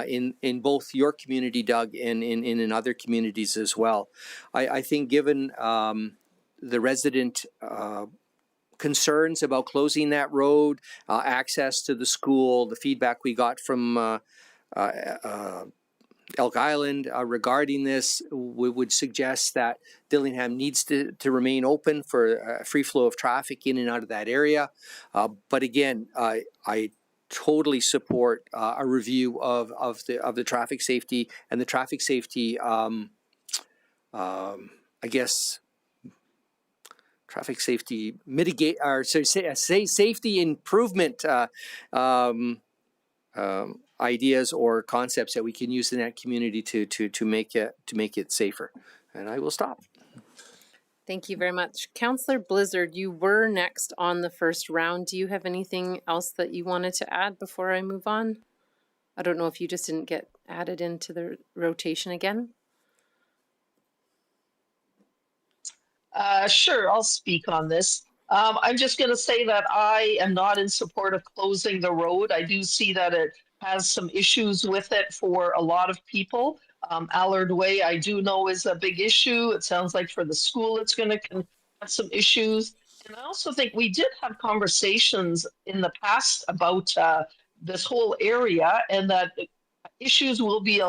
in both your community, Doug, and in other communities as well. I think given the resident concerns about closing that road, access to the school, the feedback we got from Elk Island regarding this, we would suggest that Dillingham needs to remain open for a free flow of traffic in and out of that area. But again, I totally support a review of the traffic safety and the traffic safety, traffic safety mitigate, or safety improvement ideas or concepts that we can use in that community to make it safer. And I will stop. Thank you very much. Councillor Blizzard, you were next on the first round. Do you have anything else that you wanted to add before I move on? I don't know if you just didn't get added into the rotation again. Sure, I'll speak on this. I'm just going to say that I am not in support of closing the road. I do see that it has some issues with it for a lot of people. Allard Way, I do know, is a big issue. It sounds like for the school, it's going to have some issues. And I also think we did have conversations in the past about this whole area, and that issues will be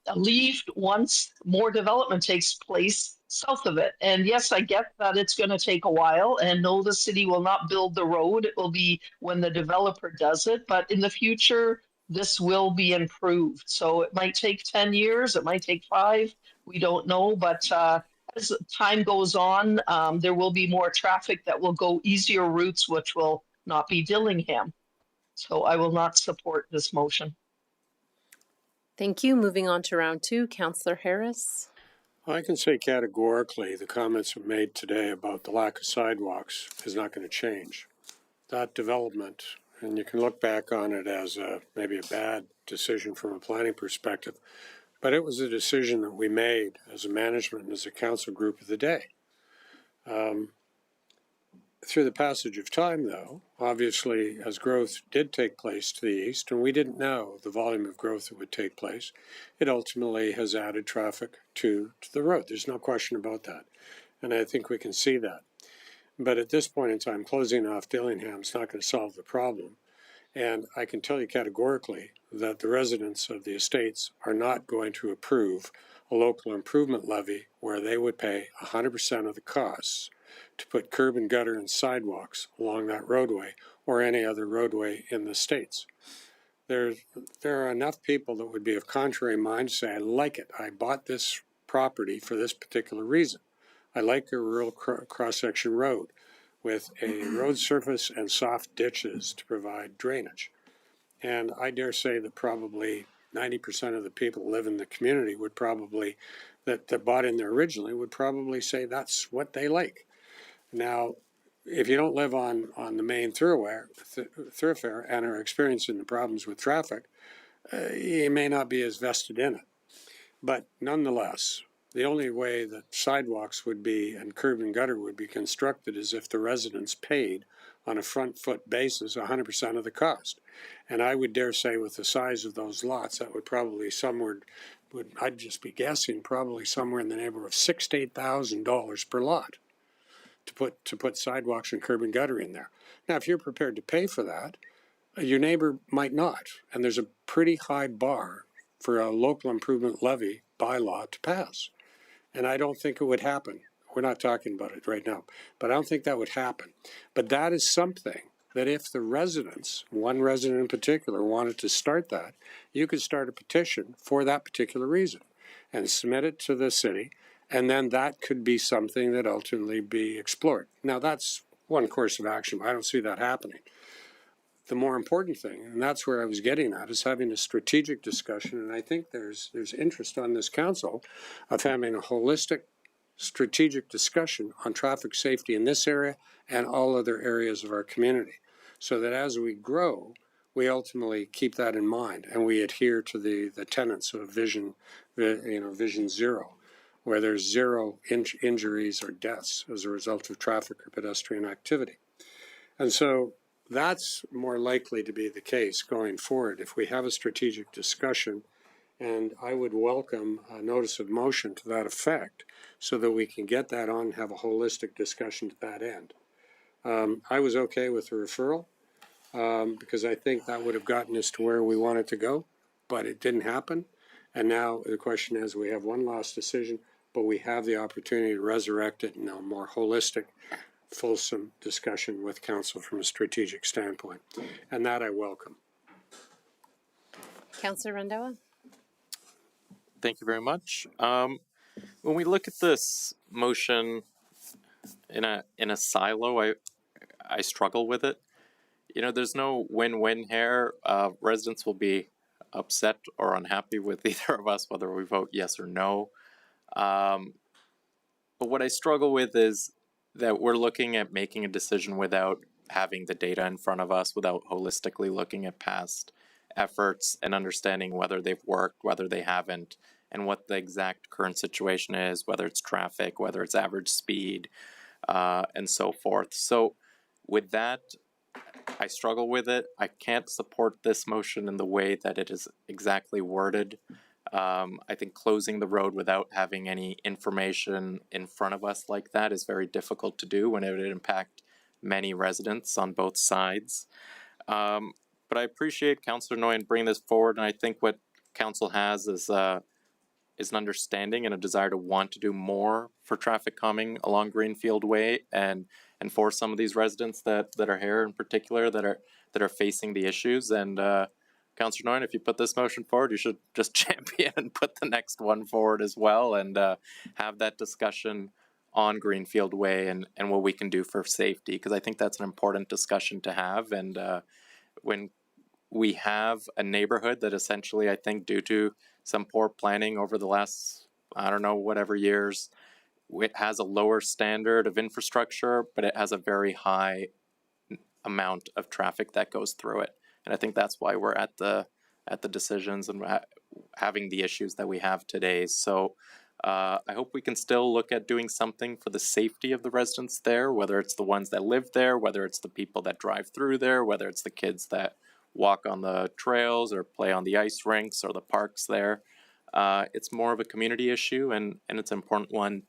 alleviated once more development takes place south of it. And yes, I get that it's going to take a while, and no, the city will not build the road. It will be when the developer does it. But in the future, this will be improved. So it might take 10 years, it might take 5, we don't know. But as time goes on, there will be more traffic that will go easier routes, which will not be Dillingham. So I will not support this motion. Thank you. Moving on to round 2, Councillor Harris. I can say categorically the comments made today about the lack of sidewalks is not going to change. That development, and you can look back on it as maybe a bad decision from a planning perspective, but it was a decision that we made as a management and as a council group of the day. Through the passage of time, though, obviously, as growth did take place to the east, and we didn't know the volume of growth that would take place, it ultimately has added traffic to the road. There's no question about that. And I think we can see that. But at this point in time, closing off Dillingham is not going to solve the problem. And I can tell you categorically that the residents of the estates are not going to approve a local improvement levy where they would pay 100% of the costs to put curb and gutter and sidewalks along that roadway or any other roadway in the states. There are enough people that would be of contrary mind to say, I like it. I bought this property for this particular reason. I like a rural cross-section road with a road surface and soft ditches to provide drainage. And I dare say that probably 90% of the people who live in the community would probably, that bought in there originally, would probably say that's what they like. Now, if you don't live on the main thoroughfare and are experiencing the problems with traffic, you may not be as vested in it. But nonetheless, the only way that sidewalks would be and curb and gutter would be constructed is if the residents paid on a front foot basis 100% of the cost. And I would dare say with the size of those lots, that would probably I'd just be guessing, probably somewhere in the neighborhood of $6,000 to $8,000 per lot to put sidewalks and curb and gutter in there. Now, if you're prepared to pay for that, your neighbor might not. And there's a pretty high bar for a local improvement levy bylaw to pass. And I don't think it would happen. We're not talking about it right now, but I don't think that would happen. But that is something that if the residents, one resident in particular, wanted to start that, you could start a petition for that particular reason and submit it to the city, and then that could be something that ultimately be explored. Now, that's one course of action, but I don't see that happening. The more important thing, and that's where I was getting at, is having a strategic discussion, and I think there's interest on this council of having a holistic strategic discussion on traffic safety in this area and all other areas of our community, so that as we grow, we ultimately keep that in mind and we adhere to the tenets of Vision Zero, where there's zero injuries or deaths as a result of traffic or pedestrian activity. And so that's more likely to be the case going forward if we have a strategic discussion, and I would welcome a notice of motion to that effect so that we can get that on and have a holistic discussion to that end. I was okay with the referral because I think that would have gotten us to where we wanted to go, but it didn't happen. And now the question is, we have one last decision, but we have the opportunity to resurrect it in a more holistic, fulsome discussion with council from a strategic standpoint. And that I welcome. Councillor Rendawa. Thank you very much. When we look at this motion in a silo, I struggle with it. There's no win-win here. Residents will be upset or unhappy with either of us, whether we vote yes or no. But what I struggle with is that we're looking at making a decision without having the data in front of us, without holistically looking at past efforts and understanding whether they've worked, whether they haven't, and what the exact current situation is, whether it's traffic, whether it's average speed, and so forth. So with that, I struggle with it. I can't support this motion in the way that it is exactly worded. I think closing the road without having any information in front of us like that is very difficult to do when it would impact many residents on both sides. But but I appreciate Councillor Noyan bringing this forward, and I think what council has is an understanding and a desire to want to do more for traffic calming along Greenfield Way, and for some of these residents that are here in particular that are facing the issues. And Councillor Noyan, if you put this motion forward, you should just champion and put the next one forward as well, and have that discussion on Greenfield Way and what we can do for safety, because I think that's an important discussion to have. And when we have a neighborhood that essentially, I think, due to some poor planning over the last, I don't know, whatever years, it has a lower standard of infrastructure, but it has a very high amount of traffic that goes through it. And I think that's why we're at the decisions and having the issues that we have today. So I hope we can still look at doing something for the safety of the residents there, whether it's the ones that live there, whether it's the people that drive through there, whether it's the kids that walk on the trails or play on the ice rinks or the parks there. It's more of a community issue, and it's an important one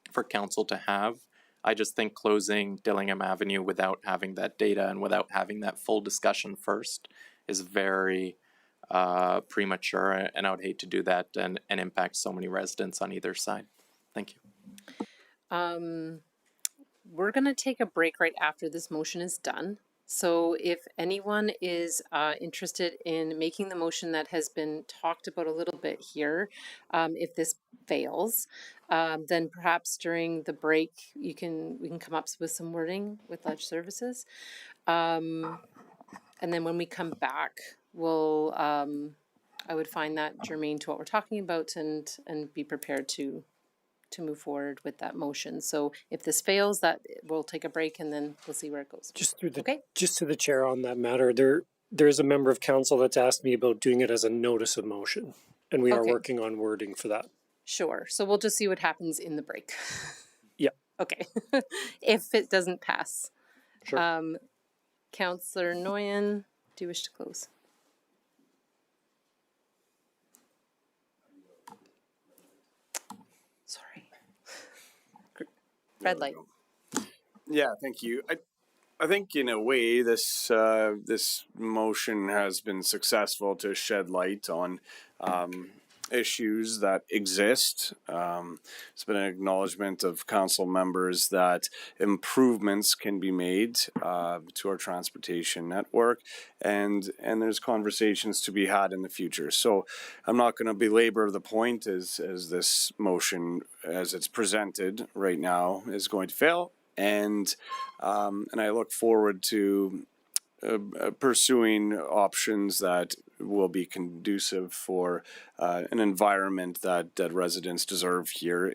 for council to have. I just think closing Dillingham Avenue without having that data and without having that full discussion first is very premature, and I would hate to do that and impact so many residents on either side. Thank you. We're going to take a break right after this motion is done. So if anyone is interested in making the motion that has been talked about a little bit here, if this fails, then perhaps during the break we can come up with some wording with Ledge Services, and then when we come back, we'll I would find that germane to what we're talking about and be prepared to move forward with that motion. So if this fails, that we'll take a break and then we'll see where it goes. Just to the chair on that matter, there is a member of council that's asked me about doing it as a notice of motion, and we are working on wording for that. Sure. So we'll just see what happens in the break. Yeah. Okay. If it doesn't pass. Sure. Councillor Noyan, do you wish to close? Sorry. Red light. Yeah, thank you. I think in a way this this motion has been successful to shed light on issues that exist. It's been an acknowledgement of council members that improvements can be made to our transportation network, and there's conversations to be had in the future. So I'm not going to belabor the point as this motion as it's presented right now is going to fail, and I look forward to pursuing options that will be conducive for an environment that residents deserve here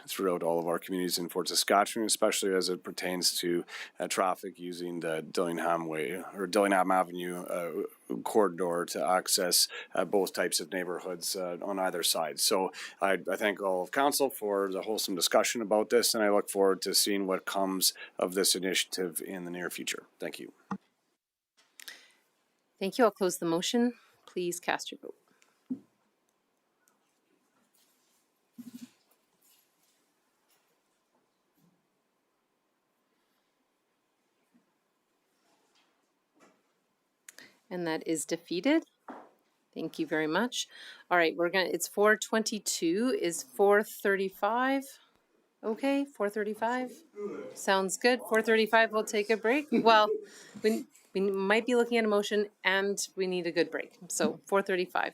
throughout all of our communities in Fort Saskatchewan, especially as it pertains to traffic using the Dillingham Way or Dillingham Avenue corridor to access both types of neighborhoods on either side. So I thank all of council for the wholesome discussion about this, and I look forward to seeing what comes of this initiative in the near future. Thank you. Thank you. I'll close the motion. Please cast your vote. And that is defeated. Thank you very much. All right, it's 4:22. Is 4:35? Okay, 4:35. Sounds good. 4:35. We'll take a break. Well, we might be looking at a motion, and we need a good break. So 4:35.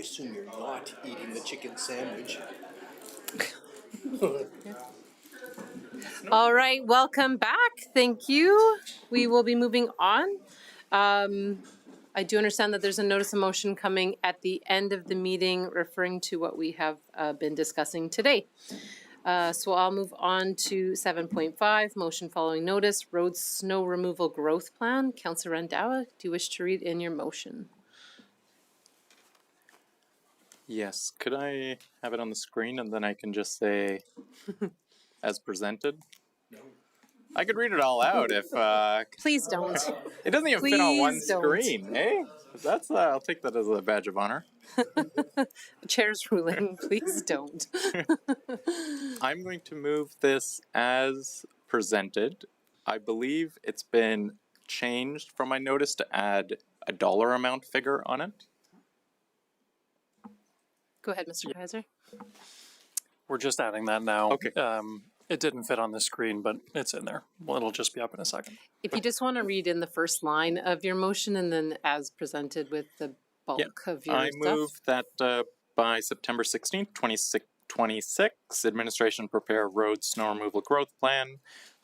assume you're not eating the chicken sandwich. All right, welcome back. Thank you. We will be moving on. I do understand that there's a notice of motion coming at the end of the meeting referring to what we have been discussing today. So I'll move on to 7.5, motion following notice, road snow removal growth plan. Councillor Randawa, do you wish to read in your motion? Yes, could I have it on the screen and then I can just say as presented? No. I could read it all out if Please don't. it doesn't even fit on one Please don't. screen, eh? That's I'll take that as a badge of honor. Chair's ruling, please don't. I'm going to move this as presented. I believe it's been changed from my notice to add a dollar amount figure on it. Go ahead, Mr. Kaiser. We're just adding that now. Okay. It didn't fit on the screen, but it's in there. Well, it'll just be up in a second. If you just want to read in the first line of your motion and then as presented with the bulk of your I stuff. move that by September 16th, 2026, administration prepare road snow removal growth plan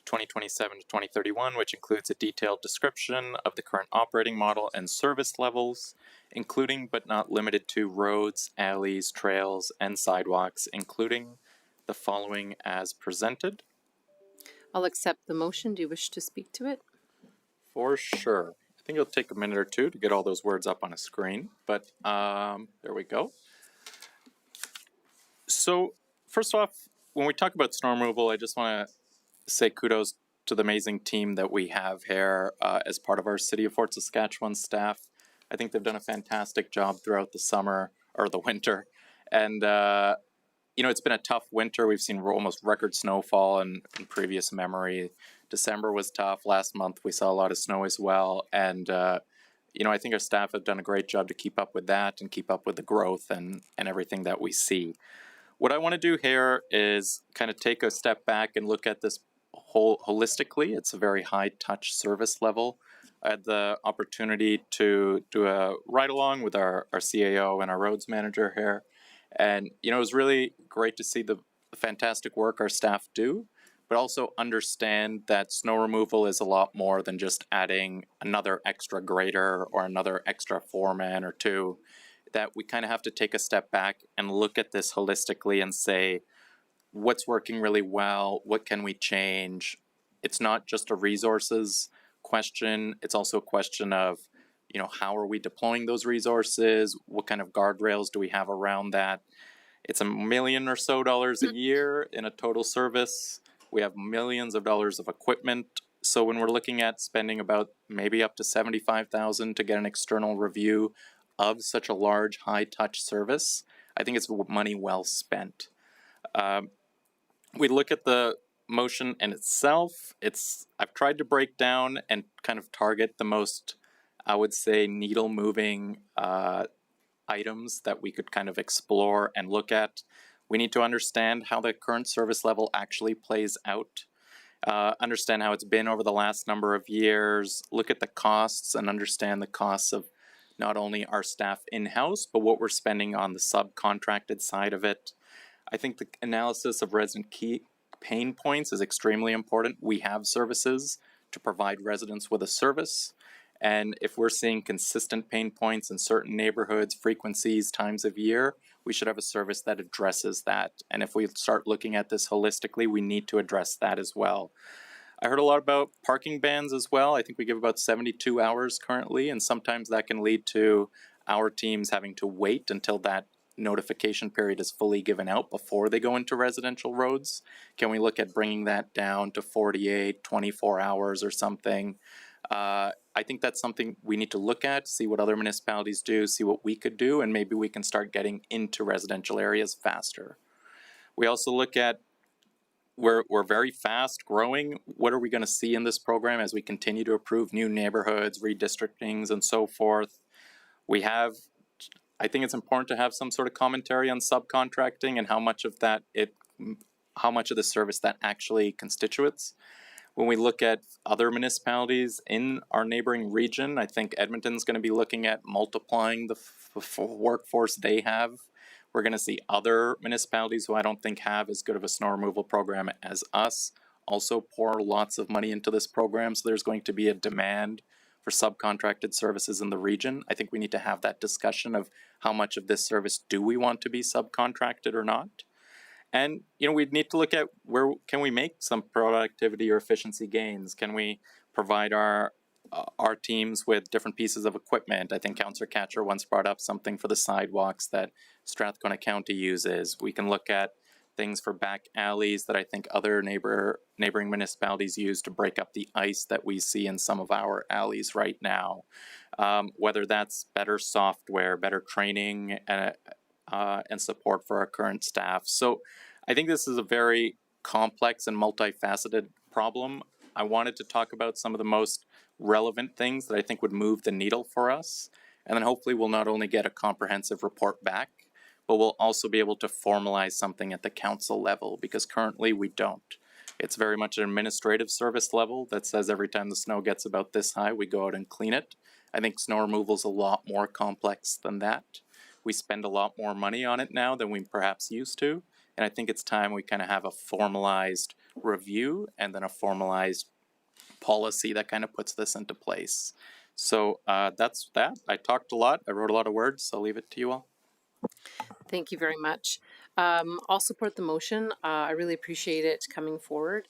2027 to 2031, which includes a detailed description of the current operating model and service levels, including but not limited to roads, alleys, trails, and sidewalks, including the following as presented. I'll accept the motion. Do you wish to speak to it? For sure. I think it'll take a minute or two to get all those words up on a screen, but there we go. So first off, when we talk about snow removal, I just want to say kudos to the amazing team that we have here as part of our City of Fort Saskatchewan staff. I think they've done a fantastic job throughout the summer or the winter. And, you know, it's been a tough winter. We've seen almost record snowfall in previous memory. December was tough. Last month we saw a lot of snow as well. And, you know, I think our staff have done a great job to keep up with that and keep up with the growth and everything that we see. What I want to do here is kind of take a step back and look at this holistically. It's a very high touch service level. I had the opportunity to do a ride along with our CAO and our roads manager here. And, you know, it was really great to see the fantastic work our staff do, but also understand that snow removal is a lot more than just adding another extra grader or another extra foreman or two. That we kind of have to take a step back and look at this holistically and say, what's working really well? What can we change? It's not just a resources question. It's also a question of, you know, how are we deploying those resources? What kind of guardrails do we have around that? It's $1 million or so a year in a total service. We have millions of dollars of equipment. So when we're looking at spending about maybe up to $75,000 to get an external review of such a large high-touch service, I think it's money well spent. We look at the motion in itself. I've tried to break down and kind of target the most, I would say, needle-moving items that we could kind of explore and look at. We need to understand how the current service level actually plays out. Understand how it's been over the last number of years. Look at the costs and understand the costs of not only our staff in-house, but what we're spending on the subcontracted side of it. I think the analysis of resident key pain points is extremely important. We have services to provide residents with a service. And if we're seeing consistent pain points in certain neighborhoods, frequencies, times of year, we should have a service that addresses that. And if we start looking at this holistically, we need to address that as well. I heard a lot about parking bans as well. I think we give about 72 hours currently, and sometimes that can lead to our teams having to wait until that notification period is fully given out before they go into residential roads. Can we look at bringing that down to 48, 24 hours or something? I think that's something we need to look at, see what other municipalities do, see what we could do, and maybe we can start getting into residential areas faster. We also look at we're very fast growing. What are we going to see in this program as we continue to approve new neighborhoods, redistrictings, and so forth? I think it's important to have some sort of commentary on subcontracting and how much of the service that actually constitutes. When we look at other municipalities in our neighboring region, I think Edmonton's going to be looking at multiplying workforce they have. We're going to see other municipalities who I don't think have as good of a snow removal program as us also pour lots of money into this program. So there's going to be a demand for subcontracted services in the region. I think we need to have that discussion of how much of this service do we want to be subcontracted or not. And, you know, we need to look at where can we make some productivity or efficiency gains? Can we provide our teams with different pieces of equipment? I think Councillor Catcher once brought up something for the sidewalks that Strathcona County uses. We can look at things for back alleys that I think other neighboring municipalities use to break up the ice that we see in some of our alleys right now. Whether that's better software, better training, and support for our current staff. So I think this is a very complex and multifaceted problem. I wanted to talk about some of the most relevant things that I think would move the needle for us. And then hopefully we'll not only get a comprehensive report back, but we'll also be able to formalize something at the council level, because currently we don't. It's very much an administrative service level that says every time the snow gets about this high, we go out and clean it. I think snow removal is a lot more complex than that. We spend a lot more money on it now than we perhaps used to. And I think it's time we kind of have a formalized review and then a formalized policy that kind of puts this into place. So that's that. I talked a lot. I wrote a lot of words. So I'll leave it to you all. Thank you very much. I'll support the motion. I really appreciate it coming forward.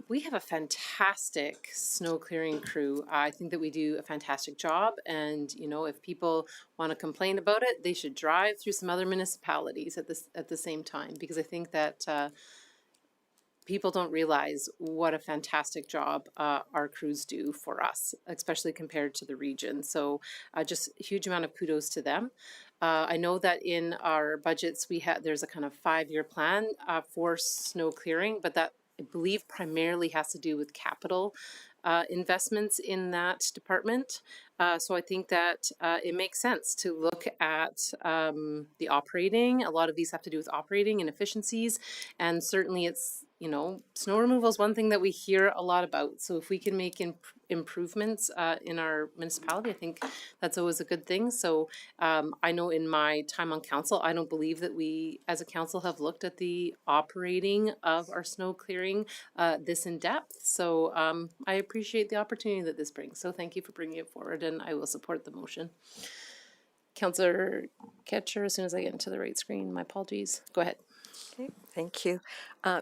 We have a fantastic snow clearing crew. I think that we do a fantastic job, and you know, if people want to complain about it, they should drive through some other municipalities at the same time, because I think that people don't realize what a fantastic job our crews do for us, especially compared to the region. So just a huge amount of kudos to them. I know that in our budgets there's a kind of 5-year plan for snow clearing, but that I believe primarily has to do with capital investments in that department. So I think that it makes sense to look at the operating. A lot of these have to do with operating and efficiencies, and certainly it's, you know, snow removal is one thing that we hear a lot about. So if we can make improvements in our municipality, I think that's always a good thing. So I know in my time on council, I don't believe that we as a council have looked at the operating of our snow clearing this in depth. So I appreciate the opportunity that this brings. So thank you for bringing it forward, and I will support the motion. Councillor Ketcher, as soon as I get into the right screen, my apologies. Go ahead. Okay, thank you.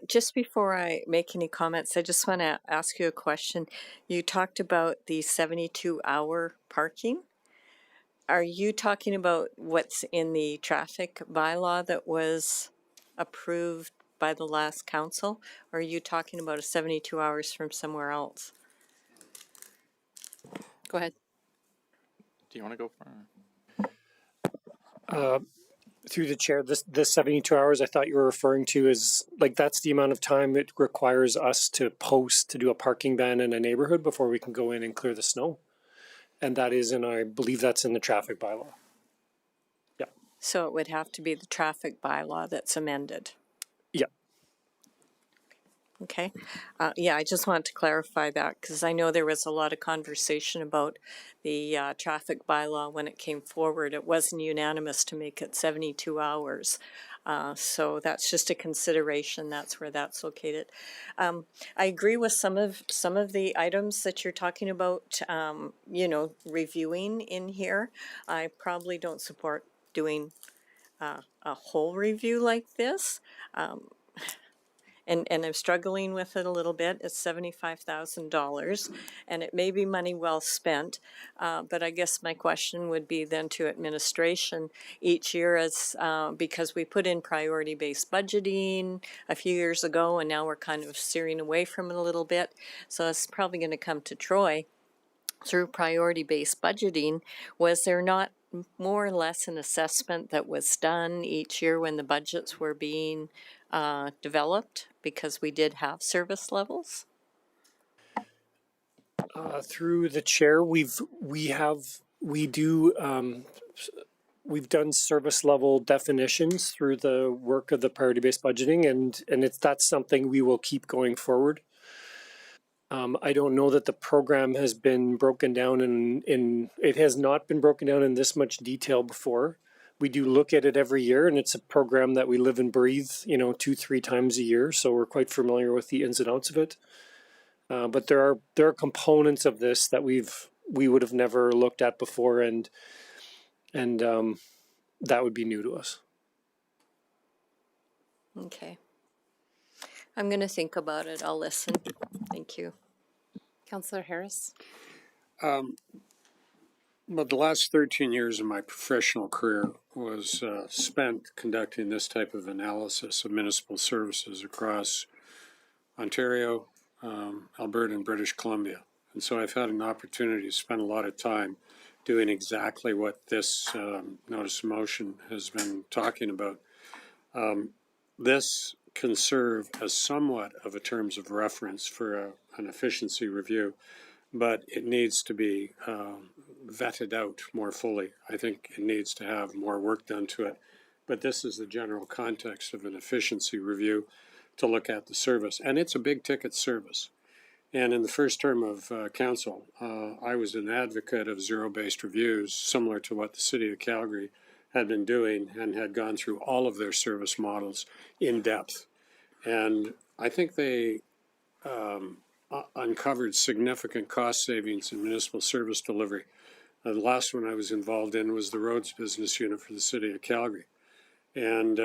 Just before I make any comments, I just want to ask you a question. You talked about the 72-hour parking. Are you talking about what's in the traffic bylaw that was approved by the last council? Or are you talking about a 72 hours from somewhere else? Go ahead. Do you want to go for? Through the chair, this 72 hours I thought you were referring to is like that's the amount of time it requires us to post to do a parking ban in a neighborhood before we can go in and clear the snow. And that is I believe that's in the traffic bylaw. Yeah. So it would have to be the traffic bylaw that's amended. Yeah. Okay. Yeah, I just wanted to clarify that because I know there was a lot of conversation about the traffic bylaw when it came forward. It wasn't unanimous to make it 72 hours. So that's just a consideration. That's where that's located. I agree with some of the items that you're talking about, you know, reviewing in here. I probably don't support doing a whole review like this. And I'm struggling with it a little bit. It's $75,000, and it may be money well spent. But I guess my question would be then to administration each year, as because we put in priority-based budgeting a few years ago, and now we're kind of steering away from it a little bit. So it's probably going to come to Troy through priority-based budgeting. Was there not more or less an assessment that was done each year when the budgets were being developed, because we did have service levels? Through the chair, we've done service level definitions through the work of the priority based budgeting, and that's something we will keep going forward. I don't know that the program has been broken down it has not been broken down in this much detail before. We do look at it every year, and it's a program that we live and breathe, 2-3 times a year. So we're quite familiar with the ins and outs of it. But there are components of this that we would have never looked at before, and that would be new to us. Okay. I'm going to think about it. I'll listen. Thank you. Councillor Harris. But the last 13 years of my professional career was spent conducting this type of analysis of municipal services across Ontario, Alberta, and British Columbia. And so I've had an opportunity to spend a lot of time doing exactly what this notice of motion has been talking about. This can serve as somewhat of a terms of reference for an efficiency review, but it needs to be vetted out more fully. I think it needs to have more work done to it. But this is the general context of an efficiency review to look at the service. And it's a big ticket service. And in the first term of council, I was an advocate of zero-based reviews, similar to what the City of Calgary had been doing and had gone through all of their service models in depth. And I think they uncovered significant cost savings in municipal service delivery. The last one I was involved in was the roads business unit for the City of Calgary. And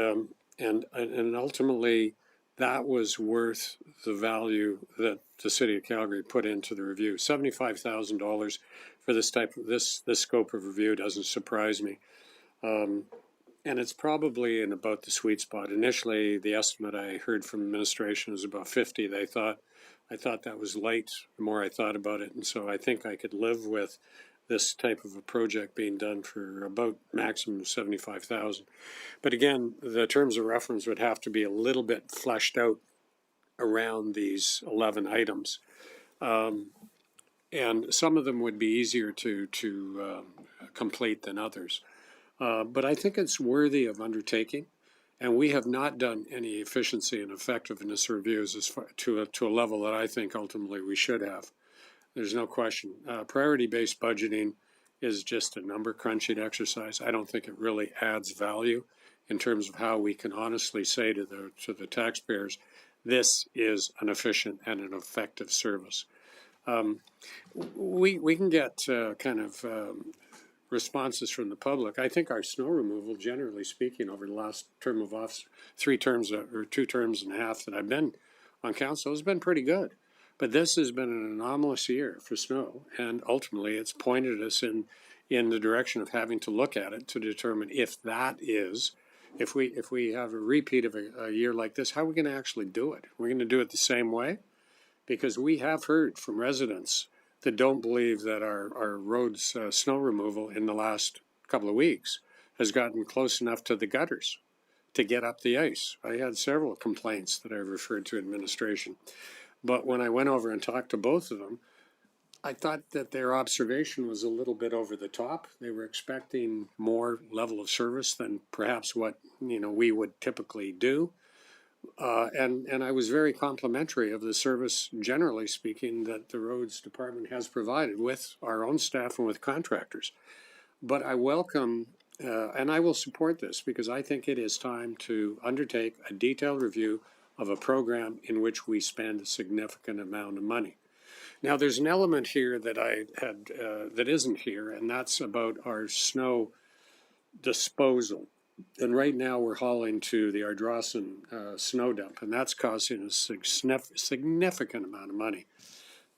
ultimately, that was worth the value that the City of Calgary put into the review. $75,000 for this type of this scope of review doesn't surprise me. And it's probably in about the sweet spot. Initially, the estimate I heard from administration was about 50. I thought that was light the more I thought about it. And so I think I could live with this type of a project being done for about maximum 75,000. But again, the terms of reference would have to be a little bit fleshed out around these 11 items. And some of them would be easier to complete than others. But I think it's worthy of undertaking. And we have not done any efficiency and effectiveness reviews to a level that I think ultimately we should have. There's no question. Priority-based budgeting is just a number crunching exercise. I don't think it really adds value in terms of how we can honestly say to the taxpayers, this is an efficient and an effective service. We can get responses from the public. I think our snow removal, generally speaking, over the last term of office, 3 terms or 2 terms and a half that I've been on council, has been pretty good. But this has been an anomalous year for snow, and ultimately it's pointed us in the direction of having to look at it to determine if we have a repeat of a year like this, how are we going to actually do it? We're going to do it the same way? Because we have heard from residents that don't believe that our roads snow removal in the last couple of weeks has gotten close enough to the gutters to get up the ice. I had several complaints that I referred to administration. But when I went over and talked to both of them, I thought that their observation was a little bit over the top. They were expecting more level of service than perhaps what we would typically do. And I was very complimentary of the service, generally speaking, that the roads department has provided with our own staff and with contractors. But I welcome, and I will support this because I think it is time to undertake a detailed review of a program in which we spend a significant amount of money. Now, there's an element here that I had that isn't here, and that's about our snow disposal. And right now we're hauling to the Ardrossan snow dump, and that's costing a significant amount of money.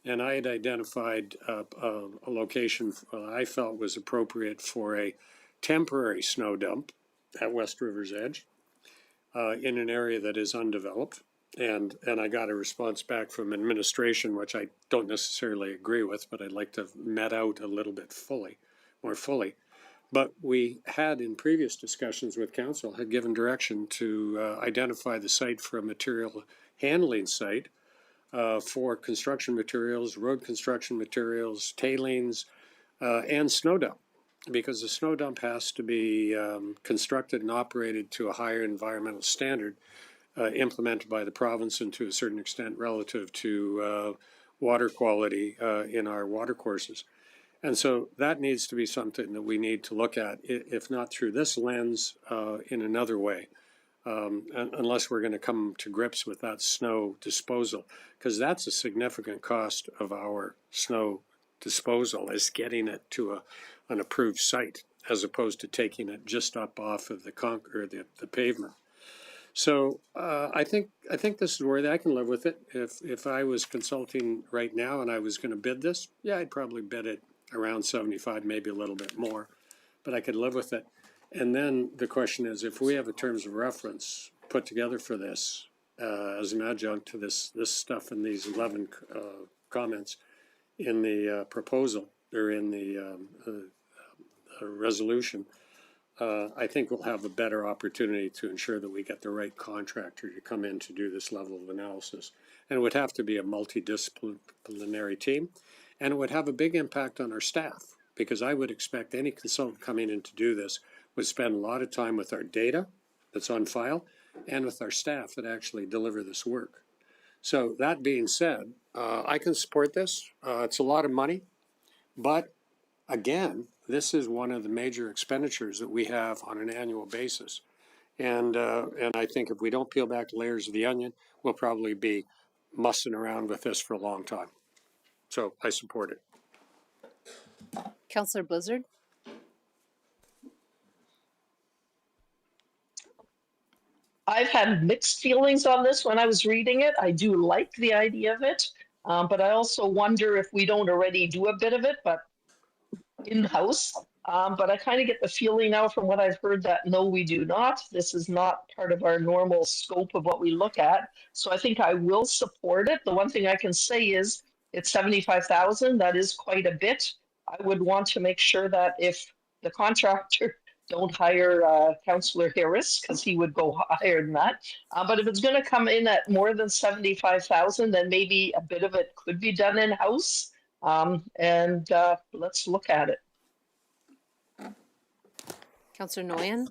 And I had identified a location I felt was appropriate for a temporary snow dump at West River's Edge in an area that is undeveloped. And I got a response back from administration, which I don't necessarily agree with, but I'd like to have met out a little bit more fully. But we had, in previous discussions with council, had given direction to identify the site for a material handling site for construction materials, road construction materials, tailings, and snow dump. Because the snow dump has to be constructed and operated to a higher environmental standard implemented by the province and to a certain extent relative to water quality in our water courses. And so that needs to be something that we need to look at, if not through this lens, in another way, unless we're going to come to grips with that snow disposal, because that's a significant cost of our snow disposal, is getting it to an approved site, as opposed to taking it just up off of the pavement. So I think this is worthy. I can live with it. If I was consulting right now and I was going to bid this, yeah, I'd probably bid it around 75, maybe a little bit more, but I could live with it. And then the question is, if we have a terms of reference put together for this as an adjunct to this stuff in these 11 comments in the proposal or in the resolution, I think we'll have a better opportunity to ensure that we get the right contractor to come in to do this level of analysis. And it would have to be a multidisciplinary team, and it would have a big impact on our staff, because I would expect any consultant coming in to do this would spend a lot of time with our data that's on file and with our staff that actually deliver this work. So that being said, I can support this. It's a lot of money, but again, this is one of the major expenditures that we have on an annual basis. And I think if we don't peel back the layers of the onion, we'll probably be mussing around with this for a long time. So I support it. Councillor Blizzard? I've had mixed feelings on this when I was reading it. I do like the idea of it, but I also wonder if we don't already do a bit of it, but in-house. But I kind of get the feeling now from what I've heard that no, we do not. This is not part of our normal scope of what we look at. So I think I will support it. The one thing I can say is it's 75,000. That is quite a bit. I would want to make sure that if the contractor don't hire Councillor Harris, because he would go higher than that. But if it's going to come in at more than 75,000, then maybe a bit of it could be done in-house. And let's look at it. Councillor Noyan?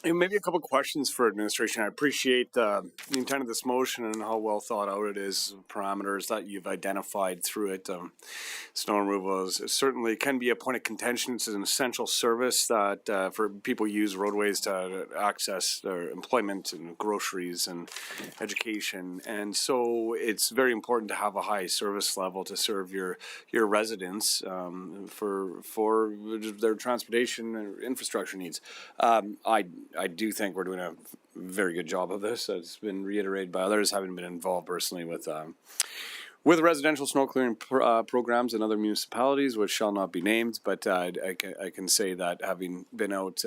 Maybe a couple of questions for administration. I appreciate the intent of this motion and how well thought out it is, parameters that you've identified through it. Snow removal certainly can be a point of contention. It's an essential service that for people who use roadways to access their employment and groceries and education. And so it's very important to have a high service level to serve your residents for their transportation and infrastructure needs. I do think we're doing a very good job of this. It's been reiterated by others, having been involved personally with residential snow clearing programs in other municipalities, which shall not be named. But I can say that having been out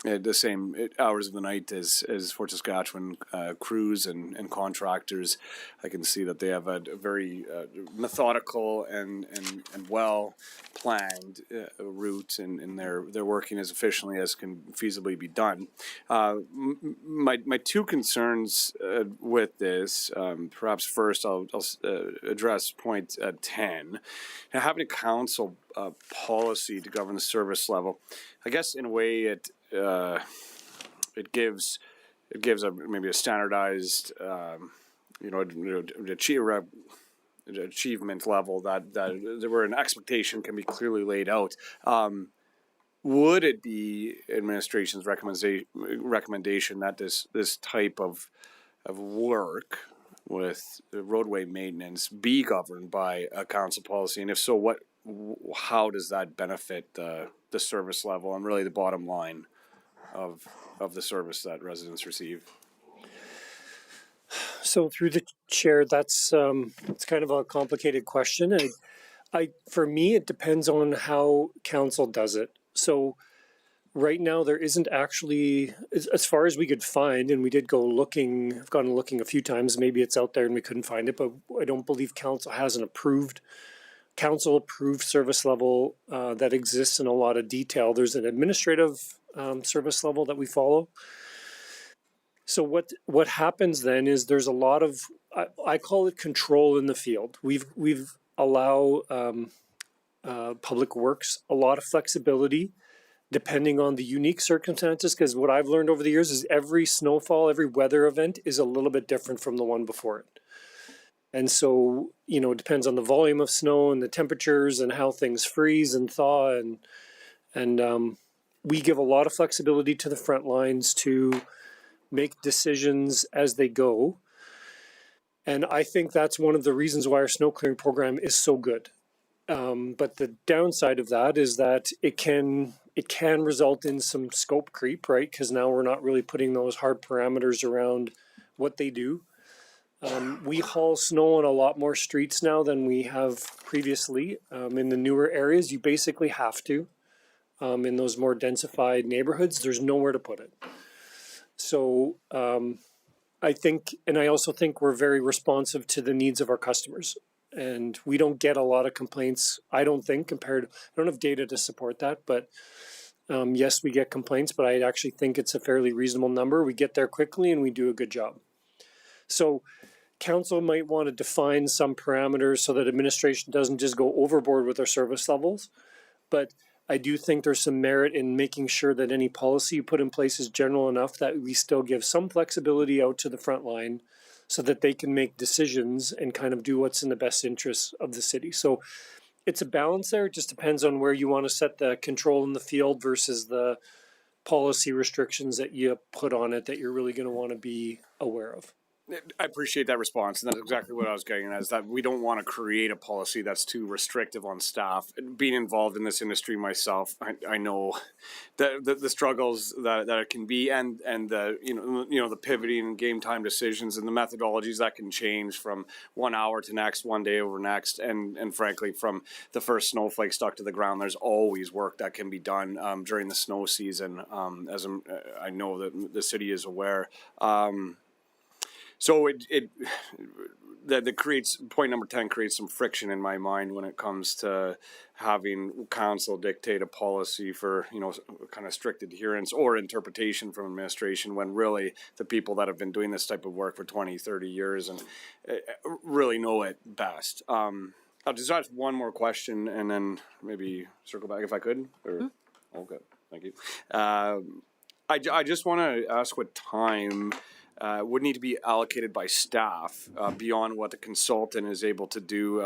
at the same hours of the night as Fort Saskatchewan crews and contractors, I can see that they have a very methodical and well planned route, and they're working as efficiently as can feasibly be done. My two concerns with this, perhaps first I'll address point 10. Now, having a council policy to govern the service level, I guess in a way it gives maybe a standardized achievement level that where an expectation can be clearly laid out. Would it be administration's recommendation that this type of work with roadway maintenance be governed by a council policy, and if so, how does that benefit the service level and really the bottom line of the service that residents receive? So through the chair, that's it's kind of a complicated question. For me, it depends on how council does it. So right now, there isn't actually, as far as we could find, and we did go looking, I've gone looking a few times, maybe it's out there and we couldn't find it, but I don't believe council has an council approved service level that exists in a lot of detail. There's an administrative service level that we follow. So what happens then is there's a lot of, I call it control in the field. We've allow Public Works a lot of flexibility depending on the unique circumstances, because what I've learned over the years is every snowfall, every weather event is a little bit different from the one before it. And so, it depends on the volume of snow and the temperatures and how things freeze and thaw. And we give a lot of flexibility to the front lines to make decisions as they go. And I think that's one of the reasons why our snow clearing program is so good. But the downside of that is that it can result in some scope creep, right? Because now we're not really putting those hard parameters around what they do. We haul snow on a lot more streets now than we have previously. In the newer areas, you basically have to. In those more densified neighborhoods, there's nowhere to put it. So I think, and I also think we're very responsive to the needs of our customers. And we don't get a lot of complaints, I don't think, I don't have data to support that, but yes, we get complaints, but I actually think it's a fairly reasonable number. We get there quickly and we do a good job. So council might want to define some parameters so that administration doesn't just go overboard with our service levels. But I do think there's some merit in making sure that any policy you put in place is general enough that we still give some flexibility out to the front line so that they can make decisions and kind of do what's in the best interest of the city. So it's a balance there. It just depends on where you want to set the control in the field versus the policy restrictions that you put on it that you're really going to want to be aware of. I appreciate that response, and that's exactly what I was getting at, is that we don't want to create a policy that's too restrictive on staff. Being involved in this industry myself, I know the struggles that it can be, and the the pivoting and game time decisions and the methodologies that can change from 1 hour to next, one day over next, and frankly from the first snowflake stuck to the ground. There's always work that can be done during the snow season, as I know that the city is aware. So that creates, point number 10 creates some friction in my mind when it comes to having council dictate a policy for, kind of strict adherence or interpretation from administration, when really the people that have been doing this type of work for 20, 30 years and really know it best. I'll just ask one more question and then maybe circle back if I could. Or, okay, thank you. I just want to ask what time would need to be allocated by staff beyond what the consultant is able to do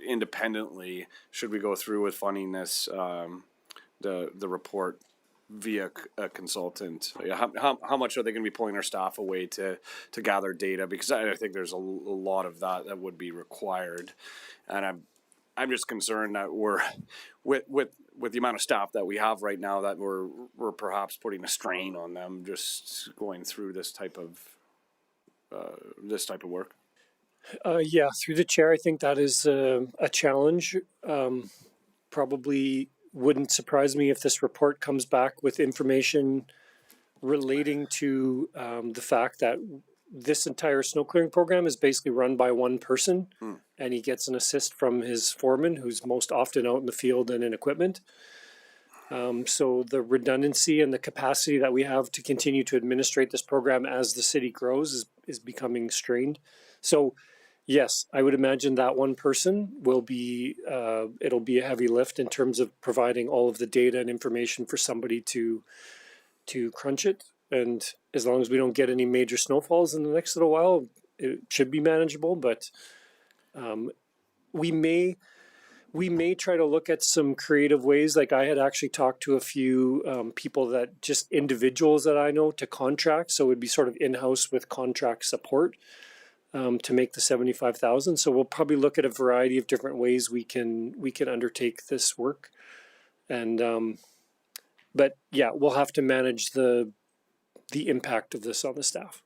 independently. Should we go through with funding this, the report via a consultant? How much are they going to be pulling their staff away to gather data? Because I think there's a lot of that would be required, and I'm just concerned that we're with the amount of staff that we have right now, that we're perhaps putting a strain on them just going through this type of work. Yeah, through the chair, I think that is a challenge. Probably wouldn't surprise me if this report comes back with information relating to the fact that this entire snow clearing program is basically run by one person, and he gets an assist from his foreman, who's most often out in the field and in equipment. So the redundancy and the capacity that we have to continue to administrate this program as the city grows is becoming strained. So yes, I would imagine that one person will be, it'll be a heavy lift in terms of providing all of the data and information for somebody to crunch it. And as long as we don't get any major snowfalls in the next little while, it should be manageable. But we may try to look at some creative ways. Like I had actually talked to a few people that just individuals that I know to contract. So it would be sort of in-house with contract support to make the 75,000. So we'll probably look at a variety of different ways we can undertake this work. And but yeah, we'll have to manage the impact of this on the staff.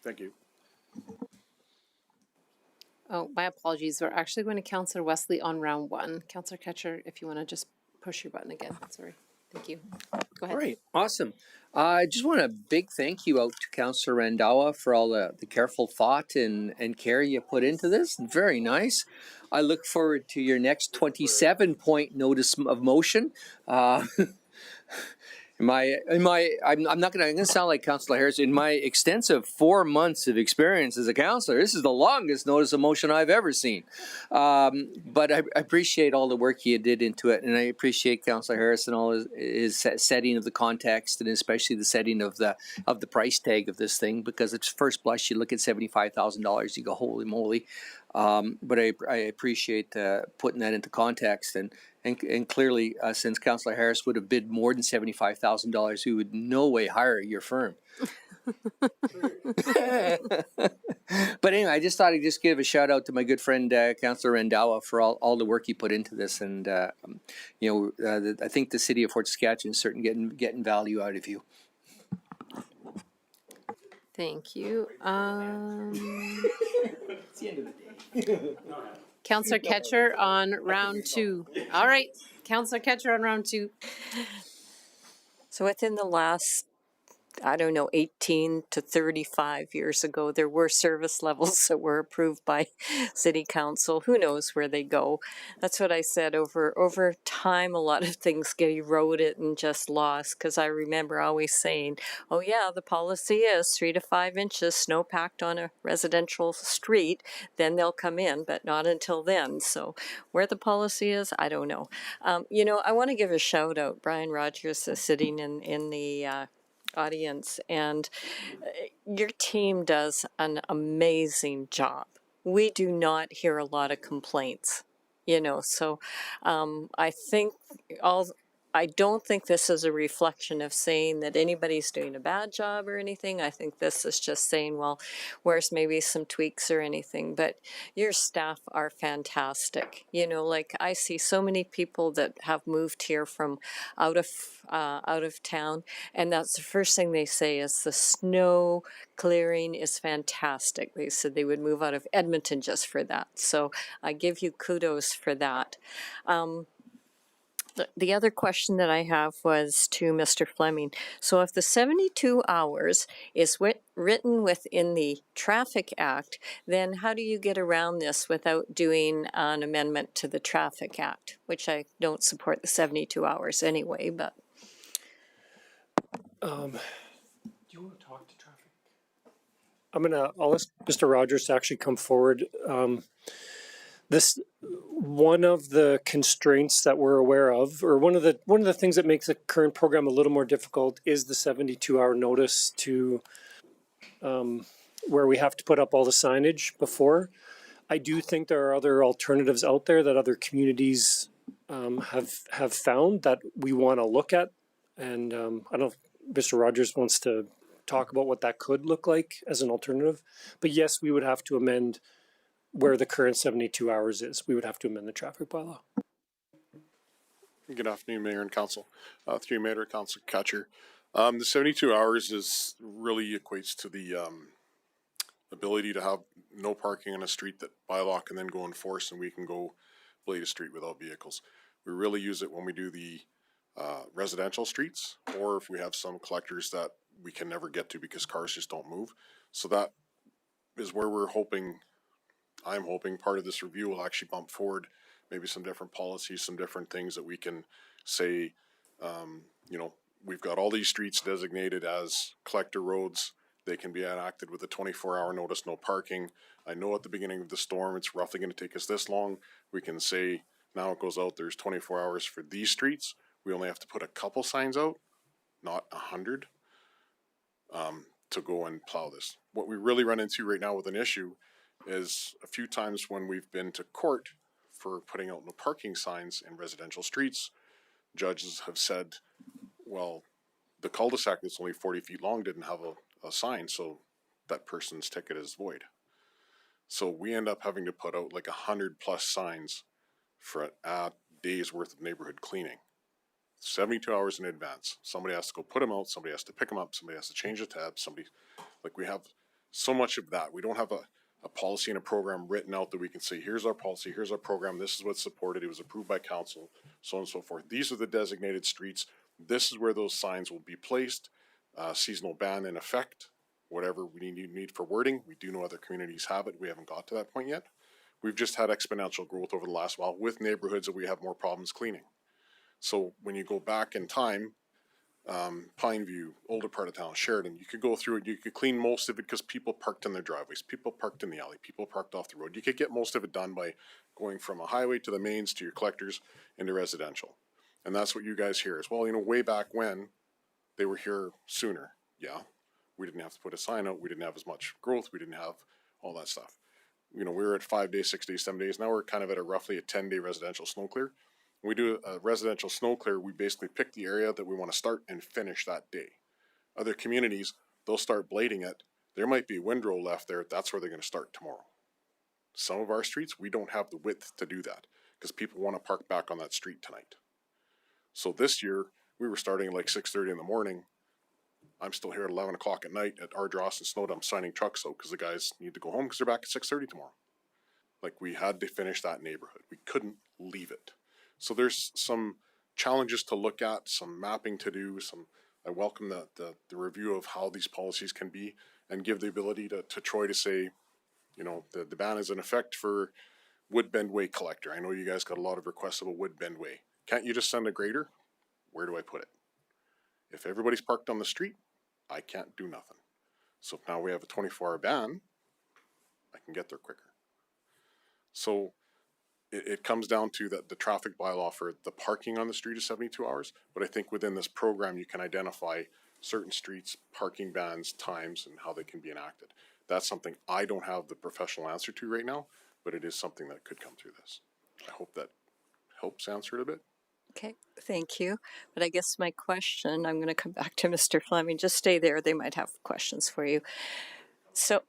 Thank you. Oh, my apologies. We're actually going to Councillor Wesley on round one. Councillor Ketcher, if you want to just push your button again. Sorry. Thank you. Go ahead. All right, awesome. I just want a big thank you out to Councillor Randawa for all the careful thought and care you put into this. Very nice. I look forward to your next 27-point notice of motion. I'm not going to sound like Councillor Harris. In my extensive 4 months of experience as a councillor, this is the longest notice of motion I've ever seen. But I appreciate all the work you did into it, and I appreciate Councillor Harris and all his setting of the context, and especially the setting of the price tag of this thing. Because at first blush, you look at $75,000, you go, holy moly. But I appreciate putting that into context, and clearly, since Councillor Harris would have bid more than $75,000, we would no way hire your firm. But anyway, I just thought I'd just give a shout out to my good friend Councillor Rendawa for all the work he put into this, and I think the city of Fort Saskatchewan is certainly getting value out of you. Thank you. It's the end of the day. Councillor Ketcher on round two. All right, Councillor Ketcher on round two. So within the last, I don't know, 18 to 35 years ago, there were service levels that were approved by City Council. Who knows where they go? That's what I said. Over time, a lot of things get eroded and just lost, because I remember always saying, oh yeah, the policy is 3 to 5 inches snowpacked on a residential street, then they'll come in, but not until then. So where the policy is, I don't know. I want to give a shout out. Brian Rogers is sitting in the audience, and your team does an amazing job. We do not hear a lot of complaints, so I don't think this is a reflection of saying that anybody's doing a bad job or anything. I think this is just saying, well, where's maybe some tweaks or anything. But your staff are fantastic. Like I see so many people that have moved here from out of town, and that's the first thing they say is the snow clearing is fantastic. They said they would move out of Edmonton just for that. So I give you kudos for that. The other question that I have was to Mr. Fleming. So if the 72 hours is written within the Traffic Act, then how do you get around this without doing an amendment to the Traffic Act, which I don't support the 72 hours anyway, but. Do you want to talk to traffic? I'll ask Mr. Rogers to actually come forward. This one of the constraints that we're aware of, or one of the things that makes the current program a little more difficult, is the 72-hour notice to where we have to put up all the signage before. I do think there are other alternatives out there that other communities have found that we want to look at, and I don't know if Mr. Rogers wants to talk about what that could look like as an alternative. But yes, we would have to amend where the current 72 hours is. We would have to amend the traffic bylaw. Good afternoon, Mayor and Council. Through Mayor, Council Ketcher. The 72 hours is really equates to the ability to have no parking on a street that bylaw can then go enforce, and we can go blade a street without vehicles. We really use it when we do the residential streets, or if we have some collectors that we can never get to because cars just don't move. So that is where I'm hoping part of this review will actually bump forward maybe some different policies, some different things that we can say, we've got all these streets designated as collector roads. They can be enacted with a 24-hour notice, no parking. I know at the beginning of the storm, it's roughly going to take us this long. We can say now it goes out, there's 24 hours for these streets. We only have to put a couple signs out, not 100, to go and plow this. What we really run into right now with an issue is a few times when we've been to court for putting out no parking signs in residential streets, judges have said, well, the cul-de-sac that's only 40 feet long didn't have a sign, so that person's ticket is void. So we end up having to put out like 100+ signs for a day's worth of neighborhood cleaning. 72 hours in advance. Somebody has to go put them out, somebody has to pick them up, somebody has to change the tab, we have so much of that. We don't have a policy and a program written out that we can say, here's our policy, here's our program, this is what's supported, it was approved by council, so on and so forth. These are the designated streets. This is where those signs will be placed. Seasonal ban in effect, whatever we need for wording. We do know other communities have it. We haven't got to that point yet. We've just had exponential growth over the last while with neighborhoods that we have more problems cleaning. So when you go back in time, Pineview, older part of town, Sheridan, you could go through it, you could clean most of it because people parked in their driveways, people parked in the alley, people parked off the road. You could get most of it done by going from a highway to the mains to your collectors into residential. And that's what you guys hear as well. Way back when they were here sooner, yeah, we didn't have to put a sign out, we didn't have as much growth, we didn't have all that stuff. we were at 5 days, 6 days, 7 days. Now we're kind of at roughly a 10-day residential snow clear. When we do a residential snow clear, we basically pick the area that we want to start and finish that day. Other communities, they'll start blading it. There might be a windrow left there. That's where they're going to start tomorrow. Some of our streets, we don't have the width to do that because people want to park back on that street tonight. So this year, we were starting at like 6:30 in the morning. I'm still here at 11 o'clock at night at Ardross and Snowdump signing trucks out because the guys need to go home because they're back at 6:30 tomorrow. Like, we had to finish that neighborhood. We couldn't leave it. So there's some challenges to look at, some mapping to do, I welcome the review of how these policies can be and give the ability to Troy to say, the ban is in effect for Woodbend Way collector. I know you guys got a lot of requests about Woodbend Way. Can't you just send a grader? Where do I put it? If everybody's parked on the street, I can't do nothing. So if now we have a 24-hour ban, I can get there quicker. So it comes down to that the traffic bylaw for the parking on the street is 72 hours. But I think within this program, you can identify certain streets, parking bans, times, and how they can be enacted. That's something I don't have the professional answer to right now, but it is something that could come through this. I hope that helps answer it a bit. Okay, thank you. But I guess my question, I'm going to come back to Mr. Fleming. Just stay there. They might have questions for you. So,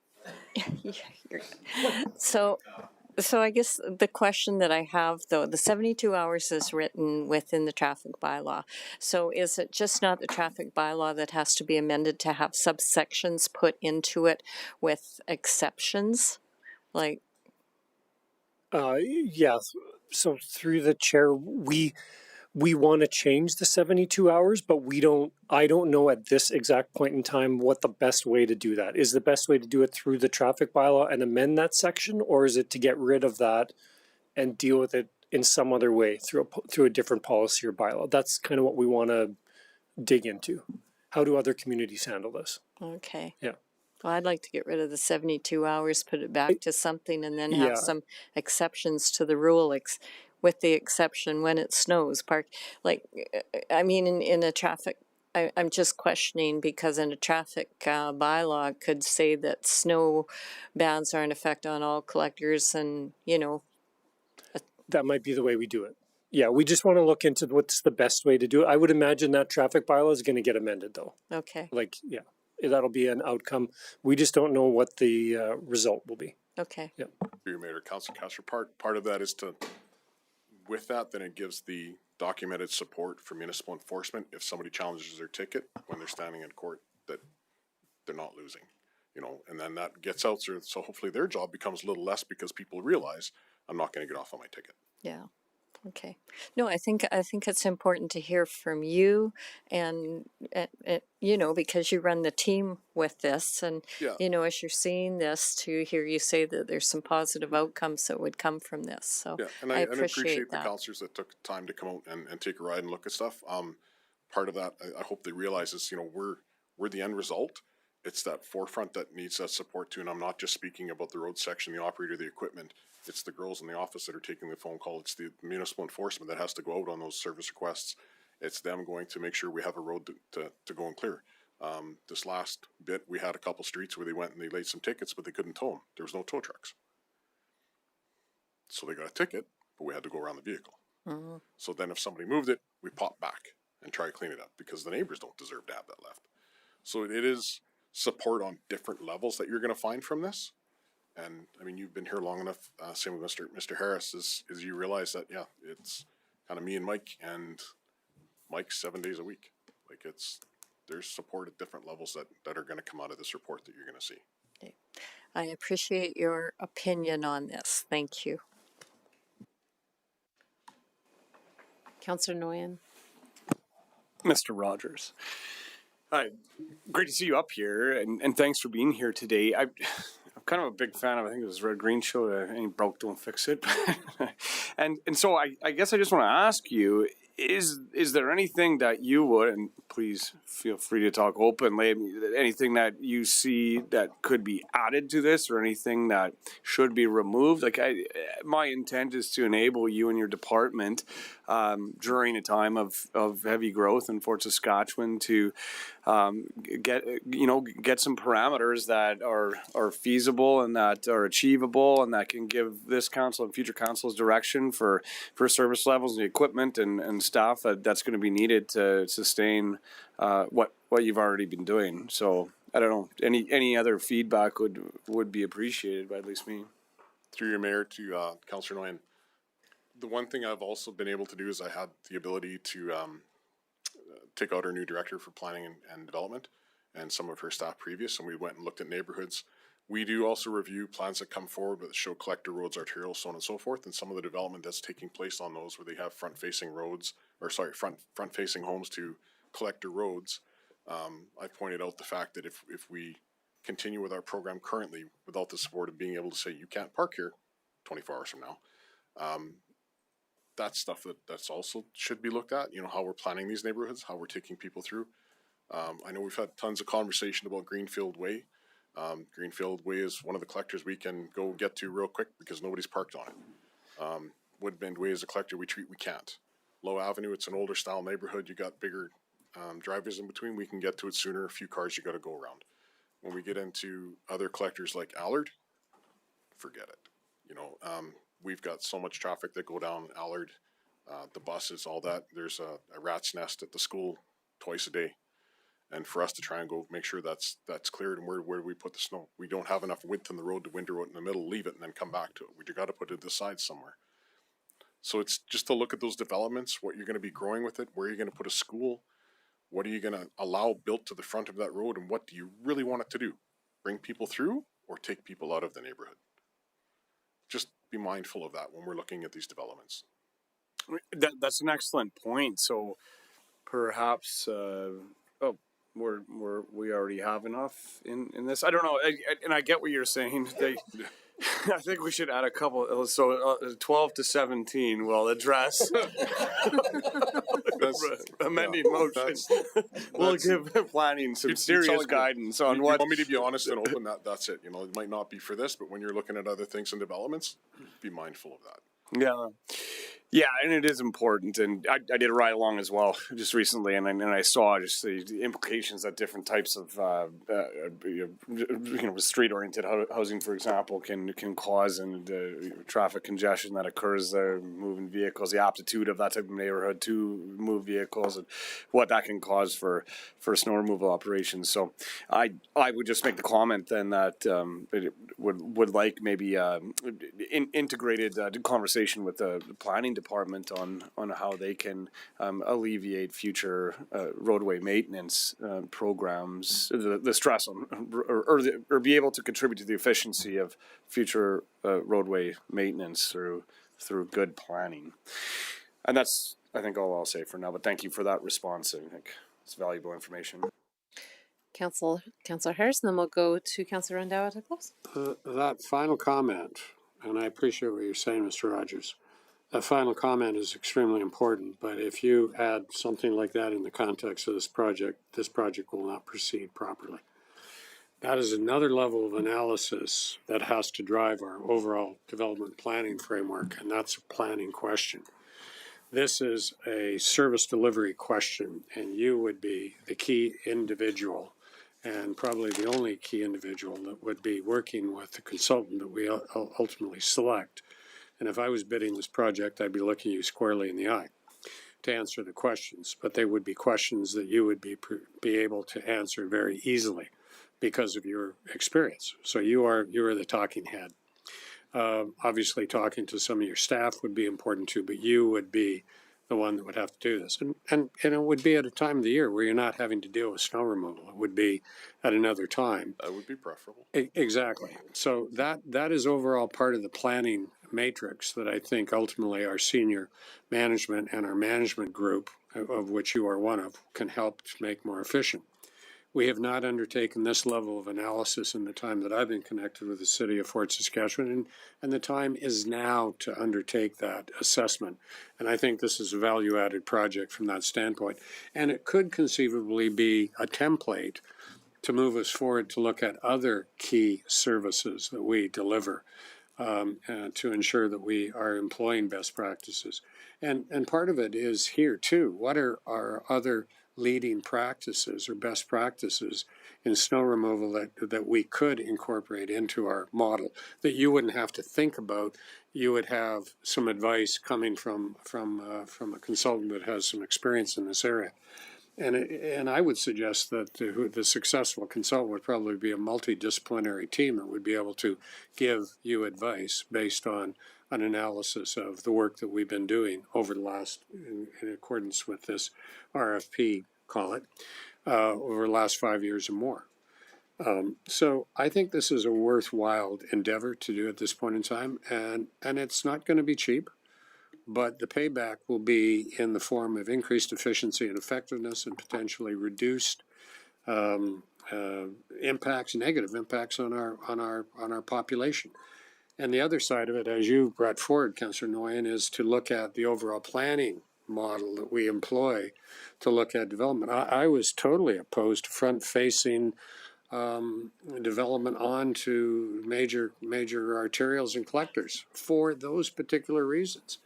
so I guess the question that I have, though, the 72 hours is written within the traffic bylaw. So is it just not the traffic bylaw that has to be amended to have subsections put into it with exceptions? Like, Yeah. So through the chair, we want to change the 72 hours, but I don't know at this exact point in time what the best way to do that is. The best way to do it through the traffic bylaw and amend that section, or is it to get rid of that and deal with it in some other way through a different policy or bylaw? That's kind of what we want to dig into. How do other communities handle this? okay. Yeah. Well, I'd like to get rid of the 72 hours, put it back to something, and then have some exceptions to the rule, with the exception when it snows. I mean, in a traffic, I'm just questioning because in a traffic bylaw could say that snow bans are in effect on all collectors and, That might be the way we do it. Yeah, we just want to look into what's the best way to do it. I would imagine that traffic bylaw is going to get amended, though. Okay. That'll be an outcome. We just don't know what the result will be. Okay. Yeah. Through your Mayor, Council part of that is with that, then it gives the documented support for municipal enforcement if somebody challenges their ticket when they're standing in court, that they're not losing, and then that gets out there. So hopefully their job becomes a little less because people realize I'm not going to get off on my ticket. Yeah. Okay. No, I think it's important to hear from you and because you run the team with this and, as you're seeing this, to hear you say that there's some positive outcomes that would come from this. So and I appreciate that. the councillors that took time to come out and take a ride and look at stuff. Part of that, I hope they realize is, we're the end result. It's that forefront that needs that support too. And I'm not just speaking about the road section, the operator, the equipment. It's the girls in the office that are taking the phone call. It's the municipal enforcement that has to go out on those service requests. It's them going to make sure we have a road to go and clear. This last bit, we had a couple streets where they went and they laid some tickets, but they couldn't tow them. There was no tow trucks. So they got a ticket, but we had to go around the vehicle. Mm-hmm. So then if somebody moved it, we pop back and try to clean it up because the neighbors don't deserve to have that left. So it is support on different levels that you're going to find from this. And I mean, you've been here long enough, same with Mr. Harris, is you realize that, it's kind of me and Mike, and Mike's 7 days a week. Like, there's support at different levels that are going to come out of this report that you're going to see. Okay. I appreciate your opinion on this. Thank you. Councillor Nguyen. Mr. Rogers. Hi, great to see you up here, and thanks for being here today. I'm kind of a big fan of, I think it was Red Green Show, ain't broke, don't fix it. and so I guess I just want to ask you, Is there anything that you would, and please feel free to talk openly, anything that you see that could be added to this or anything that should be removed? Like my intent is to enable you and your department during a time of heavy growth in Fort Saskatchewan to get some parameters that are feasible and that are achievable and that can give this council and future councils direction for service levels and equipment and staff that's going to be needed to sustain what you've already been doing. So I don't know, any other feedback would be appreciated by at least me. Through your mayor to Councillor Nguyen. The one thing I've also been able to do is I had the ability to take out our new director for planning and development and some of her staff previous, and we went and looked at neighborhoods. We do also review plans that come forward that show collector roads, arterials, so on and so forth, and some of the development that's taking place on those where they have front-facing homes to collector roads. I pointed out the fact that if we continue with our program currently without the support of being able to say you can't park here 24 hours from now, that's stuff that's also should be looked at. You know, how we're planning these neighborhoods, how we're taking people through. I know we've had tons of conversation about Greenfield Way. Greenfield Way is one of the collectors we can go get to real quick because nobody's parked on it. Woodbend Way is a collector we can't. Low Avenue, it's an older style neighborhood. You got bigger driveways in between. We can get to it sooner. A few cars you got to go around. When we get into other collectors like Allard, forget it. You know, we've got so much traffic that go down Allard, the buses, all that. There's a rat's nest at the school twice a day. And for us to try and go make sure that's cleared, and where do we put the snow? We don't have enough width in the road to window it in the middle, leave it, and then come back to it. We got to put it to the side somewhere. So it's just to look at those developments, what you're going to be growing with it, where you're going to put a school, what are you going to allow built to the front of that road, and what do you really want it to do? Bring people through or take people out of the neighborhood? Just be mindful of that when we're looking at these developments. That's an excellent point. So perhaps, we already have enough in this. I don't know, and I get what you're saying. I think we should add a couple. So 12 to 17 will address amending motions. We'll give planning some serious guidance on what. You want me to be honest and open? That's it. You know, it might not be for this, but when you're looking at other things and developments, be mindful of that. Yeah, and it is important, and I did a ride along as well just recently, and I saw just the implications that different types of street-oriented housing, for example, can cause, and traffic congestion that occurs there, moving vehicles, the aptitude of that type of neighborhood to move vehicles, and what that can cause for snow removal operations. So I would just make the comment then that it would like maybe integrated conversation with the planning department on how they can alleviate future roadway maintenance programs, the stress on or be able to contribute to the efficiency of future roadway maintenance through good planning. And that's, I think, all I'll say for now, but thank you for that response. I think it's valuable information. Councillor Harris, and then we'll go to Councillor Randhawa to close. That final comment, and I appreciate what you're saying, Mr. Rogers, that final comment is extremely important, but if you add something like that in the context of this project will not proceed properly. That is another level of analysis that has to drive our overall development planning framework, and that's a planning question. This is a service delivery question, and you would be the key individual and probably the only key individual that would be working with the consultant that we ultimately select. And if I was bidding this project, I'd be looking you squarely in the eye to answer the questions, but they would be questions that you would be able to answer very easily because of your experience. So you are the talking head. Obviously, talking to some of your staff would be important too, but you would be the one that would have to do this. And it would be at a time of the year where you're not having to deal with snow removal. It would be at another time. That would be preferable. Exactly. So that is overall part of the planning matrix that I think ultimately our senior management and our management group, of which you are one of, can help to make more efficient. We have not undertaken this level of analysis in the time that I've been connected with the city of Fort Saskatchewan, and the time is now to undertake that assessment. And I think this is a value-added project from that standpoint. And it could conceivably be a template to move us forward to look at other key services that we deliver to ensure that we are employing best practices. And part of it is here too. What are our other leading practices or best practices in snow removal that we could incorporate into our model that you wouldn't have to think about? You would have some advice coming from a consultant that has some experience in this area. And I would suggest that the successful consultant would probably be a multidisciplinary team that would be able to give you advice based on an analysis of the work that we've been doing over the last, in accordance with this RFP, call it, over the last 5 years or more. So I think this is a worthwhile endeavor to do at this point in time, and it's not going to be cheap. But the payback will be in the form of increased efficiency and effectiveness and potentially reduced impacts, negative impacts on our population. And the other side of it, as you brought forward, Councillor Nguyen, is to look at the overall planning model that we employ to look at development. I was totally opposed to front-facing development onto major arterials and collectors for those particular reasons.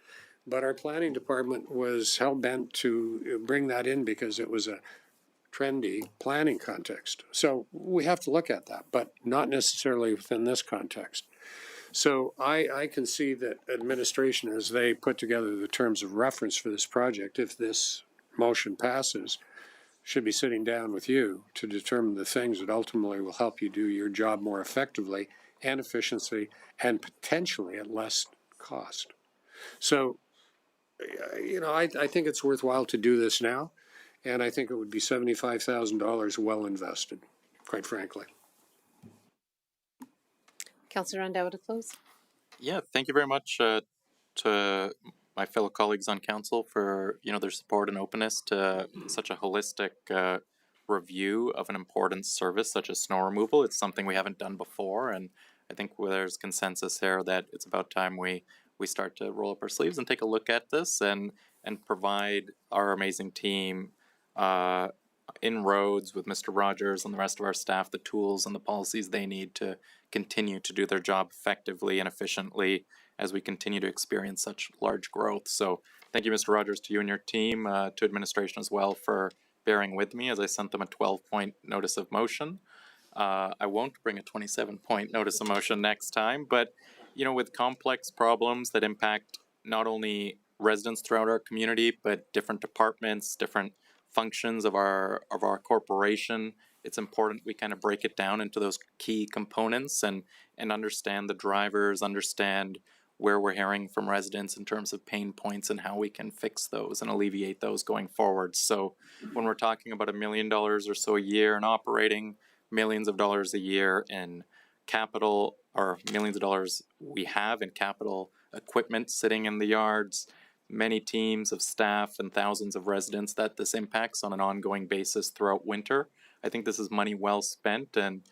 But our planning department was hell-bent to bring that in because it was a trendy planning context. So we have to look at that, but not necessarily within this context. So I can see that administration, as they put together the terms of reference for this project, if this motion passes, should be sitting down with you to determine the things that ultimately will help you do your job more effectively and efficiently and potentially at less cost. So, I think it's worthwhile to do this now, and I think it would be $75,000 well invested, quite frankly. Councillor Randhawa to close. Yeah, thank you very much to my fellow colleagues on council for their support and openness to such a holistic review of an important service such as snow removal. It's something we haven't done before, and I think there's consensus here that it's about time we start to roll up our sleeves and take a look at this and provide our amazing team inroads with Mr. Rogers and the rest of our staff the tools and the policies they need to continue to do their job effectively and efficiently as we continue to experience such large growth. So thank you, Mr. Rogers, to you and your team, to administration as well for bearing with me as I sent them a 12-point notice of motion. I won't bring a 27-point notice of motion next time, but with complex problems that impact not only residents throughout our community, but different departments, different functions of our corporation, it's important we kind of break it down into those key components and understand the drivers, understand where we're hearing from residents in terms of pain points and how we can fix those and alleviate those going forward. So when we're talking about $1 million or so a year in operating, millions of dollars a year in capital, or millions of dollars we have in capital equipment sitting in the yards, many teams of staff and thousands of residents that this impacts on an ongoing basis throughout winter. I think this is money well spent, and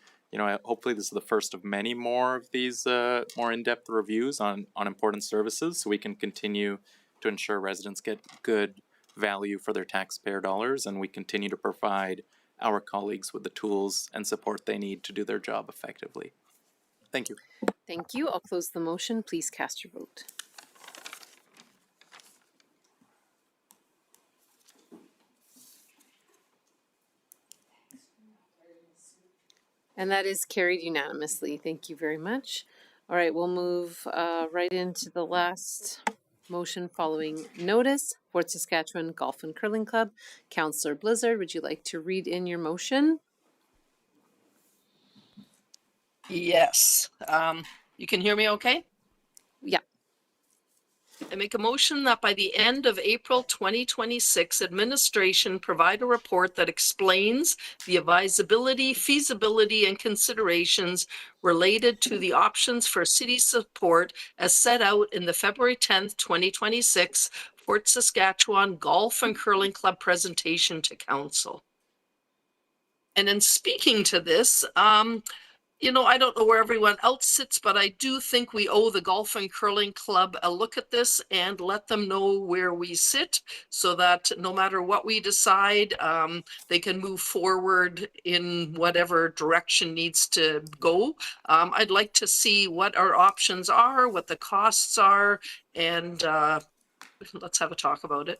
hopefully this is the first of many more of these more in-depth reviews on important services, so we can continue to ensure residents get good value for their taxpayer dollars, and we continue to provide our colleagues with the tools and support they need to do their job effectively. Thank you. Thank you. I'll close the motion. Please cast your vote. And that is carried unanimously. Thank you very much. All right, we'll move right into the last motion following notice. Fort Saskatchewan Golf and Curling Club. Councillor Blizzard, would you like to read in your motion? Yes. You can hear me okay? Yeah. I make a motion that by the end of April 2026, administration provide a report that explains the advisability, feasibility, and considerations related to the options for city support as set out in the February 10th, 2026 Fort Saskatchewan Golf and Curling Club presentation to council. And in speaking to this, you know, I don't know where everyone else sits, but I do think we owe the Golf and Curling Club a look at this and let them know where we sit so that no matter what we decide, they can move forward in whatever direction needs to go. I'd like to see what our options are, what the costs are, and let's have a talk about it.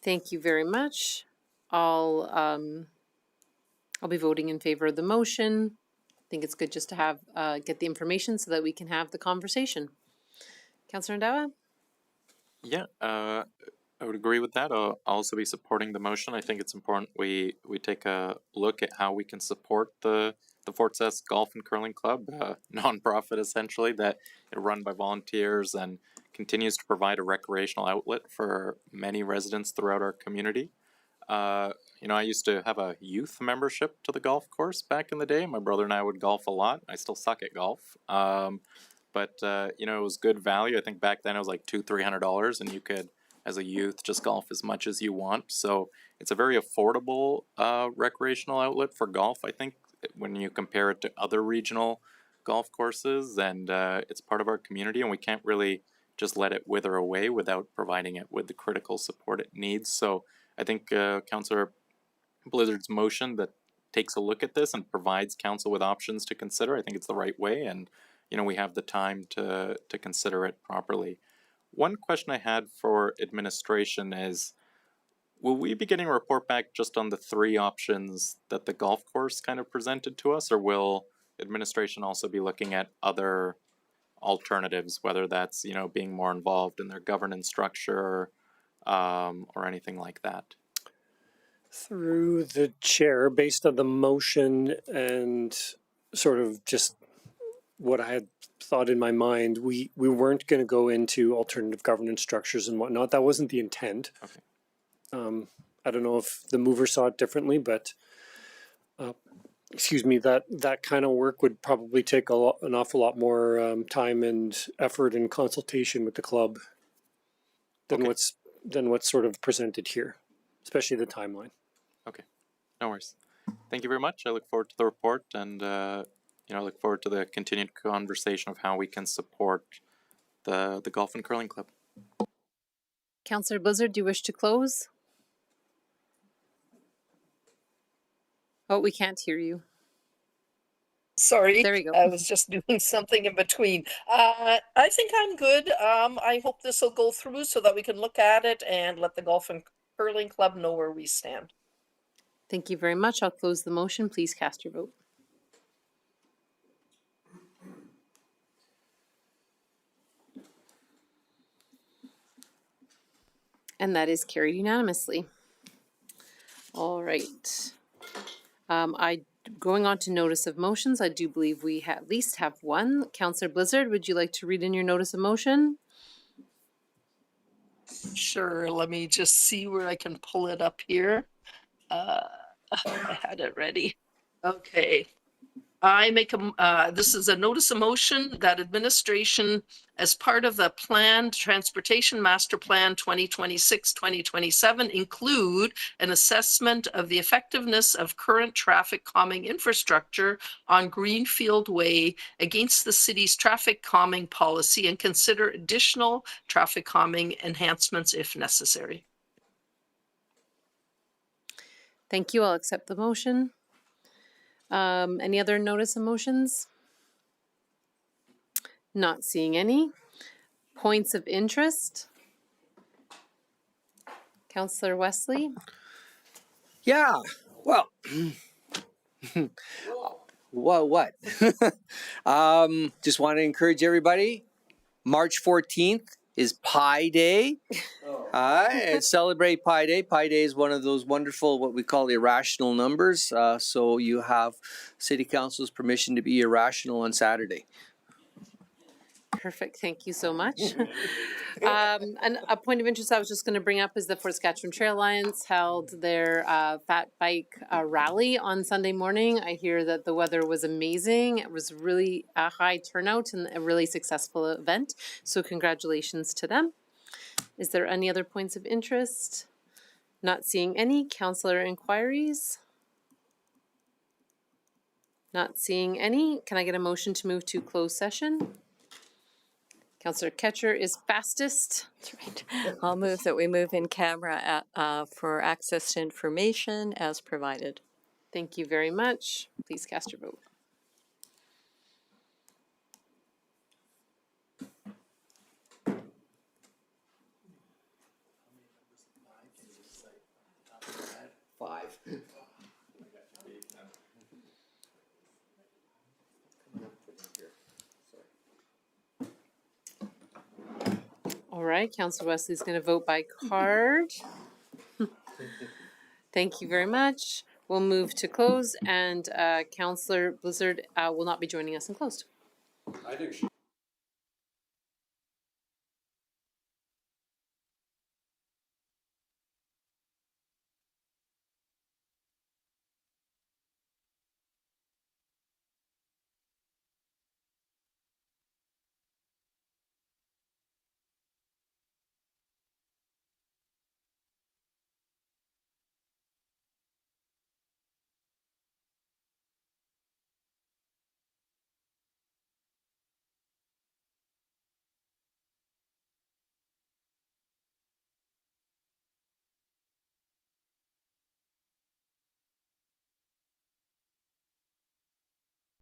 Thank you very much. I'll be voting in favor of the motion. I think it's good just to have get the information so that we can have the conversation. Councillor Ndawa? Yeah, I would agree with that. I'll also be supporting the motion. I think it's important we take a look at how we can support the Fort Sask Golf and Curling Club, nonprofit essentially that is run by volunteers and continues to provide a recreational outlet for many residents throughout our community. You know, I used to have a youth membership to the golf course back in the day. My brother and I would golf a lot. I still suck at golf. But you know, it was good value. I think back then it was like $200-300, and you could, as a youth, just golf as much as you want. So it's a very affordable recreational outlet for golf, I think, when you compare it to other regional golf courses, and it's part of our community, and we can't really just let it wither away without providing it with the critical support it needs. So I think Councillor Blizzard's motion that takes a look at this and provides council with options to consider, I think it's the right way, and you know, we have the time to consider it properly. One question I had for administration is, will we be getting a report back just on the 3 options that the golf course kind of presented to us, or will administration also be looking at other alternatives, whether that's, you know, being more involved in their governance structure or anything like that? Through the chair, based on the motion and sort of just what I had thought in my mind, we weren't going to go into alternative governance structures and whatnot. That wasn't the intent. Okay. I don't know if the mover saw it differently, but excuse me, that kind of work would probably take an awful lot more time and effort and consultation with the club than what's sort of presented here, especially the timeline. Okay, no worries. Thank you very much. I look forward to the report, and you know, I look forward to the continued conversation of how we can support the Golf and Curling Club. Councillor Blizzard, do you wish to close? Oh, we can't hear you. Sorry, There we go. I was just doing something in between. I think I'm good. I hope this will go through so that we can look at it and let the Golf and Curling Club know where we stand. Thank you very much. I'll close the motion. Please cast your vote. And that is carried unanimously. All right. Going on to notice of motions, I do believe we at least have one. Councillor Blizzard, would you like to read in your notice of motion? Sure, let me just see where I can pull it up here. I had it ready. Okay. I make this is a notice of motion that administration, as part of the planned transportation master plan 2026-2027, include an assessment of the effectiveness of current traffic calming infrastructure on Greenfield Way against the city's traffic calming policy and consider additional traffic calming enhancements if necessary. Thank you. I'll accept the motion. Any other notice of motions? Not seeing any. Points of interest? Councillor Wesley? Yeah, well, what? Just want to encourage everybody. March 14th is Pi Day. Celebrate Pi Day. Pi Day is one of those wonderful, what we call irrational numbers. So you have City Council's permission to be irrational on Saturday. Perfect. Thank you so much. And a point of interest I was just going to bring up is the Fort Saskatchewan Trail Alliance held their fat bike rally on Sunday morning. I hear that the weather was amazing. It was really a high turnout and a really successful event. So congratulations to them. Is there any other points of interest? Not seeing any. Councillor inquiries? Not seeing any. Can I get a motion to move to closed session? Councillor Ketcher is fastest. That's right. I'll move that we move in camera for access to information as provided. Thank you very much. Please cast your vote. Five. All right, Councillor Wesley's going to vote by card. Thank you very much. We'll move to close, and Councillor Blizzard will not be joining us in closed. I think she